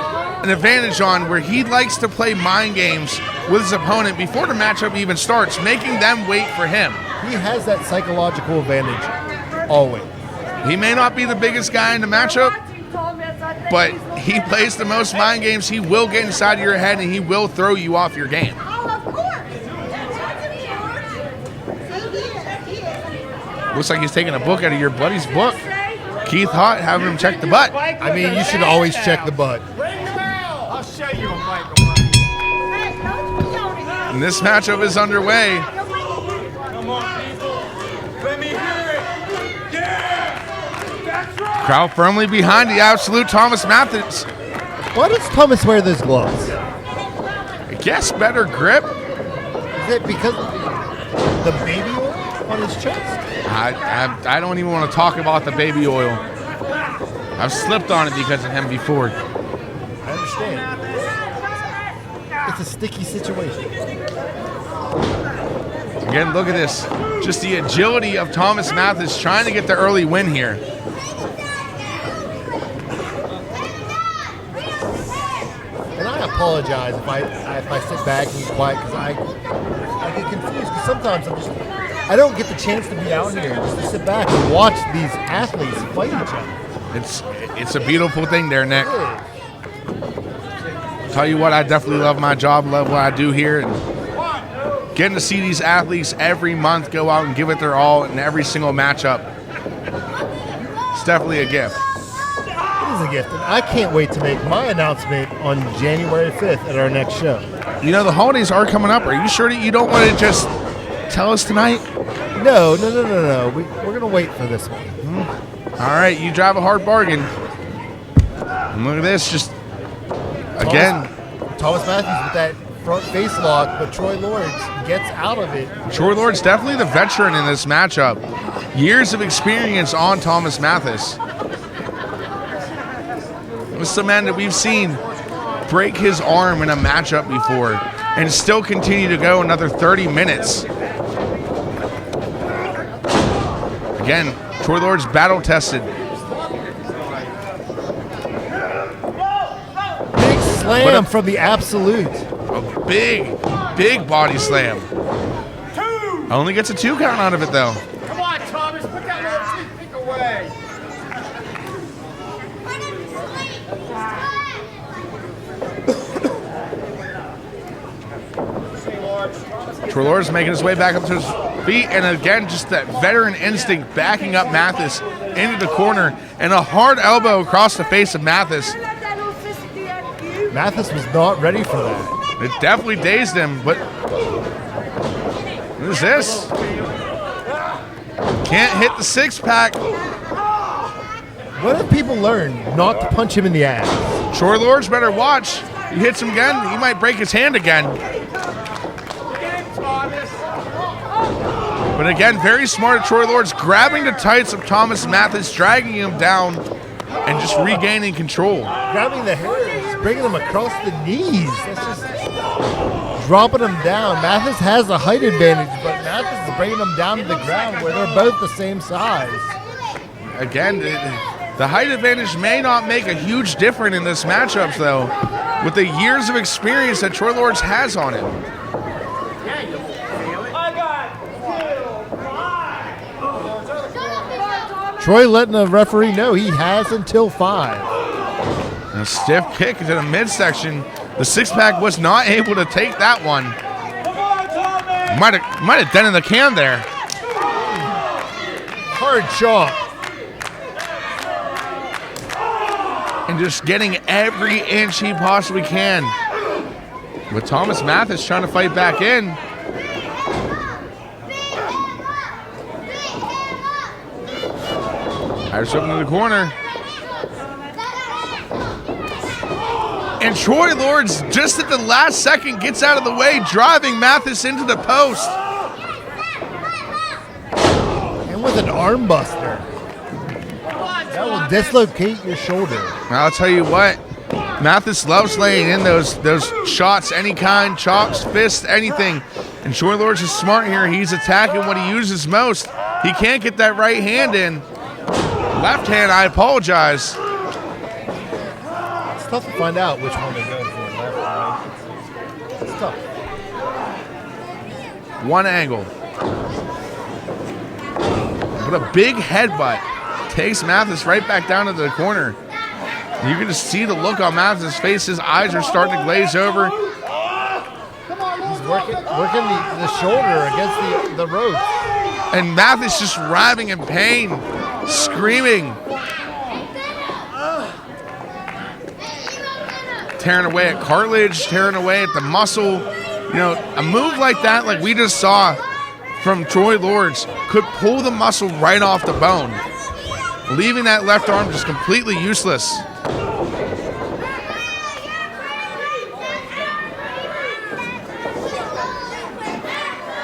Speaker 3: an advantage on, where he likes to play mind games with his opponent before the matchup even starts, making them wait for him.
Speaker 1: He has that psychological advantage, always.
Speaker 3: He may not be the biggest guy in the matchup, but he plays the most mind games. He will get inside of your head and he will throw you off your game. Looks like he's taking a book out of your buddy's book. Keith Haught having him check the butt.
Speaker 1: I mean, you should always check the butt.
Speaker 4: I'll show you a Michael.
Speaker 3: And this matchup is underway.
Speaker 4: Come on, people. Let me hear it. Yeah! That's right!
Speaker 3: Crowd firmly behind the absolute Thomas Mathis.
Speaker 1: Why does Thomas wear those gloves?
Speaker 3: I guess better grip.
Speaker 1: Is it because of the baby oil on his chest?
Speaker 3: I don't even want to talk about the baby oil. I've slipped on it because of him before.
Speaker 1: I understand. It's a sticky situation.
Speaker 3: Again, look at this. Just the agility of Thomas Mathis trying to get the early win here.
Speaker 1: And I apologize if I sit back and be quiet, because I get confused, because sometimes I don't get the chance to be out here just to sit back and watch these athletes fight each other.
Speaker 3: It's a beautiful thing there, Nick. Tell you what, I definitely love my job, love what I do here, and getting to see these athletes every month go out and give it their all in every single matchup. It's definitely a gift.
Speaker 1: It is a gift, and I can't wait to make my announcement on January 5th at our next show.
Speaker 3: You know, the holidays are coming up. Are you sure that you don't want to just tell us tonight?
Speaker 1: No. We're going to wait for this one.
Speaker 3: All right, you drive a hard bargain. And look at this, just again.
Speaker 1: Thomas Matthews with that front face lock, but Troy Lords gets out of it.
Speaker 3: Troy Lords definitely the veteran in this matchup. Years of experience on Thomas Mathis. This is a man that we've seen break his arm in a matchup before and still continue to go another 30 minutes. Again, Troy Lord's battle tested.
Speaker 1: Big slam from the Absolute.
Speaker 3: A big body slam. Only gets a 2 count out of it though.
Speaker 4: Come on, Thomas, put that little toothpick away.
Speaker 3: Troy Lord's making his way back up to his feet, and again, just that veteran instinct backing up Mathis into the corner, and a hard elbow across the face of Mathis.
Speaker 1: Mathis was not ready for that.
Speaker 3: It definitely dazed him, but what is this? Can't hit the 6-pack.
Speaker 1: What have people learned? Not to punch him in the ass.
Speaker 3: Troy Lord's better watch. He hits him again, he might break his hand again. But again, very smart of Troy Lord's, grabbing the tights of Thomas Mathis, dragging him down, and just regaining control.
Speaker 1: Grabbing the hairs, bringing them across the knees. That's just dropping them down. Mathis has a height advantage, but Mathis is bringing them down to the ground where they're both the same size.
Speaker 3: Again, the height advantage may not make a huge difference in this matchup, though, with the years of experience that Troy Lord's has on him.
Speaker 1: Troy letting the referee know he has until 5.
Speaker 3: A stiff kick into the midsection. The 6-pack was not able to take that one. Might have dented the can there.
Speaker 1: Hard shot.
Speaker 3: And just getting every inch he possibly can. With Thomas Mathis trying to fight back in. Irish up into the corner. And Troy Lord's just at the last second gets out of the way, driving Mathis into the post.
Speaker 1: And with an arm buster. That will dislocate your shoulder.
Speaker 3: I'll tell you what, Mathis loves laying in those shots, any kind, chops, fists, anything. And Troy Lord's is smart here. He's attacking what he uses most. He can't get that right hand in. Left hand, I apologize.
Speaker 1: It's tough to find out which one they're going for. Left, right. It's tough.
Speaker 3: One angle. But a big headbutt takes Mathis right back down into the corner. You can just see the look on Mathis' face. His eyes are starting to glaze over.
Speaker 1: He's working the shoulder against the ropes.
Speaker 3: And Mathis just writhing in pain, screaming. Tearing away at cartilage, tearing away at the muscle. You know, a move like that, like we just saw from Troy Lord's, could pull the muscle right off the bone, leaving that left arm just completely useless.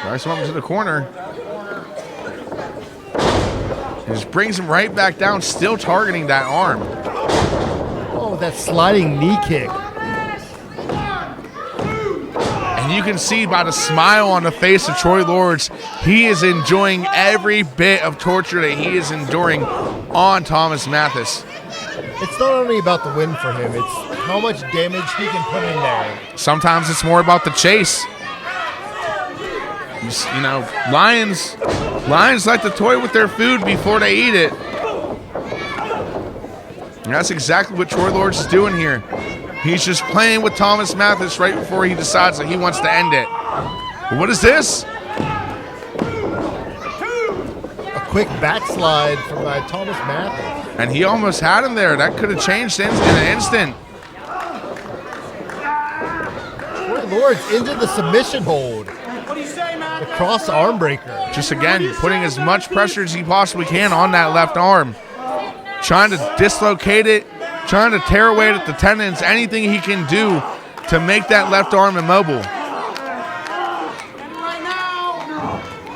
Speaker 3: Nice one to the corner. He just brings him right back down, still targeting that arm.
Speaker 1: Oh, that sliding knee kick.
Speaker 3: And you can see by the smile on the face of Troy Lord's, he is enjoying every bit of torture that he is enduring on Thomas Mathis.
Speaker 1: It's not only about the win for him, it's how much damage he can put in there.
Speaker 3: Sometimes it's more about the chase. You know, lions like to toy with their food before they eat it. And that's exactly what Troy Lord's is doing here. He's just playing with Thomas Mathis right before he decides that he wants to end it. But what is this?
Speaker 1: A quick backslide from Thomas Mathis.
Speaker 3: And he almost had him there. That could have changed in an instant.
Speaker 1: Troy Lord's into the submission hold. The cross arm breaker.
Speaker 3: Just again, putting as much pressure as he possibly can on that left arm. Trying to dislocate it, trying to tear away at the tendons, anything he can do to make that left arm immobile.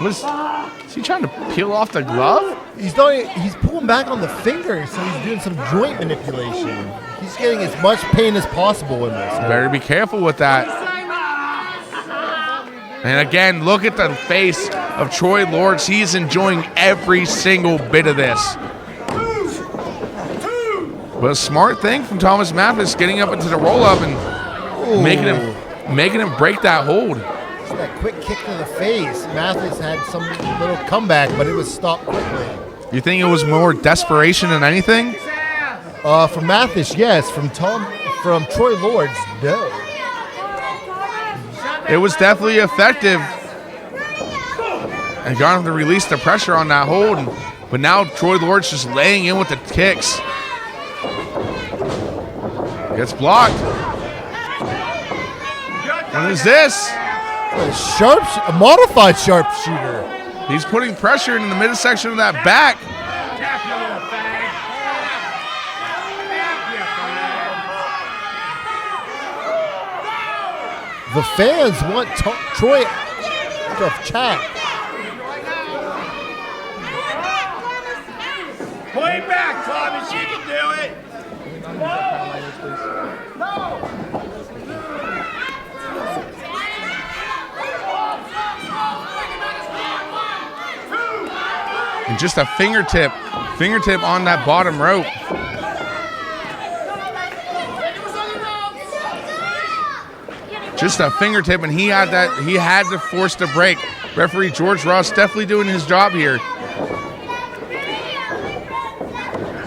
Speaker 3: Is he trying to peel off the glove?
Speaker 1: He's pulling back on the finger, so he's doing some joint manipulation. He's getting as much pain as possible in this.
Speaker 3: Better be careful with that. And again, look at the face of Troy Lords. He's enjoying every single bit of this. But a smart thing from Thomas Mathis, getting up into the roll-up and making him break that hold.
Speaker 1: Just that quick kick to the face. Mathis had some little comeback, but it was stopped quickly.
Speaker 3: You think it was more desperation than anything?
Speaker 1: From Mathis, yes. From Troy Lords, no.
Speaker 3: It was definitely effective. And got him to release the pressure on that hold. But now Troy Lords just laying in with the kicks. Gets blocked. What is this?
Speaker 1: A modified sharpshooter.
Speaker 3: He's putting pressure in the midsection of that back.
Speaker 1: The fans want Troy to chat.
Speaker 4: Point back, Thomas. You can do it.
Speaker 3: And just a fingertip on that bottom rope. Just a fingertip, and he had to force the break. Referee George Ross definitely doing his job here.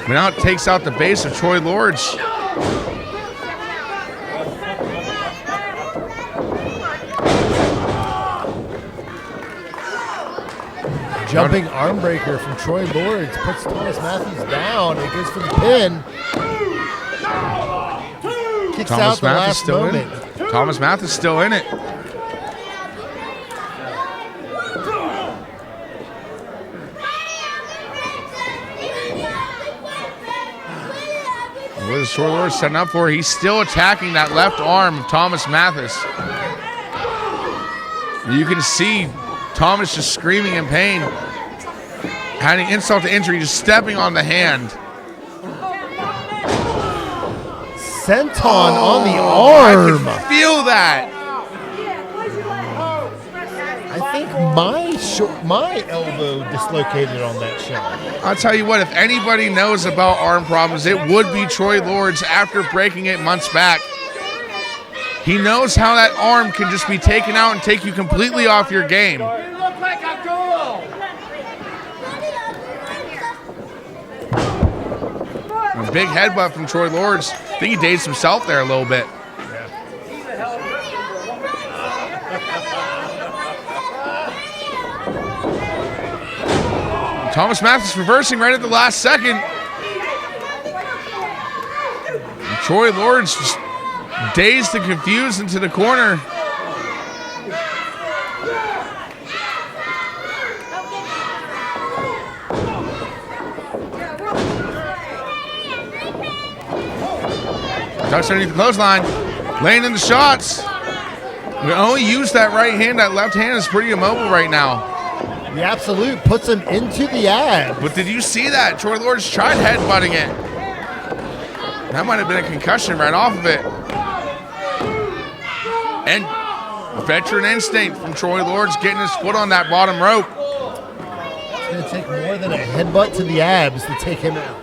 Speaker 3: But now it takes out the base of Troy Lords.
Speaker 1: Jumping arm breaker from Troy Lords puts Thomas Mathis down. It goes for the pin. Kicks out the last moment.
Speaker 3: Thomas Mathis still in it. What is Troy Lords setting up for? He's still attacking that left arm of Thomas Mathis. You can see Thomas just screaming in pain. Adding insult to injury, just stepping on the hand.
Speaker 1: Senton on the arm.
Speaker 3: I can feel that.
Speaker 1: I think my elbow dislocated on that shot.
Speaker 3: I'll tell you what, if anybody knows about arm problems, it would be Troy Lords after breaking it months back. He knows how that arm can just be taken out and take you completely off your game.
Speaker 4: You look like a girl.
Speaker 3: A big headbutt from Troy Lords. I think he dazed himself there a little bit. Thomas Mathis reversing right at the last second. And Troy Lords just dazed and confused into the corner. Ducks underneath the clothesline, laying in the shots. We only use that right hand. That left hand is pretty immobile right now.
Speaker 1: The absolute puts him into the abs.
Speaker 3: But did you see that? Troy Lords tried headbutting it. That might have been a concussion right off of it. And veteran instinct from Troy Lords getting his foot on that bottom rope.
Speaker 1: It's going to take more than a headbutt to the abs to take him out.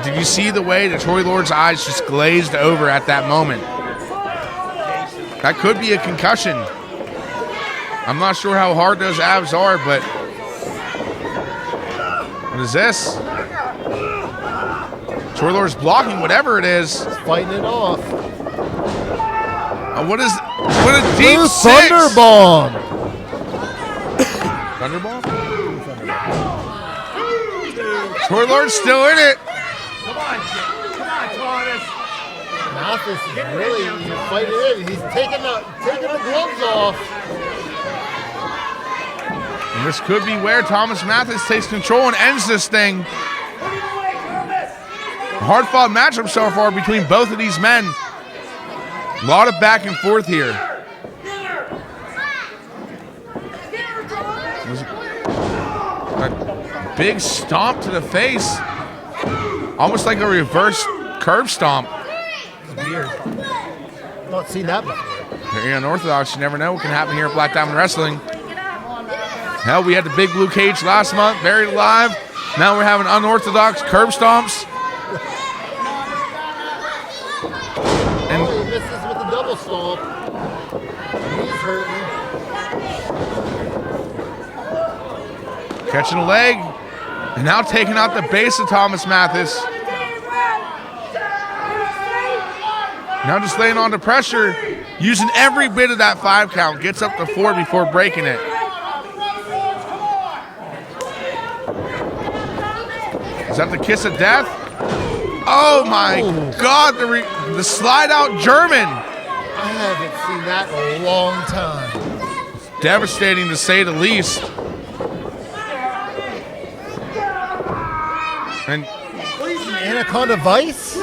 Speaker 3: Did you see the way that Troy Lords' eyes just glazed over at that moment? That could be a concussion. I'm not sure how hard those abs are, but what is this? Troy Lords blocking whatever it is.
Speaker 1: He's fighting it off.
Speaker 3: What a deep
Speaker 1: Blue
Speaker 3: six.
Speaker 1: Thunderbomb.
Speaker 3: Thunderbomb? Troy Lords still in it.
Speaker 4: Come on, Thomas.
Speaker 1: Malthus is really fighting it. He's taking the gloves off.
Speaker 3: And this could be where Thomas Mathis takes control and ends this thing. Hard-fought matchup so far between both of these men. A lot of back and forth here. A big stomp to the face. Almost like a reverse curb stomp.
Speaker 1: It's weird. Not seen that before.
Speaker 3: Very unorthodox. You never know what can happen here at Black Diamond Wrestling. Hell, we had the big blue cage last month, buried alive. Now we're having unorthodox curb stomps. And
Speaker 1: he misses with the double stomp. He's hurting.
Speaker 3: Catching a leg. And now taking out the base of Thomas Mathis. Now just laying on the pressure, using every bit of that 5 count. Gets up to 4 before breaking it. Is that the kiss of death? Oh my God, the slide out German.
Speaker 1: I haven't seen that in a long time.
Speaker 3: Devastating to say the least. And
Speaker 1: Anaconda Vice?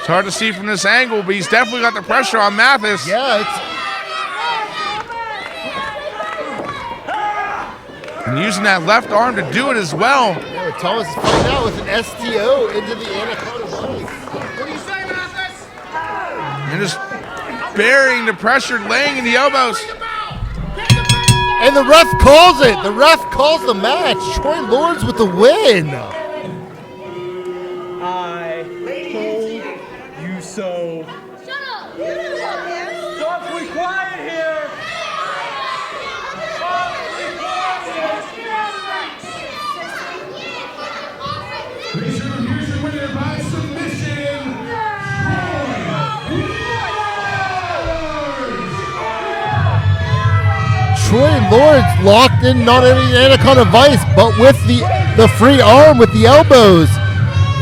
Speaker 3: it's hard to see from this angle, but he's definitely got the pressure on Mathis.
Speaker 1: Yeah,
Speaker 3: and using that left arm to do it as well.
Speaker 1: Yeah, Thomas is fighting out with an STO into the Anaconda Vice.
Speaker 4: What do you say, Mathis?
Speaker 3: And just burying the pressure, laying in the elbows.
Speaker 1: And the ref calls it. The ref calls the match. Troy Lords with the win.
Speaker 6: I told you so.
Speaker 10: Shut up!
Speaker 6: Awfully quiet here.
Speaker 2: Here's your winner by submission.
Speaker 1: Troy Lords locked in not only the Anaconda Vice, but with the free arm with the elbows.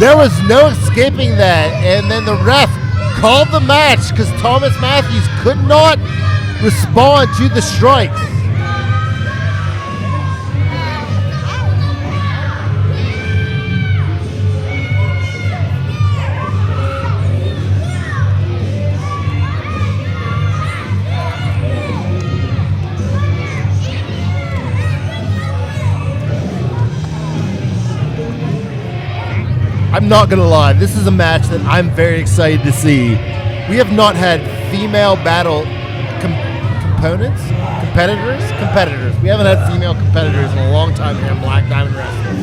Speaker 1: There was no escaping that. And then the ref called the match because Thomas Matthews could not respond to the strikes. I'm not gonna lie, this is a match that I'm very excited to see. We have not had female battle competitors. We haven't had female competitors in a long time here in Black Diamond Wrestling.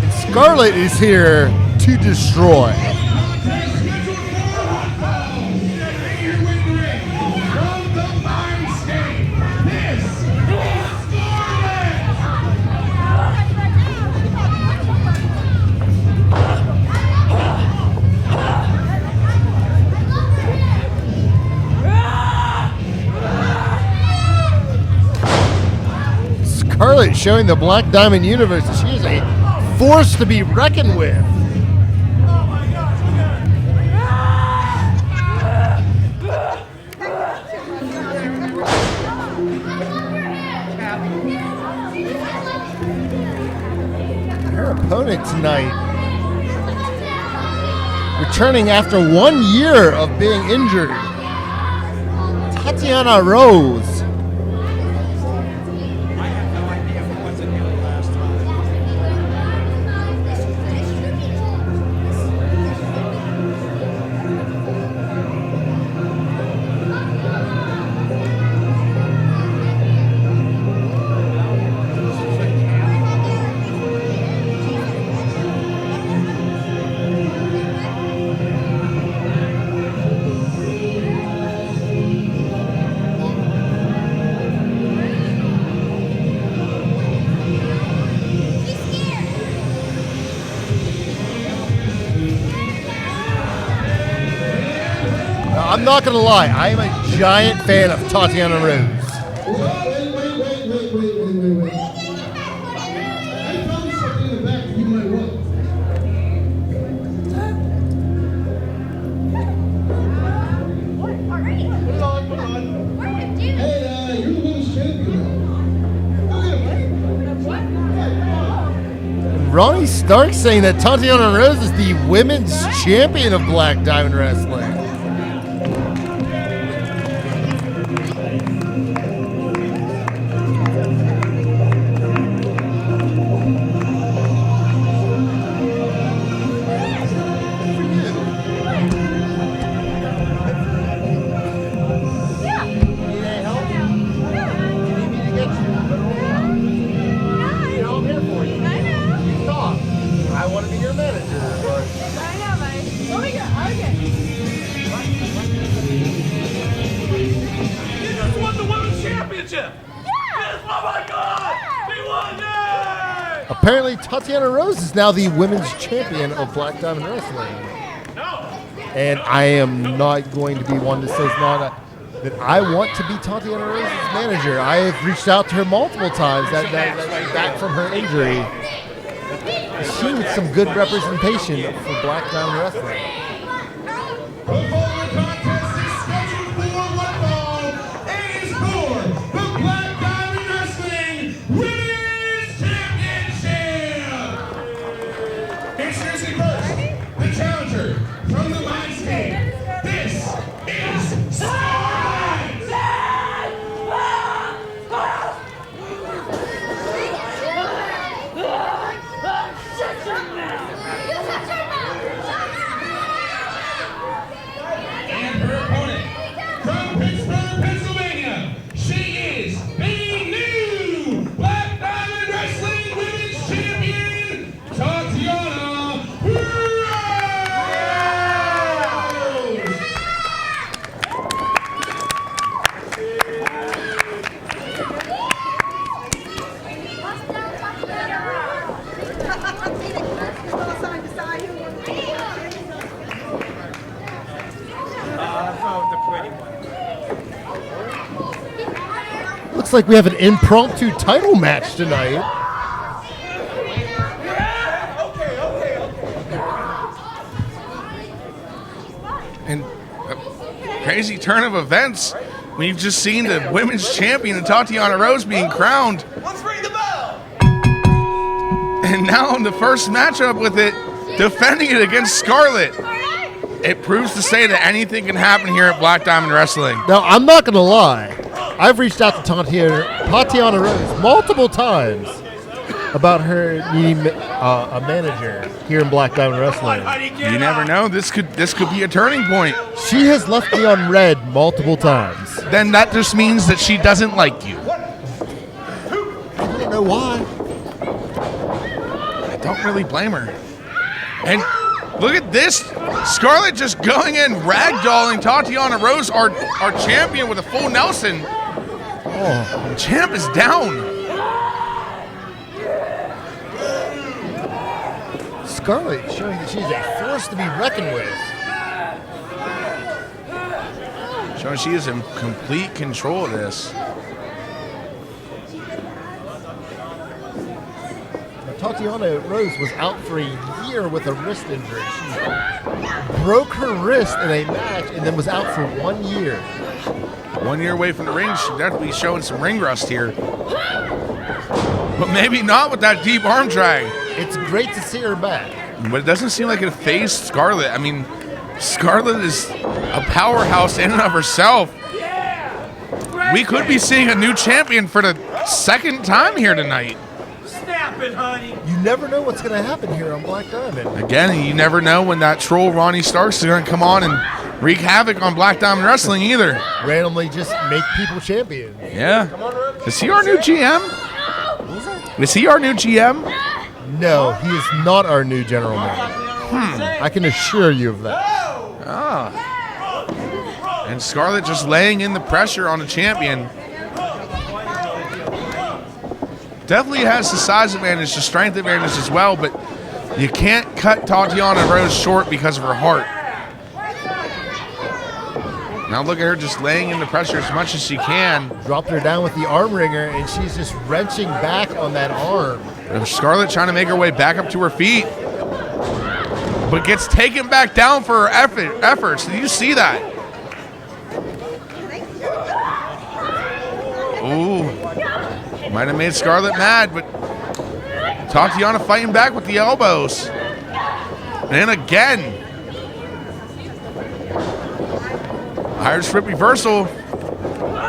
Speaker 1: And Scarlett is here to destroy. Scarlett showing the Black Diamond universe that she is a force to be reckoned with. Her opponent tonight, returning after 1 year of being injured, Tatyana Rose. I'm not going to lie, I am a giant fan of Tatyana Rose.
Speaker 2: Wait. I found something in the back you might want. Put it on. Hey, you're the women's champion now. Go get him.
Speaker 1: Ronnie Stark saying that Tatyana Rose is the women's champion of Black Diamond Wrestling. Apparently, Tatiana Rose is now the women's champion of Black Diamond Wrestling. And I am not going to be one that says that I want to be Tatiana Rose's manager. I have reached out to her multiple times that she's back from her injury. She needs some good representation for Black Diamond Wrestling. Looks like we have an impromptu title match tonight.
Speaker 3: And a crazy turn of events. We've just seen the women's champion, Tatiana Rose, being crowned.
Speaker 9: Let's ring the bell.
Speaker 3: And now in the first matchup with it, defending it against Scarlett. It proves to say that anything can happen here at Black Diamond Wrestling.
Speaker 1: Now, I'm not going to lie. I've reached out to Tatiana Rose multiple times about her needing a manager here in Black Diamond Wrestling.
Speaker 3: You never know. This could be a turning point.
Speaker 1: She has left me on red multiple times.
Speaker 3: Then that just means that she doesn't like you.
Speaker 1: I don't know why.
Speaker 3: I don't really blame her. And look at this. Scarlett just going in, ragdolling Tatiana Rose, our champion, with a full Nelson. Oh, champ is down.
Speaker 1: Scarlett showing that she's a force to be reckoned with.
Speaker 3: Showing she is in complete control of this.
Speaker 1: Tatiana Rose was out for a year with a wrist injury. She broke her wrist in a match and then was out for 1 year.
Speaker 3: 1 year away from the ring. She's definitely showing some ring rust here. But maybe not with that deep arm drag.
Speaker 1: It's great to see her back.
Speaker 3: But it doesn't seem like it phased Scarlett. I mean, Scarlett is a powerhouse in and of herself. We could be seeing a new champion for the second time here tonight.
Speaker 4: Snap it, honey.
Speaker 1: You never know what's going to happen here on Black Diamond.
Speaker 3: Again, you never know when that troll Ronnie Starks is going to come on and wreak havoc on Black Diamond Wrestling either.
Speaker 1: Randomly just make people champions.
Speaker 3: Yeah. Is he our new GM? Is he our new GM?
Speaker 1: No, he is not our new general manager. I can assure you of that.
Speaker 3: Ah. And Scarlett just laying in the pressure on the champion. Definitely has the size advantage, the strength advantage as well, but you can't cut Tatiana Rose short because of her heart. Now look at her just laying in the pressure as much as she can.
Speaker 1: Dropped her down with the arm wringer, and she's just wrenching back on that arm.
Speaker 3: And Scarlett trying to make her way back up to her feet, but gets taken back down for her efforts. Did you see that? Ooh. Might have made Scarlett mad, but Tatiana fighting back with the elbows. And again. Irish flip reversal.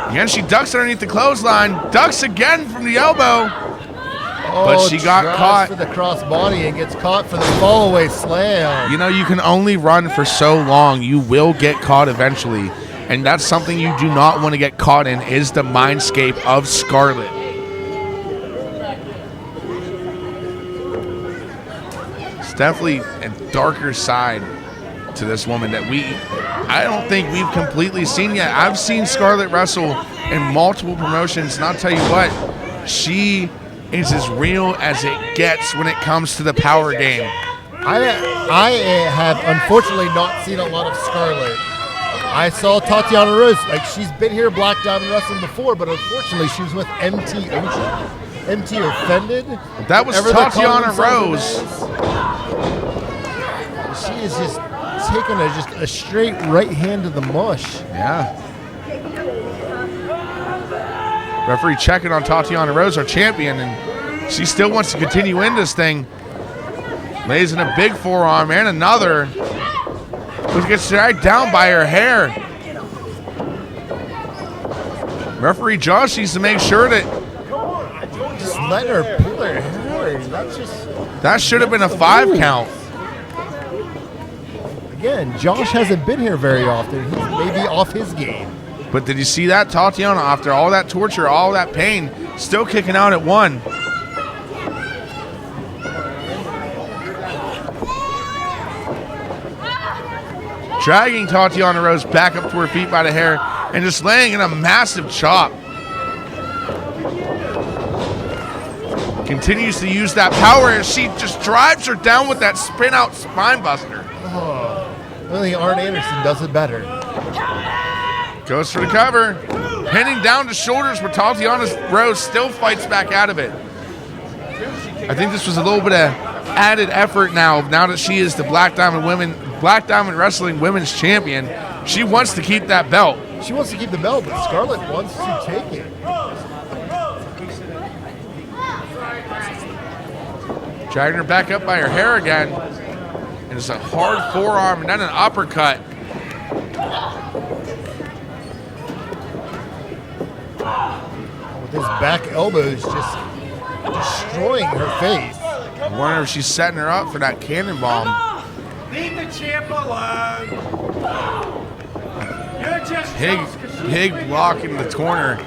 Speaker 3: Again, she ducks underneath the clothesline. Ducks again from the elbow. But she got caught.
Speaker 1: For the crossbody and gets caught for the fallaway slam.
Speaker 3: You know, you can only run for so long. You will get caught eventually. And that's something you do not want to get caught in, is the mindscape of Scarlett. It's definitely a darker side to this woman that I don't think we've completely seen yet. I've seen Scarlett wrestle in multiple promotions, and I'll tell you what, she is as real as it gets when it comes to the power game.
Speaker 1: I have unfortunately not seen a lot of Scarlett. I saw Tatiana Rose, like she's been here Black Diamond Wrestling before, but unfortunately she was with MT Ocean. MT Offended.
Speaker 3: That was Tatiana Rose.
Speaker 1: She is just taking a straight right hand to the mush.
Speaker 3: Yeah. Referee checking on Tatiana Rose, our champion, and she still wants to continue in this thing. Lays in a big forearm and another. Who gets dragged down by her hair. Referee Josh needs to make sure that
Speaker 1: just let her pull her hair.
Speaker 3: That should have been a 5 count.
Speaker 1: Again, Josh hasn't been here very often. He's maybe off his game.
Speaker 3: But did you see that? Tatiana, after all that torture, all that pain, still kicking out at 1. Dragging Tatiana Rose back up to her feet by the hair and just laying in a massive chop. Continues to use that power as she just drives her down with that spin out spine buster.
Speaker 1: Oh, I think Arn Anderson does it better.
Speaker 3: Goes for the cover. Pinning down the shoulders, but Tatiana Rose still fights back out of it. I think this was a little bit of added effort now that she is the Black Diamond Wrestling Women's Champion. She wants to keep that belt.
Speaker 1: She wants to keep the belt, but Scarlett wants to take it.
Speaker 3: Dragging her back up by her hair again. And it's a hard forearm and then an uppercut.
Speaker 1: With his back elbows just destroying her face.
Speaker 3: I wonder if she's setting her up for that cannonball.
Speaker 4: Leave the champ alone. You're just
Speaker 3: Big block in the corner.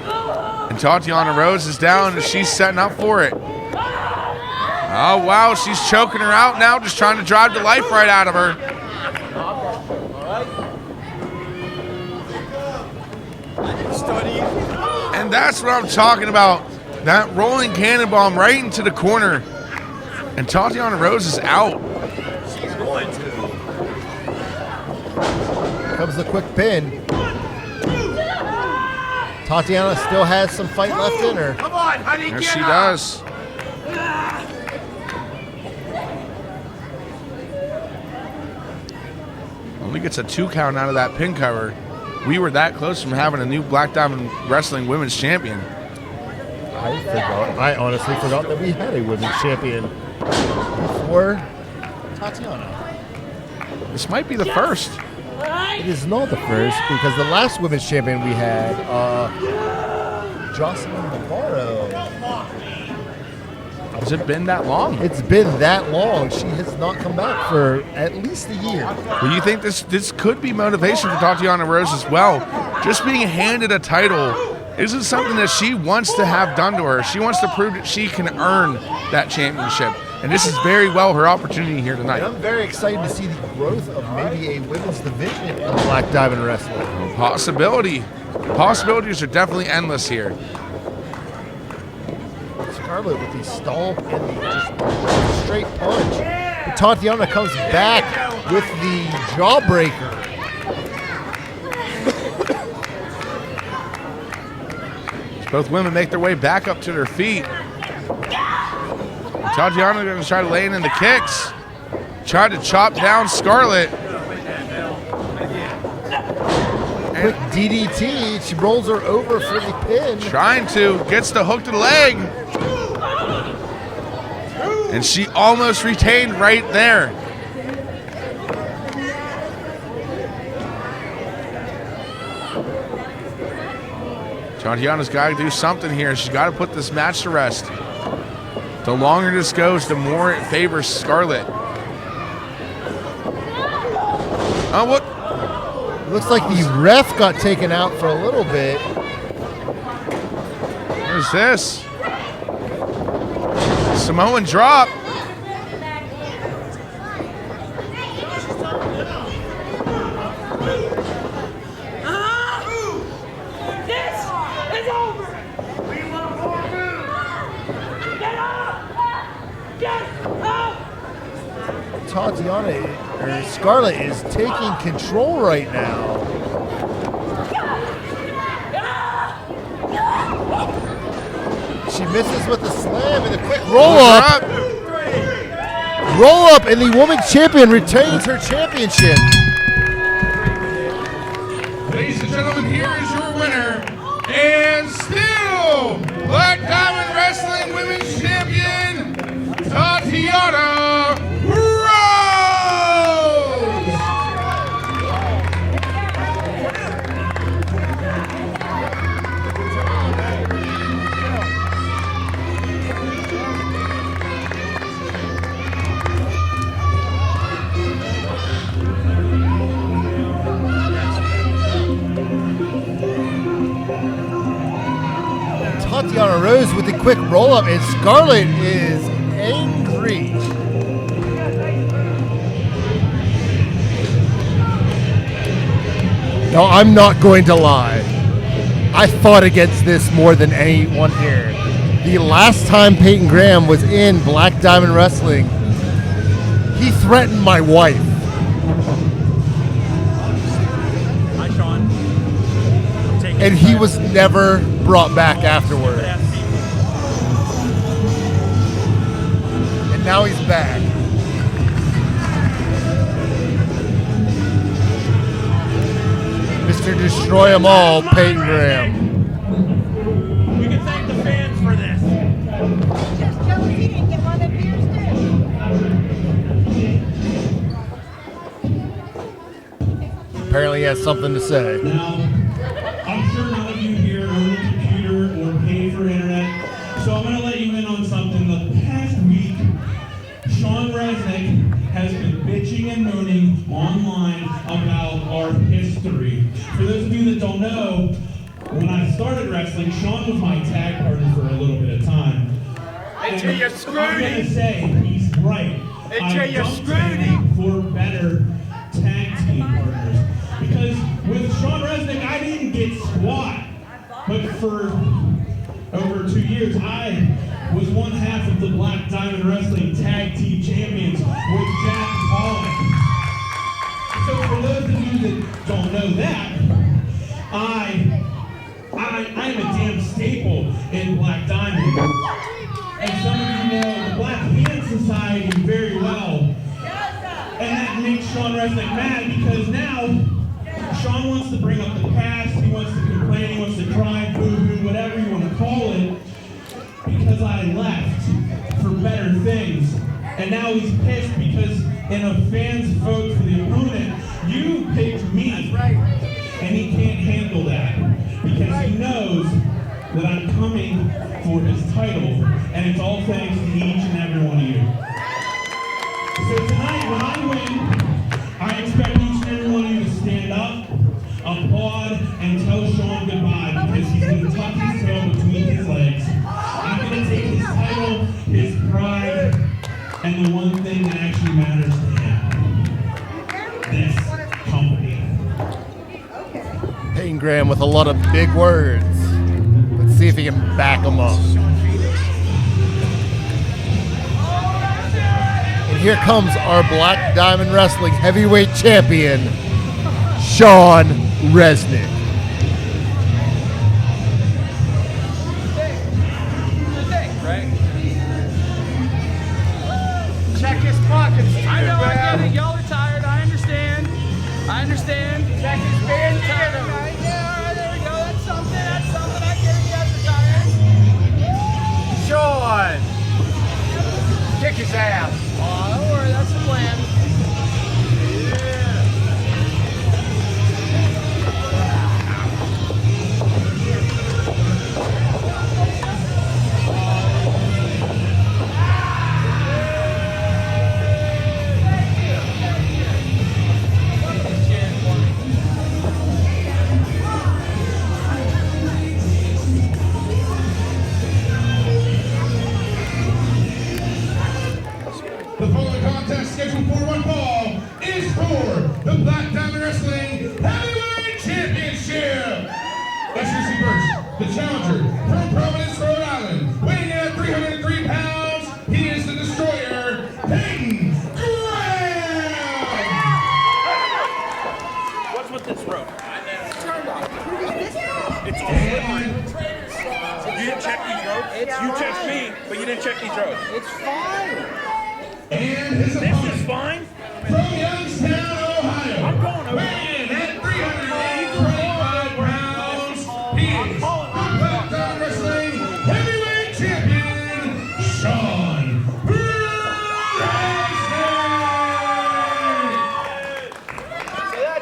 Speaker 3: And Tatiana Rose is down and she's setting up for it. Oh, wow, she's choking her out now, just trying to drive the life right out of her. And that's what I'm talking about. That rolling cannonball right into the corner. And Tatiana Rose is out.
Speaker 4: She's going to.
Speaker 1: Comes the quick pin. Tatiana still has some fight left in her.
Speaker 4: Come on, honey,
Speaker 3: There
Speaker 4: get
Speaker 3: she
Speaker 4: up.
Speaker 3: does. Only gets a 2 count out of that pin cover. We were that close from having a new Black Diamond Wrestling Women's Champion.
Speaker 1: I honestly forgot that we had a women's champion before Tatiana.
Speaker 3: This might be the first.
Speaker 1: It is not the first because the last women's champion we had, Jocelyn Navarro.
Speaker 3: Has it been that long?
Speaker 1: It's been that long. She has not come back for at least a year.
Speaker 3: Well, you think this could be motivation for Tatiana Rose as well? Just being handed a title isn't something that she wants to have done to her. She wants to prove that she can earn that championship. And this is very well her opportunity here tonight.
Speaker 1: And I'm very excited to see the growth of maybe a women's division in Black Diamond Wrestling.
Speaker 3: Possibilities are definitely endless here.
Speaker 1: Scarlett with the stomp and the just straight punch. But Tatiana comes back with the jawbreaker.
Speaker 3: Both women make their way back up to their feet. Tatiana going to try to lay in the kicks. Tried to chop down Scarlett.
Speaker 1: Quick DDT. She rolls her over for the pin.
Speaker 3: Trying to. Gets the hook to the leg. And she almost retained right there. Tatiana's got to do something here. She's got to put this match to rest. The longer this goes, the more it favors Scarlett. Oh, what?
Speaker 1: Looks like the ref got taken out for a little bit.
Speaker 3: What is this? Samoan drop.
Speaker 1: Tatyana, or Scarlett, is taking control right now. She misses with the slam and a quick roll up. Roll up, and the women's champion retains her championship.
Speaker 3: Ladies and gentlemen, here is your winner, and still Black Diamond Wrestling Women's Champion, Tatyana Rose!
Speaker 1: Tatyana Rose with the quick roll up, and Scarlett is angry. No, I'm not going to lie. I fought against this more than anyone here. The last time Payton Graham was in Black Diamond Wrestling, he threatened my wife.
Speaker 6: Hi, Sean.
Speaker 1: And he was never brought back afterward. And now he's back. Mr. Destroy 'em all, Payton Graham.
Speaker 6: We can thank the fans for this.
Speaker 10: Just jealous he didn't get one of them beers too.
Speaker 1: Apparently he has something to say.
Speaker 2: Now, I'm sure none of you here own a computer or pay for internet, so I'm going to let you in on something. The past week, Sean Reznikk has been bitching and moaning online about our history. For those of you that don't know, when I started wrestling, Sean was my tag partner for a little bit of time.
Speaker 4: Until you
Speaker 2: I'm
Speaker 4: screwed
Speaker 2: going to
Speaker 4: him.
Speaker 2: say he's right.
Speaker 4: Until
Speaker 2: I
Speaker 4: you
Speaker 2: dumped
Speaker 4: screwed
Speaker 2: him for better tag team partners. Because with Sean Reznikk, I didn't get squat. But for over 2 years, I was one half of the Black Diamond Wrestling Tag Team Champions with Jack Haught. So for those of you that don't know that, I'm a damn staple in Black Diamond. And some of you know the Black Hand Society very well. And that makes Sean Reznikk mad because now Sean wants to bring up the past, he wants to complain, he wants to cry, boo-hoo, whatever you want to call it, because I left for better things. And now he's pissed because in a fan's vote for the opponent, you picked me. That's right. And he can't handle that because he knows that I'm coming for his title, and it's all thanks to each and every one of you. So tonight, when I win, I expect each and every one of you to stand up, applaud, and tell Sean goodbye because he's going to tuck his tail between his legs. I'm going to take his title, his pride, and the one thing that actually matters to him. This company.
Speaker 1: Payton Graham with a lot of big words. Let's see if he can back them up. And here comes our Black Diamond Wrestling Heavyweight Champion, Sean Reznikk.
Speaker 4: Check his pockets.
Speaker 6: I know, I get it. Y'all are tired. I understand. I understand.
Speaker 4: Check his band
Speaker 6: Yeah,
Speaker 4: together.
Speaker 6: all right, there we go. That's something. That's something. I get it. You guys are tired.
Speaker 4: Sean. Kick his ass.
Speaker 6: Oh, don't worry. That's the plan.
Speaker 9: asked me, but you didn't check these rows.
Speaker 4: It's fine.
Speaker 2: And his
Speaker 9: This
Speaker 2: opponent
Speaker 9: is fine.
Speaker 2: from Youngstown, Ohio.
Speaker 9: I'm going over.
Speaker 2: Weighing in at 325 pounds, he is Blacktown Wrestling Heavyweight Champion, Sean Reznikk.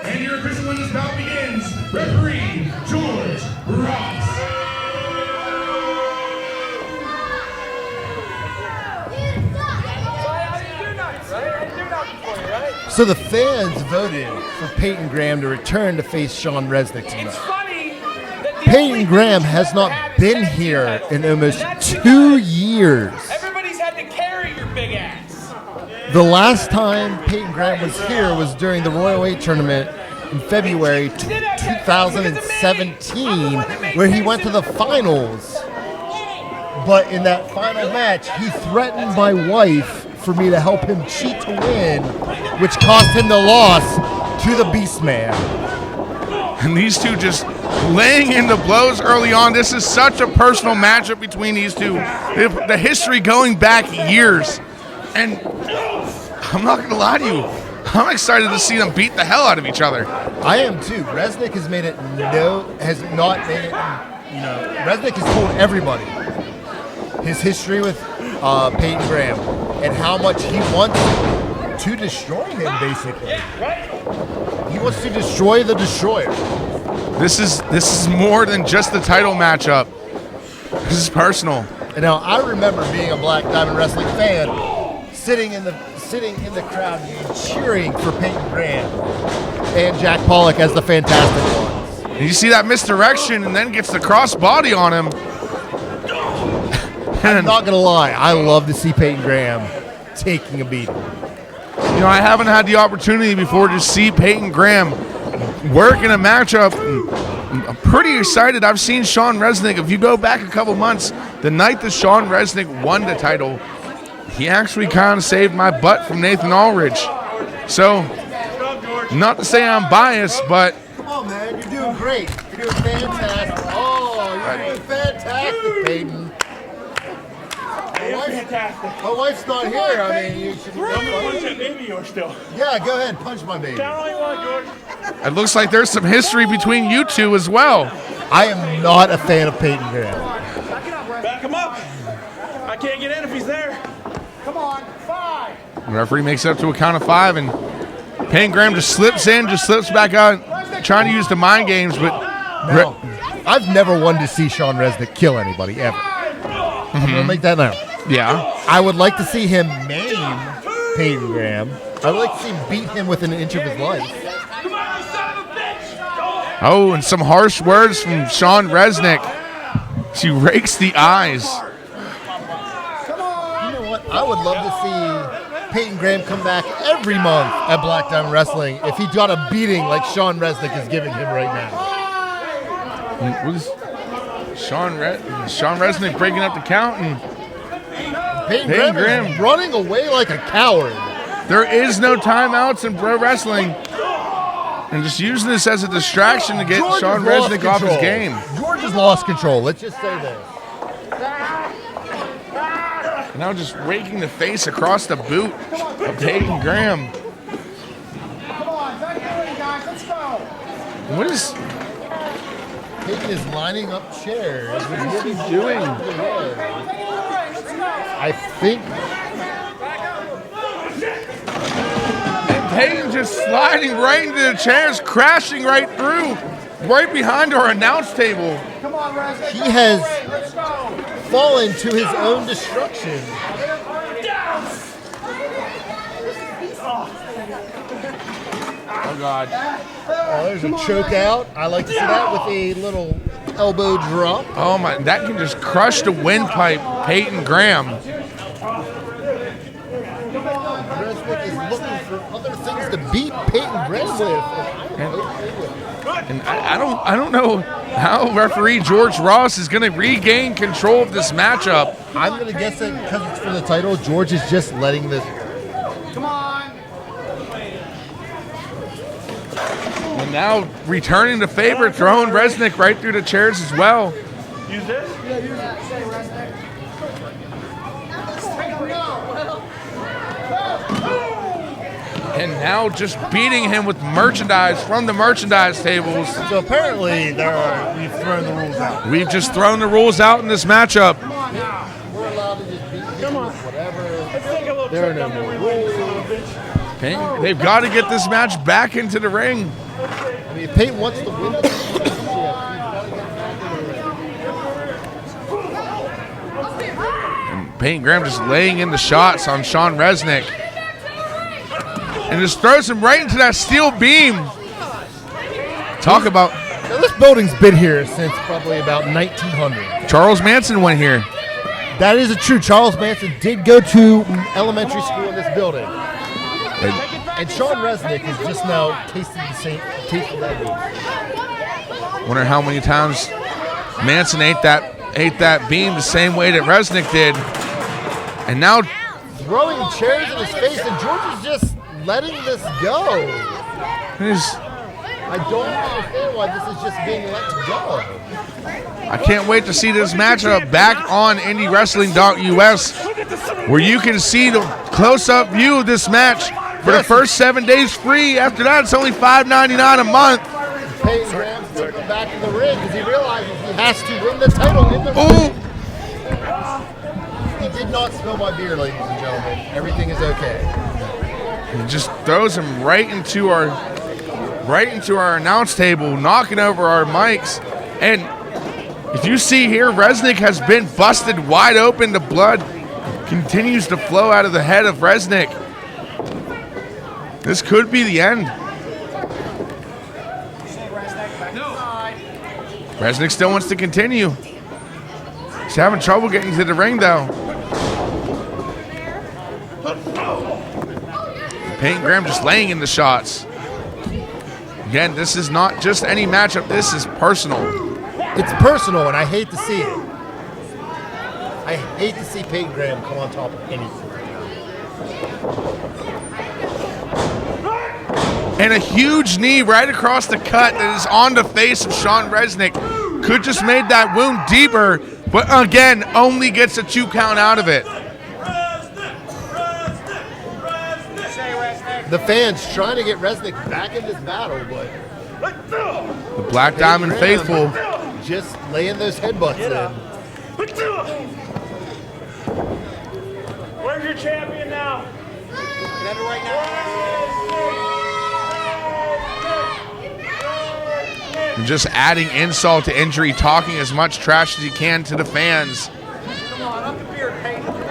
Speaker 2: And your official when this bout begins, referee George Ross.
Speaker 1: So the fans voted for Payton Graham to return to face Sean Reznikk
Speaker 9: It's
Speaker 1: tonight.
Speaker 9: funny that the
Speaker 1: Payton
Speaker 9: only
Speaker 1: Graham
Speaker 9: person
Speaker 1: has
Speaker 9: that
Speaker 1: not
Speaker 9: had
Speaker 1: been
Speaker 9: his
Speaker 1: here
Speaker 9: head
Speaker 1: in almost
Speaker 9: that's
Speaker 1: 2 years.
Speaker 9: Everybody's had to carry your big ass.
Speaker 1: The last time Payton Graham was here was during the Royal Weight Tournament in February 2017, where he went to the finals. But in that final match, he threatened my wife for me to help him cheat to win, which cost him the loss to the Beastman.
Speaker 3: And these two just laying in the blows early on. This is such a personal matchup between these two. The history going back years. And I'm not going to lie to you. I'm excited to see them beat the hell out of each other.
Speaker 1: I am too. Reznikk has made it Reznikk has told everybody his history with Payton Graham and how much he wants to destroy him, basically. He wants to destroy the Destroyer.
Speaker 3: This is more than just the title matchup. This is personal.
Speaker 1: And now I remember being a Black Diamond Wrestling fan, sitting in the crowd and cheering for Payton Graham and Jack Pollock as the fantastic ones.
Speaker 3: And you see that misdirection and then gets the crossbody on him.
Speaker 1: I'm not gonna lie, I love to see Payton Graham taking a beating.
Speaker 3: You know, I haven't had the opportunity before to see Payton Graham work in a matchup. I'm pretty excited. I've seen Sean Reznikk. If you go back a couple months, the night that Sean Reznikk won the title, he actually kind of saved my butt from Nathan Aulridge. So, not to say I'm biased, but
Speaker 1: Come on, man, you're doing great. You're doing fantastic. Oh, you're doing fantastic, Payton. My wife's not here. I mean, you should be
Speaker 9: Maybe you're still.
Speaker 1: Yeah, go ahead, punch my baby.
Speaker 3: it looks like there's some history between you two as well.
Speaker 1: I am not a fan of Payton Graham.
Speaker 9: Back him up. I can't get in if he's there.
Speaker 4: Come on, 5.
Speaker 3: The referee makes it up to a count of 5, and Payton Graham just slips in, just slips back out, trying to use the mind games, but
Speaker 1: No, I've never wanted to see Sean Reznikk kill anybody, ever. I'm going to make that now.
Speaker 3: yeah.
Speaker 1: I would like to see him maim Payton Graham. I would like to see him beat him within an inch of his life.
Speaker 3: Oh, and some harsh words from Sean Reznikk. She rakes the eyes.
Speaker 1: You know what? I would love to see Payton Graham come back every month at Black Diamond Wrestling if he got a beating like Sean Reznikk is giving him right now.
Speaker 3: What is Sean Reznikk breaking up the count, and
Speaker 1: Payton
Speaker 3: Payton
Speaker 1: Graham is running away like a coward.
Speaker 3: there is no timeouts in pro wrestling. And just using this as a distraction to get
Speaker 1: George
Speaker 3: Sean
Speaker 1: has lost
Speaker 3: Reznikk off his
Speaker 1: control.
Speaker 3: game.
Speaker 1: George has lost control. Let's just say this.
Speaker 3: And now just raking the face across the boot of Payton Graham.
Speaker 4: Come on, back in, guys. Let's go.
Speaker 3: What is
Speaker 1: Payton is lining up chairs.
Speaker 3: he doing?
Speaker 1: I think
Speaker 3: Payton just sliding right into the chairs, crashing right through, right behind our announce table.
Speaker 4: Come on, Reznikk.
Speaker 1: he has
Speaker 4: Let's go.
Speaker 1: fallen to his own destruction.
Speaker 3: Oh, God.
Speaker 1: Oh, there's a choke out. I like to see that with a little elbow drop.
Speaker 3: Oh, my. That can just crush the windpipe, Payton Graham.
Speaker 1: Reznikk is looking for other things to beat Payton Graham with.
Speaker 3: And I don't know how referee George Ross is going to regain control of this matchup.
Speaker 1: I'm going to guess that because it's for the title, George is just letting this.
Speaker 4: Come on.
Speaker 3: And now returning the favor, throwing Reznikk right through the chairs as well.
Speaker 9: Use this?
Speaker 4: Yeah, use that. Say, Reznikk.
Speaker 3: And now just beating him with merchandise from the merchandise tables.
Speaker 1: So apparently we've thrown the rules out.
Speaker 3: We've just thrown the rules out in this matchup.
Speaker 1: We're allowed to just beat people with whatever. There are no more rules.
Speaker 3: Payton, they've got to get this match back into the ring.
Speaker 1: I mean, if Payton wants to win this, he's got to get back into the ring.
Speaker 3: And Payton Graham just laying in the shots on Sean Reznikk. And just throws him right into that steel beam. Talk about...
Speaker 1: Now, this building's been here since probably about 1900.
Speaker 3: Charles Manson went here.
Speaker 1: That is true. Charles Manson did go to elementary school in this building. And Sean Reznikk is just now tasting the same taste of that beam.
Speaker 3: Wonder how many times Manson ate that beam the same way that Reznikk did. And now
Speaker 1: throwing chairs in his face, and George is just letting this go. I don't understand why this is just being let go.
Speaker 3: I can't wait to see this matchup back on IndieWrestling.us, where you can see the close-up view of this match for the first 7 days free. After that, it's only $5.99 a month.
Speaker 1: Payton Graham's taking back in the ring because he realizes he has to win the title in the ring. He did not spill my beer, ladies and gentlemen. Everything is okay.
Speaker 3: He just throws him right into our announce table, knocking over our mics. And if you see here, Reznikk has been busted wide open. The blood continues to flow out of the head of Reznikk. This could be the end. Reznikk still wants to continue. He's having trouble getting to the ring, though. Payton Graham just laying in the shots. Again, this is not just any matchup. This is personal.
Speaker 1: It's personal, and I hate to see it. I hate to see Payton Graham come on top of anything.
Speaker 3: And a huge knee right across the cut that is on the face of Sean Reznikk. Could just made that wound deeper, but again, only gets a 2 count out of it.
Speaker 1: The fans trying to get Reznikk back in this battle, but
Speaker 3: the Black Diamond faithful
Speaker 1: just laying those headbutts in.
Speaker 6: Where's your champion now? Right
Speaker 3: and just adding insult to injury, talking as much trash as he can to the fans.
Speaker 6: Come on, up the beard, Payton. Come on.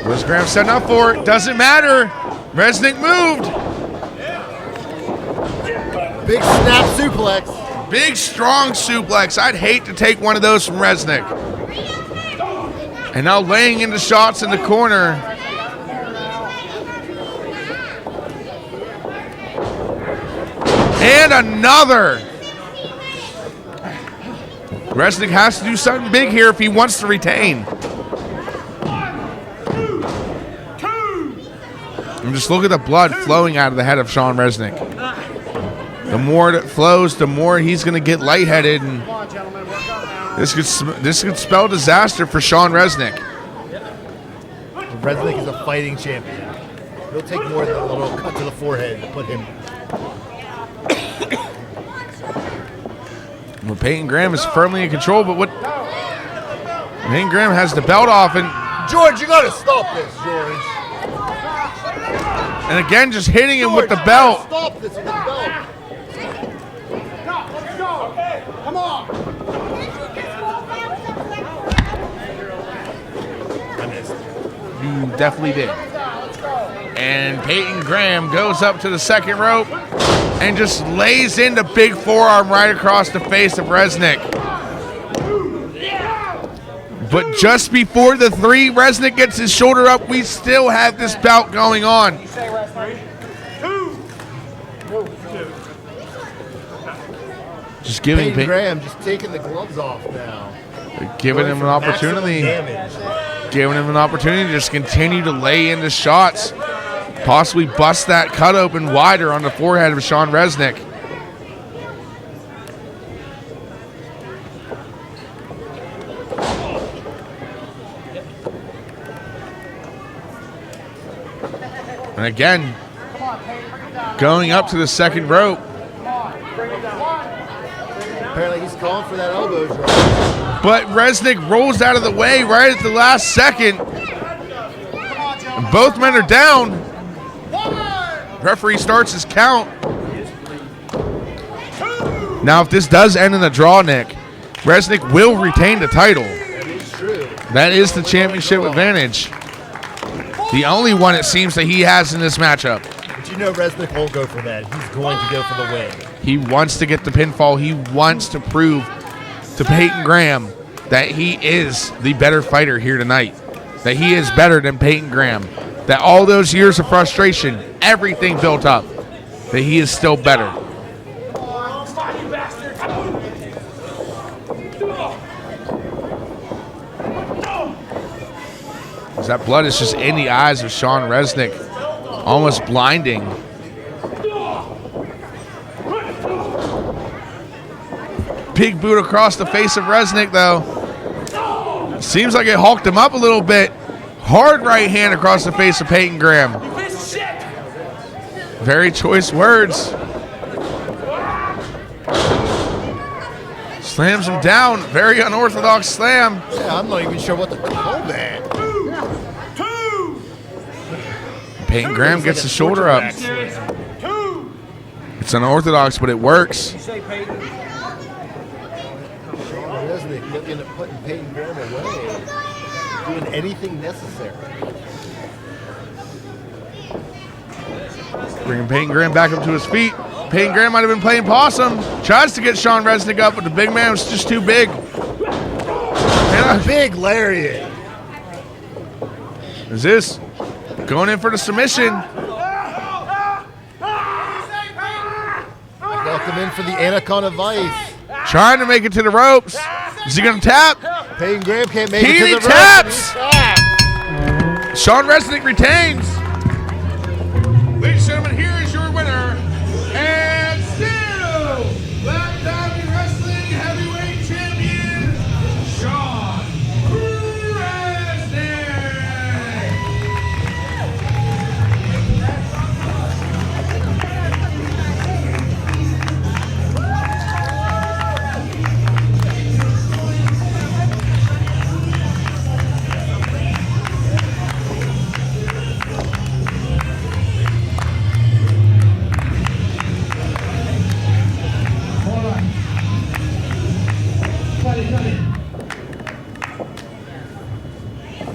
Speaker 3: What's Graham setting up for? It doesn't matter. Reznikk moved.
Speaker 1: Big snap suplex.
Speaker 3: Big strong suplex. I'd hate to take one of those from Reznikk. And now laying into shots in the corner. And another. Reznikk has to do something big here if he wants to retain. And just look at the blood flowing out of the head of Sean Reznikk. The more that flows, the more he's going to get lightheaded, and this could spell disaster for Sean Reznikk.
Speaker 1: Reznikk is a fighting champion. He'll take more than a little cut to the forehead to put him.
Speaker 3: Well, Payton Graham is firmly in control, but what? Payton Graham has the belt off, and
Speaker 1: George, you got to stop this, George.
Speaker 3: And again, just hitting him with the belt.
Speaker 1: Stop this with the belt.
Speaker 6: Let's go. Okay, come on.
Speaker 1: I missed.
Speaker 3: You definitely did. And Payton Graham goes up to the second rope and just lays in the big forearm right across the face of Reznikk. But just before the 3, Reznikk gets his shoulder up, we still have this bout going on. Just giving
Speaker 1: Payton Graham just taking the gloves off now.
Speaker 3: Giving him an opportunity. Giving him an opportunity to just continue to lay into shots. Possibly bust that cut open wider on the forehead of Sean Reznikk. And again, going up to the second rope.
Speaker 1: Apparently he's calling for that elbow drop.
Speaker 3: But Reznikk rolls out of the way right at the last second. And both men are down. Referee starts his count. Now, if this does end in a draw, Nick, Reznikk will retain the title.
Speaker 1: That is true.
Speaker 3: That is the championship advantage. The only one it seems that he has in this matchup.
Speaker 1: But you know Reznikk won't go for that. He's going to go for the win.
Speaker 3: He wants to get the pinfall. He wants to prove to Payton Graham that he is the better fighter here tonight. That he is better than Payton Graham. That all those years of frustration, everything built up, that he is still better. As that blood is just in the eyes of Sean Reznikk, almost blinding. Big boot across the face of Reznikk, though. Seems like it hulked him up a little bit. Hard right hand across the face of Payton Graham. Very choice words. Slams him down. Very unorthodox slam.
Speaker 1: Yeah, I'm not even sure what to call that.
Speaker 3: Payton Graham gets the shoulder up. It's unorthodox, but it works.
Speaker 1: Reznikk looking at putting Payton Graham away. Doing anything necessary.
Speaker 3: Bringing Payton Graham back up to his feet. Payton Graham might have been playing possum. Tries to get Sean Reznikk up, but the big man was just too big.
Speaker 1: And a big lariat.
Speaker 3: Is this going in for the submission?
Speaker 1: Welcome in for the Anaconda Vice.
Speaker 3: Trying to make it to the ropes. Is he going to tap?
Speaker 1: Payton Graham can't make it
Speaker 3: He
Speaker 1: to the
Speaker 3: taps.
Speaker 1: ropes.
Speaker 3: Sean Reznikk retains. Ladies and gentlemen, here is your winner. And still, Black Diamond Wrestling Heavyweight Champion, Sean Reznikk.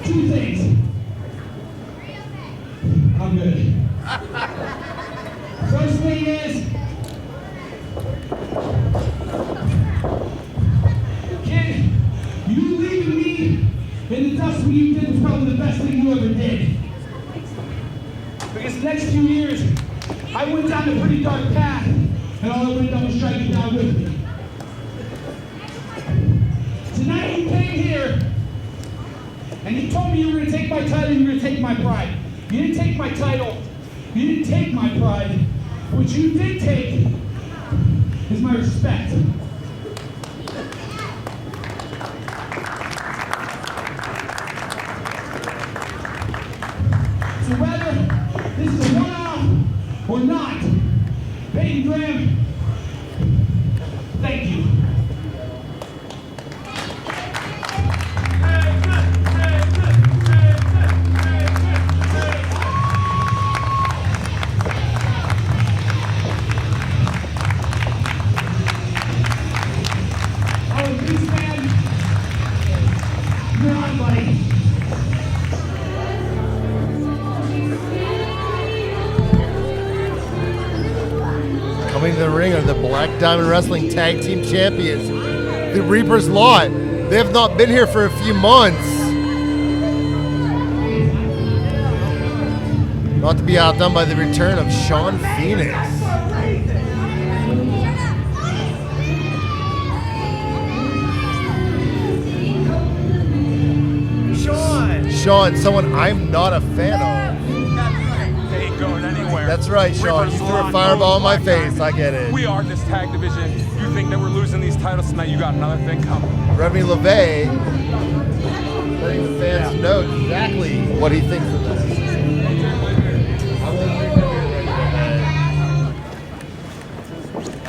Speaker 2: Two things. I'm good. First thing is, kid, you leaving me in the dust when you did was probably the best thing you ever did. Because the next few years, I went down a pretty dark path, and all I would have done was drag you down with me. Tonight you came here, and you told me you were going to take my title and you were going to take my pride. You didn't take my title. You didn't take my pride. What you did take is my respect. So whether this is a one-off or not, Payton Graham, thank you. Beastman, you're on, buddy.
Speaker 1: Coming to the ring are the Black Diamond Wrestling Tag Team Champions, the Reaper's Lot. They have not been here for a few months. Not to be outdone by the return of Sean Phoenix. Sean, someone I'm not a fan of.
Speaker 9: They ain't going anywhere.
Speaker 1: That's right, Sean. You threw a fireball in my face. I get it.
Speaker 9: We are in this tag division. You think that we're losing these titles tonight? You got another thing coming.
Speaker 1: Remy LaVey letting the fans know exactly what he thinks of this. I won't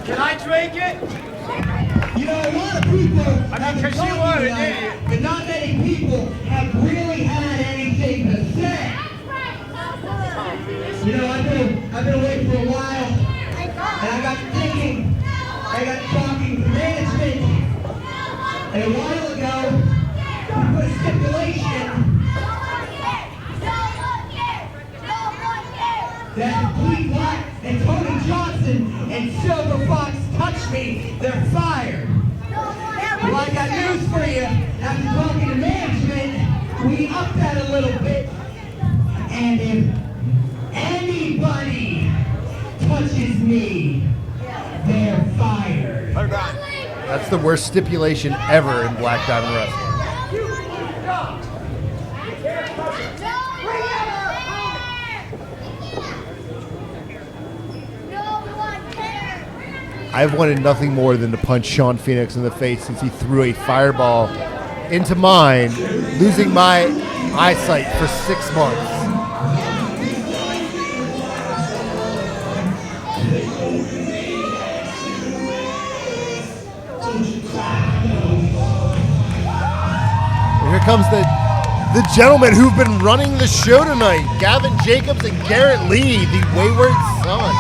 Speaker 4: Can I drink it?
Speaker 2: You know, a lot of people have been
Speaker 4: because you
Speaker 2: talking
Speaker 4: are an
Speaker 2: tonight,
Speaker 4: idiot.
Speaker 2: but not many people have really had anything to say. You know, I've been away for a while, and I got thinking, I got talking to management, and a while ago, we put a stipulation that Bleak Black and Tony Johnson and Silver Fox touch me, they're fired. Well, I got news for you. After talking to management, we upped that a little bit. And if anybody touches me, they're fired.
Speaker 1: That's the worst stipulation ever in Black Diamond Wrestling. I've wanted nothing more than to punch Sean Phoenix in the face since he threw a fireball into mine, losing my eyesight for 6 months. Here comes the gentlemen who've been running the show tonight, Gavin Jacobs and Garytt Lee, the Wayward Sons.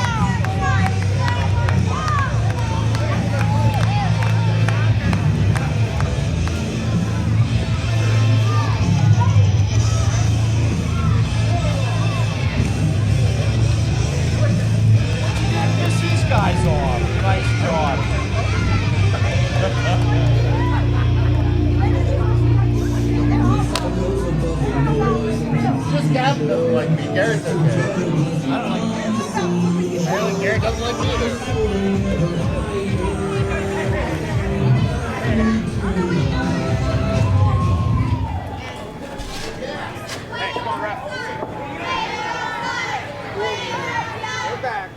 Speaker 4: Guys off. Nice job.
Speaker 1: Just Gavin doesn't like me. Garytt's okay. I don't like Garytt. Apparently Garytt doesn't like me either.
Speaker 4: Hey, come on, ref. We're back.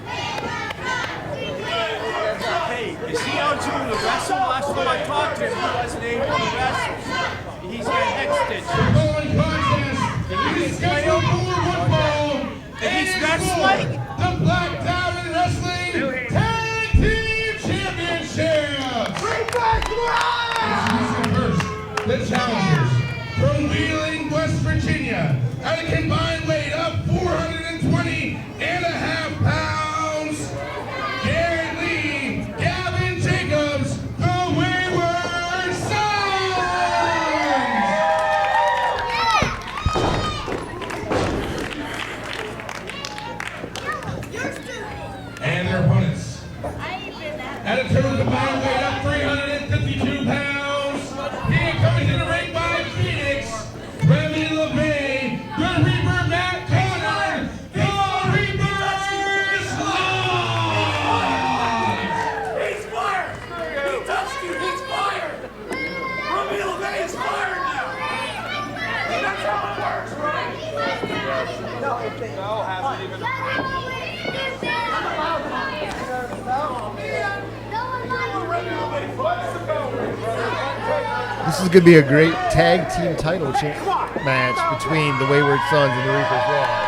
Speaker 4: Hey, is he eligible to wrestle? Last time I talked to him, he wasn't able to wrestle. He's got head stitches. And he's wrestling?
Speaker 5: The Black Diamond Wrestling Tag Team Championship! Introducing first, the challengers from Wheeling, West Virginia, at a combined weight of 420.5 pounds. Garytt Lee, Gavin Jacobs, the Wayward Sons! And their opponents, at a total combined weight of 352 pounds, being coming to the ring by Phoenix, Remy, LaVey, the Reaper, Matt Conard, the Reaper
Speaker 4: He's fired! He touched you! He's fired! Remy LaVey is fired now! That's how it works, right? No, hasn't even.
Speaker 1: This is going to be a great tag team title match between the Wayward Sons and the Reaper's Rod.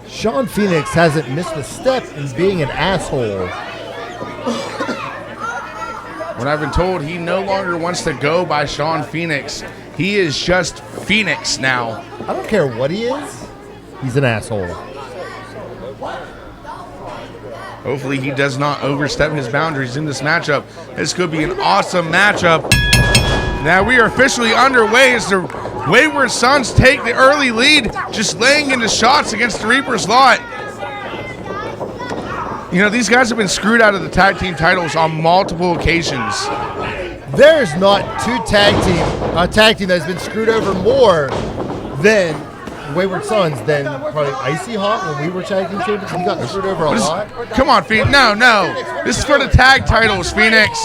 Speaker 1: Sean Phoenix hasn't missed a step in being an asshole.
Speaker 3: When I've been told he no longer wants to go by Sean Phoenix, he is just Phoenix now.
Speaker 1: I don't care what he is. He's an asshole.
Speaker 3: Hopefully he does not overstep his boundaries in this matchup. This could be an awesome matchup. Now we are officially underway as the Wayward Sons take the early lead, just laying into shots against the Reaper's Lot. You know, these guys have been screwed out of the tag team titles on multiple occasions.
Speaker 1: There's not a tag team that's been screwed over more than Wayward Sons than probably Icy Haught when we were tag team champions. He got screwed over a lot.
Speaker 3: Come on, Phoenix. No. This is for the tag titles, Phoenix.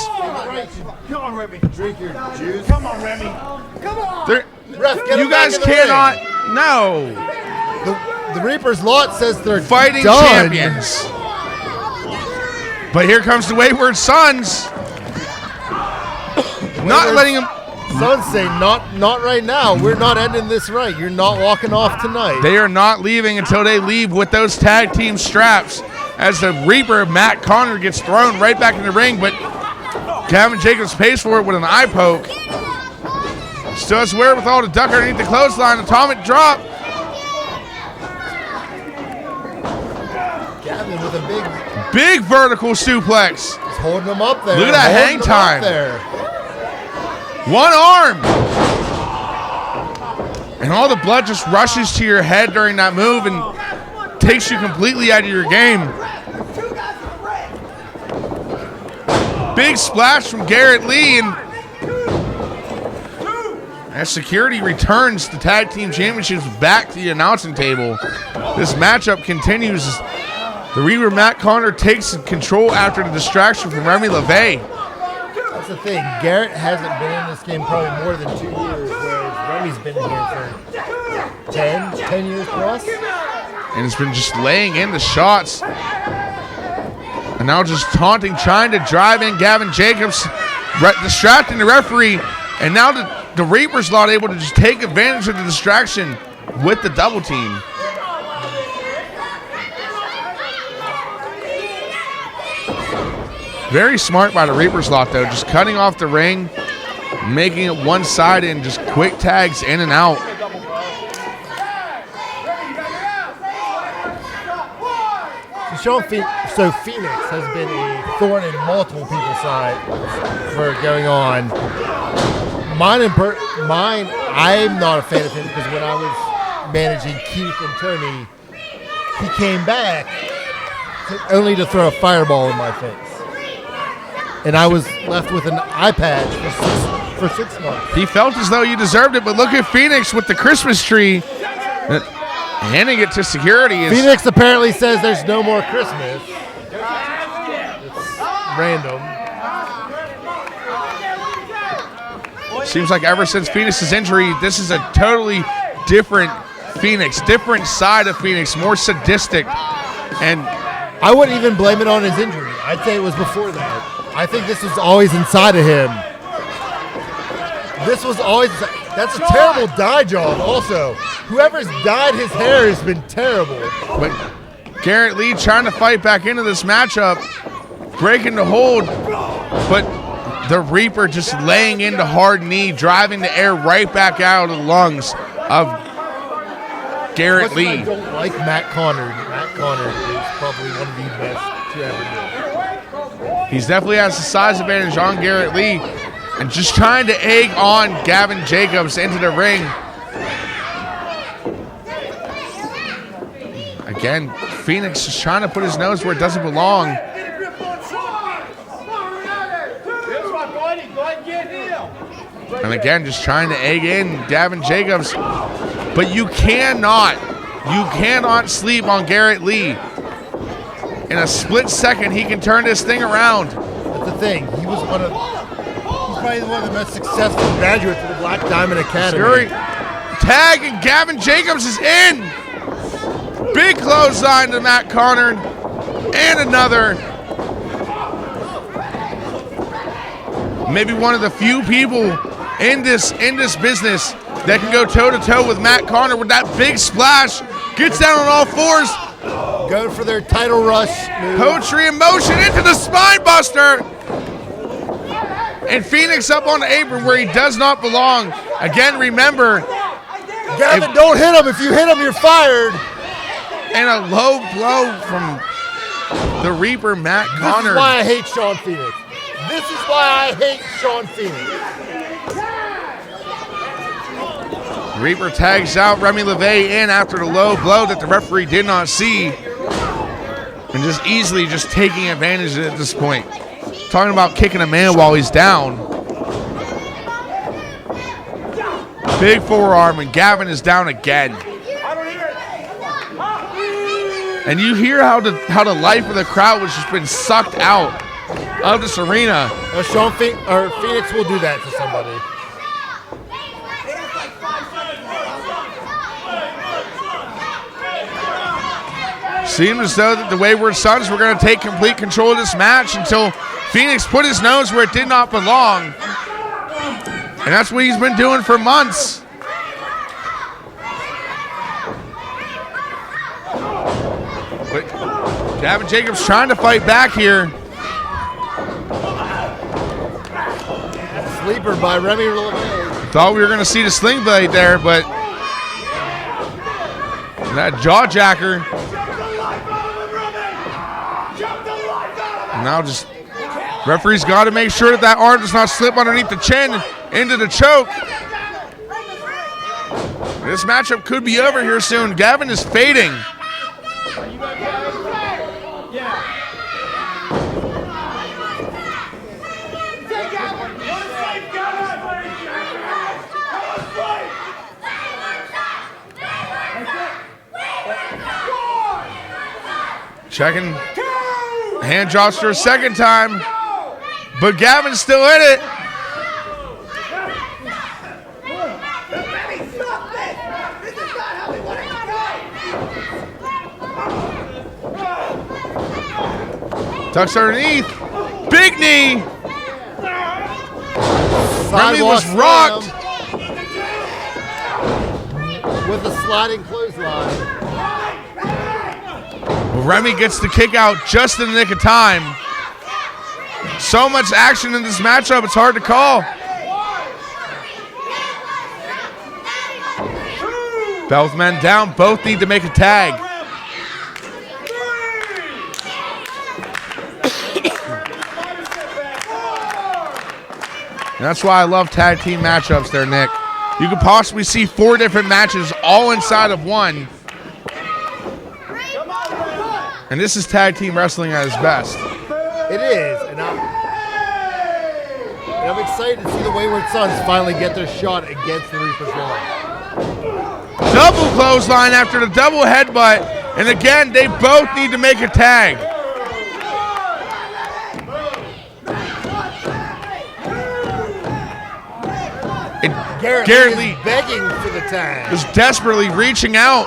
Speaker 4: Come on, Remy.
Speaker 1: Drink your juice.
Speaker 4: Come on, Remy. Come on.
Speaker 3: You guys cannot. No.
Speaker 1: The Reaper's Lot says they're
Speaker 3: fighting
Speaker 1: done.
Speaker 3: champions. But here comes the Wayward Sons. Not letting him
Speaker 1: Sons say, not right now. We're not ending this right. You're not walking off tonight.
Speaker 3: They are not leaving until they leave with those tag team straps. As the Reaper, Matt Conard, gets thrown right back in the ring, but Gavin Jacobs pays for it with an eye poke. Still has wherewithal to duck underneath the clothesline. Atomic drop.
Speaker 1: Gavin with a
Speaker 3: big vertical suplex.
Speaker 1: He's holding him up there.
Speaker 3: Look at that hang time. One arm. And all the blood just rushes to your head during that move and takes you completely out of your game. Big splash from Garytt Lee, and as security returns the tag team championships back to the announcing table, this matchup continues. The Reaper Matt Conard takes control after the distraction from Remy LaVey.
Speaker 1: That's the thing. Garytt hasn't been in this game probably more than 2 years, whereas Remy's been here for 10 years plus.
Speaker 3: And it's been just laying in the shots. And now just taunting, trying to drive in Gavin Jacobs, distracting the referee. And now the Reaper's not able to just take advantage of the distraction with the double team. Very smart by the Reaper's lot, though, just cutting off the ring, making it one side and just quick tags in and out.
Speaker 1: So Phoenix has been a thorn in multiple people's side for going on. Mine, I'm not a fan of him because when I was managing Keith and Tony, he came back only to throw a fireball in my face. And I was left with an eye patch for 6 months.
Speaker 3: He felt as though you deserved it, but look at Phoenix with the Christmas tree. Handing it to security.
Speaker 1: Phoenix apparently says there's no more Christmas. It's random.
Speaker 3: Seems like ever since Phoenix's injury, this is a totally different Phoenix, different side of Phoenix, more sadistic. And
Speaker 1: I wouldn't even blame it on his injury. I'd say it was before that. I think this was always inside of him. This was always, that's a terrible dye job also. Whoever's dyed his hair has been terrible.
Speaker 3: But Garytt Lee trying to fight back into this matchup, breaking the hold, but the Reaper just laying into hard knee, driving the air right back out of the lungs of Garytt Lee.
Speaker 1: I don't like Matt Conard. Matt Conard is probably one of the best to ever do.
Speaker 3: He's definitely has the size advantage on Garytt Lee, and just trying to egg on Gavin Jacobs into the ring. Again, Phoenix is trying to put his nose where it doesn't belong. And again, just trying to egg in Gavin Jacobs. But you cannot sleep on Garytt Lee. In a split second, he can turn this thing around.
Speaker 1: That's the thing. He's probably one of the most successful graduates of the Black Diamond Academy.
Speaker 3: Scurry. Tag, and Gavin Jacobs is in. Big clothesline to Matt Conard. And another. Maybe one of the few people in this business that can go toe-to-toe with Matt Conard with that big splash. Gets down on all fours.
Speaker 1: Going for their title rush move.
Speaker 3: Poetry in motion into the spine buster. And Phoenix up on the apron where he does not belong. Again, remember.
Speaker 1: Gavin, don't hit him. If you hit him, you're fired.
Speaker 3: And a low blow from the Reaper, Matt Conard.
Speaker 1: This is why I hate Sean Phoenix. This is why I hate Sean Phoenix.
Speaker 3: Reaper tags out Remy LaVey in after the low blow that the referee did not see. And just easily just taking advantage at this point. Talking about kicking a man while he's down. Big forearm, and Gavin is down again. And you hear how the life of the crowd has just been sucked out of this arena.
Speaker 1: Phoenix will do that to somebody.
Speaker 3: Seemed as though that the Wayward Sons were going to take complete control of this match until Phoenix put his nose where it did not belong. And that's what he's been doing for months. But Gavin Jacobs trying to fight back here.
Speaker 1: Sleeper by Remy LaVey.
Speaker 3: Thought we were going to see the sling blade there, but that jaw jacker. Now just referee's got to make sure that arm does not slip underneath the chin into the choke. This matchup could be over here soon. Gavin is fading. Checking hand drops for a second time, but Gavin's still in it. Tucks underneath, big knee. Remy was rocked
Speaker 1: with a sliding clothesline.
Speaker 3: Well, Remy gets the kick out just in the nick of time. So much action in this matchup, it's hard to call. Both men down, both need to make a tag. And that's why I love tag team matchups there, Nick. You could possibly see 4 different matches all inside of one. And this is tag team wrestling at its best.
Speaker 1: It is, and I'm excited to see the Wayward Sons finally get their shot against the Reaper's Law.
Speaker 3: Double clothesline after the double headbutt, and again, they both need to make a tag. And Garytt Lee
Speaker 1: begging for the tag.
Speaker 3: is desperately reaching out.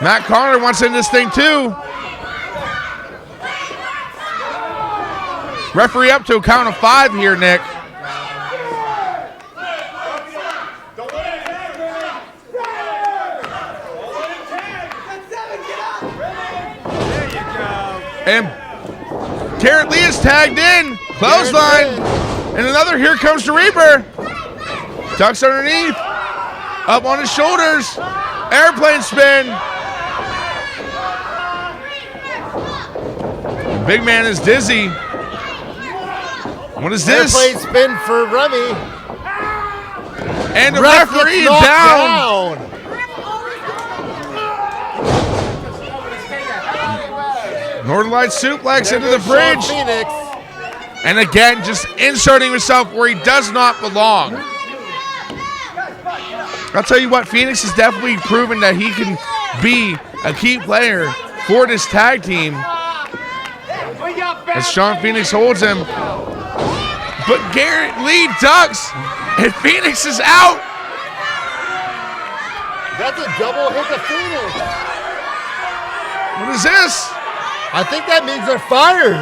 Speaker 3: Matt Conard wants in this thing too. Referee up to a count of 5 here, Nick. And Garytt Lee is tagged in. Clothesline. And another, here comes the Reaper. Ducks underneath. Up on his shoulders. Airplane spin. The big man is dizzy. What is this?
Speaker 1: Airplane spin for Remy.
Speaker 3: And the referee is down. Northern Lights suplex into the bridge.
Speaker 1: Phoenix.
Speaker 3: And again, just inserting himself where he does not belong. I'll tell you what, Phoenix has definitely proven that he can be a key player for this tag team. As Sean Phoenix holds him. But Garytt Lee ducks, and Phoenix is out.
Speaker 1: That's a double hit to Phoenix.
Speaker 3: What is this?
Speaker 1: I think that means they're fired.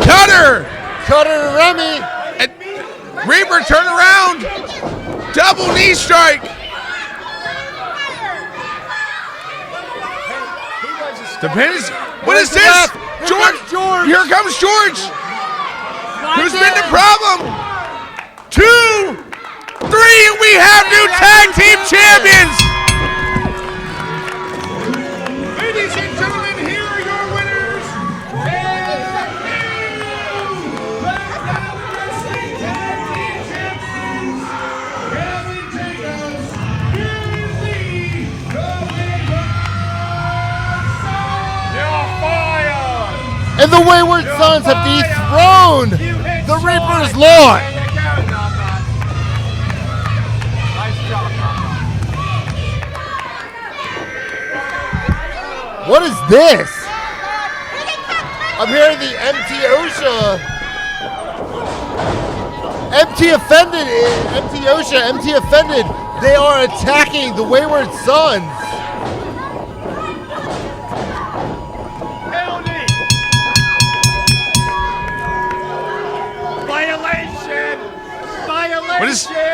Speaker 3: Cutter!
Speaker 1: Cutter to Remy.
Speaker 3: And Reaper turn around. Double knee strike. Depends. What is this? George. Here comes George. Who's been the problem? 2, 3, and we have new tag team champions. Ladies and gentlemen, here are your winners.
Speaker 1: And the Wayward Sons have dethroned the Reaper's Law. What is this? I'm hearing the MT OSHA. MT offended. MT OSHA. MT offended. They are attacking the Wayward Sons.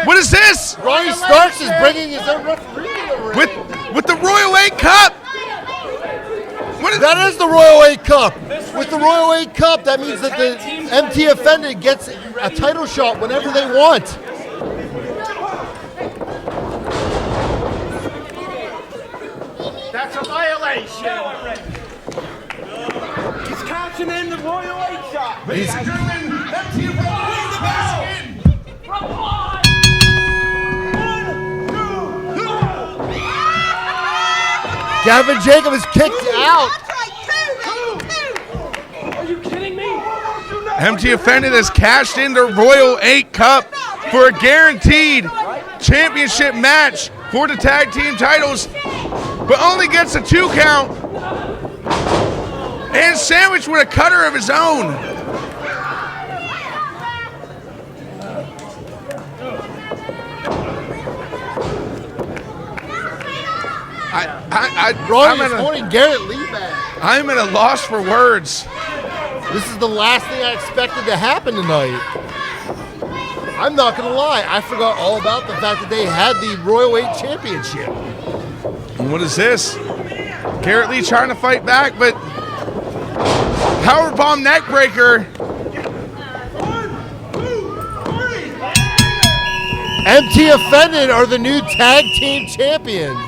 Speaker 3: What is this?
Speaker 1: Ronnie Starks is bringing his own referee in the ring.
Speaker 3: With the Royal 8 Cup.
Speaker 1: That is the Royal 8 Cup. With the Royal 8 Cup, that means that the MT Offended gets a title shot whenever they want.
Speaker 4: That's a violation. He's catching in the Royal 8 shot.
Speaker 5: Ladies and gentlemen, MT Offended wins the basket.
Speaker 1: Gavin Jacob is kicked out.
Speaker 4: Are you kidding me?
Speaker 3: MT Offended has cashed in the Royal 8 Cup for a guaranteed championship match for the tag team titles, but only gets a 2 count and sandwiched with a cutter of his own.
Speaker 1: Ronnie is holding Garytt Lee back.
Speaker 3: I'm at a loss for words.
Speaker 1: This is the last thing I expected to happen tonight. I'm not going to lie. I forgot all about the fact that they had the Royal 8 Championship.
Speaker 3: And what is this? Garytt Lee trying to fight back, but powerbomb neckbreaker.
Speaker 1: MT Offended are the new tag team champions.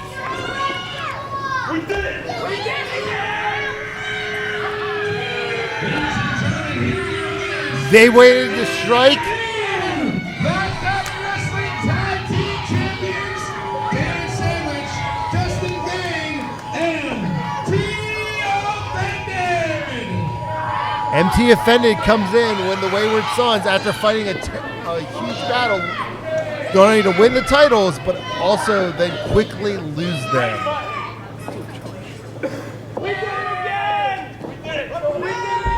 Speaker 2: We did it! We did it!
Speaker 1: They waited to strike.
Speaker 5: BDW Wrestling Tag Team Champions, Dan Sandwich, Justin Gang, and
Speaker 1: MT Offended comes in when the Wayward Sons, after fighting a huge battle, not only to win the titles, but also then quickly lose them.
Speaker 4: We did it again! We did it! We did it again!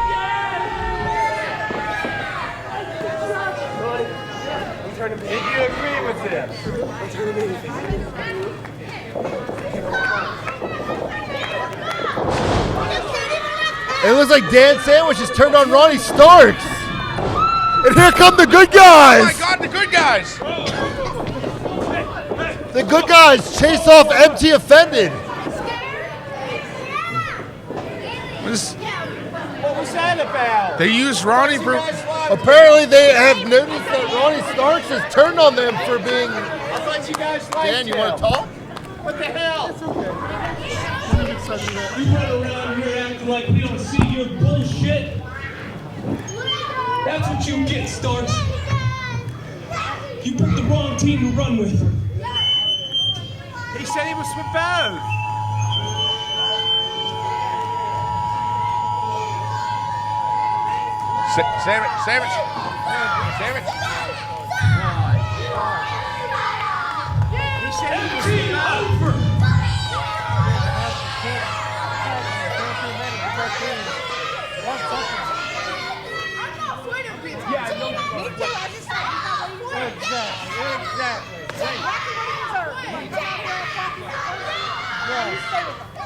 Speaker 4: Did you agree with this?
Speaker 1: It looks like Dan Sandwich has turned on Ronnie Starks. And here come the good guys.
Speaker 3: Oh my God, the good guys.
Speaker 1: The good guys chase off MT Offended.
Speaker 4: What was that about?
Speaker 3: They used Ronnie for...
Speaker 1: Apparently they have noticed that Ronnie Starks has turned on them for being...
Speaker 4: I thought you guys liked
Speaker 1: Dan, you want to talk?
Speaker 4: What the hell?
Speaker 6: You run around here acting like we don't see your bullshit. That's what you get, Starks. You picked the wrong team to run with.
Speaker 4: He said he was for both.
Speaker 3: Sandwich.
Speaker 4: He said he was for both.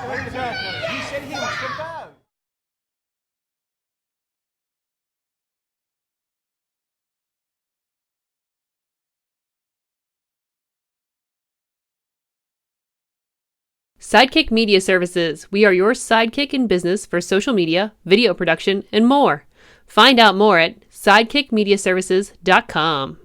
Speaker 4: Exactly. He said he was for both.
Speaker 11: Sidekick Media Services. We are your sidekick in business for social media, video production, and more. Find out more at sidekickmediaservices.com.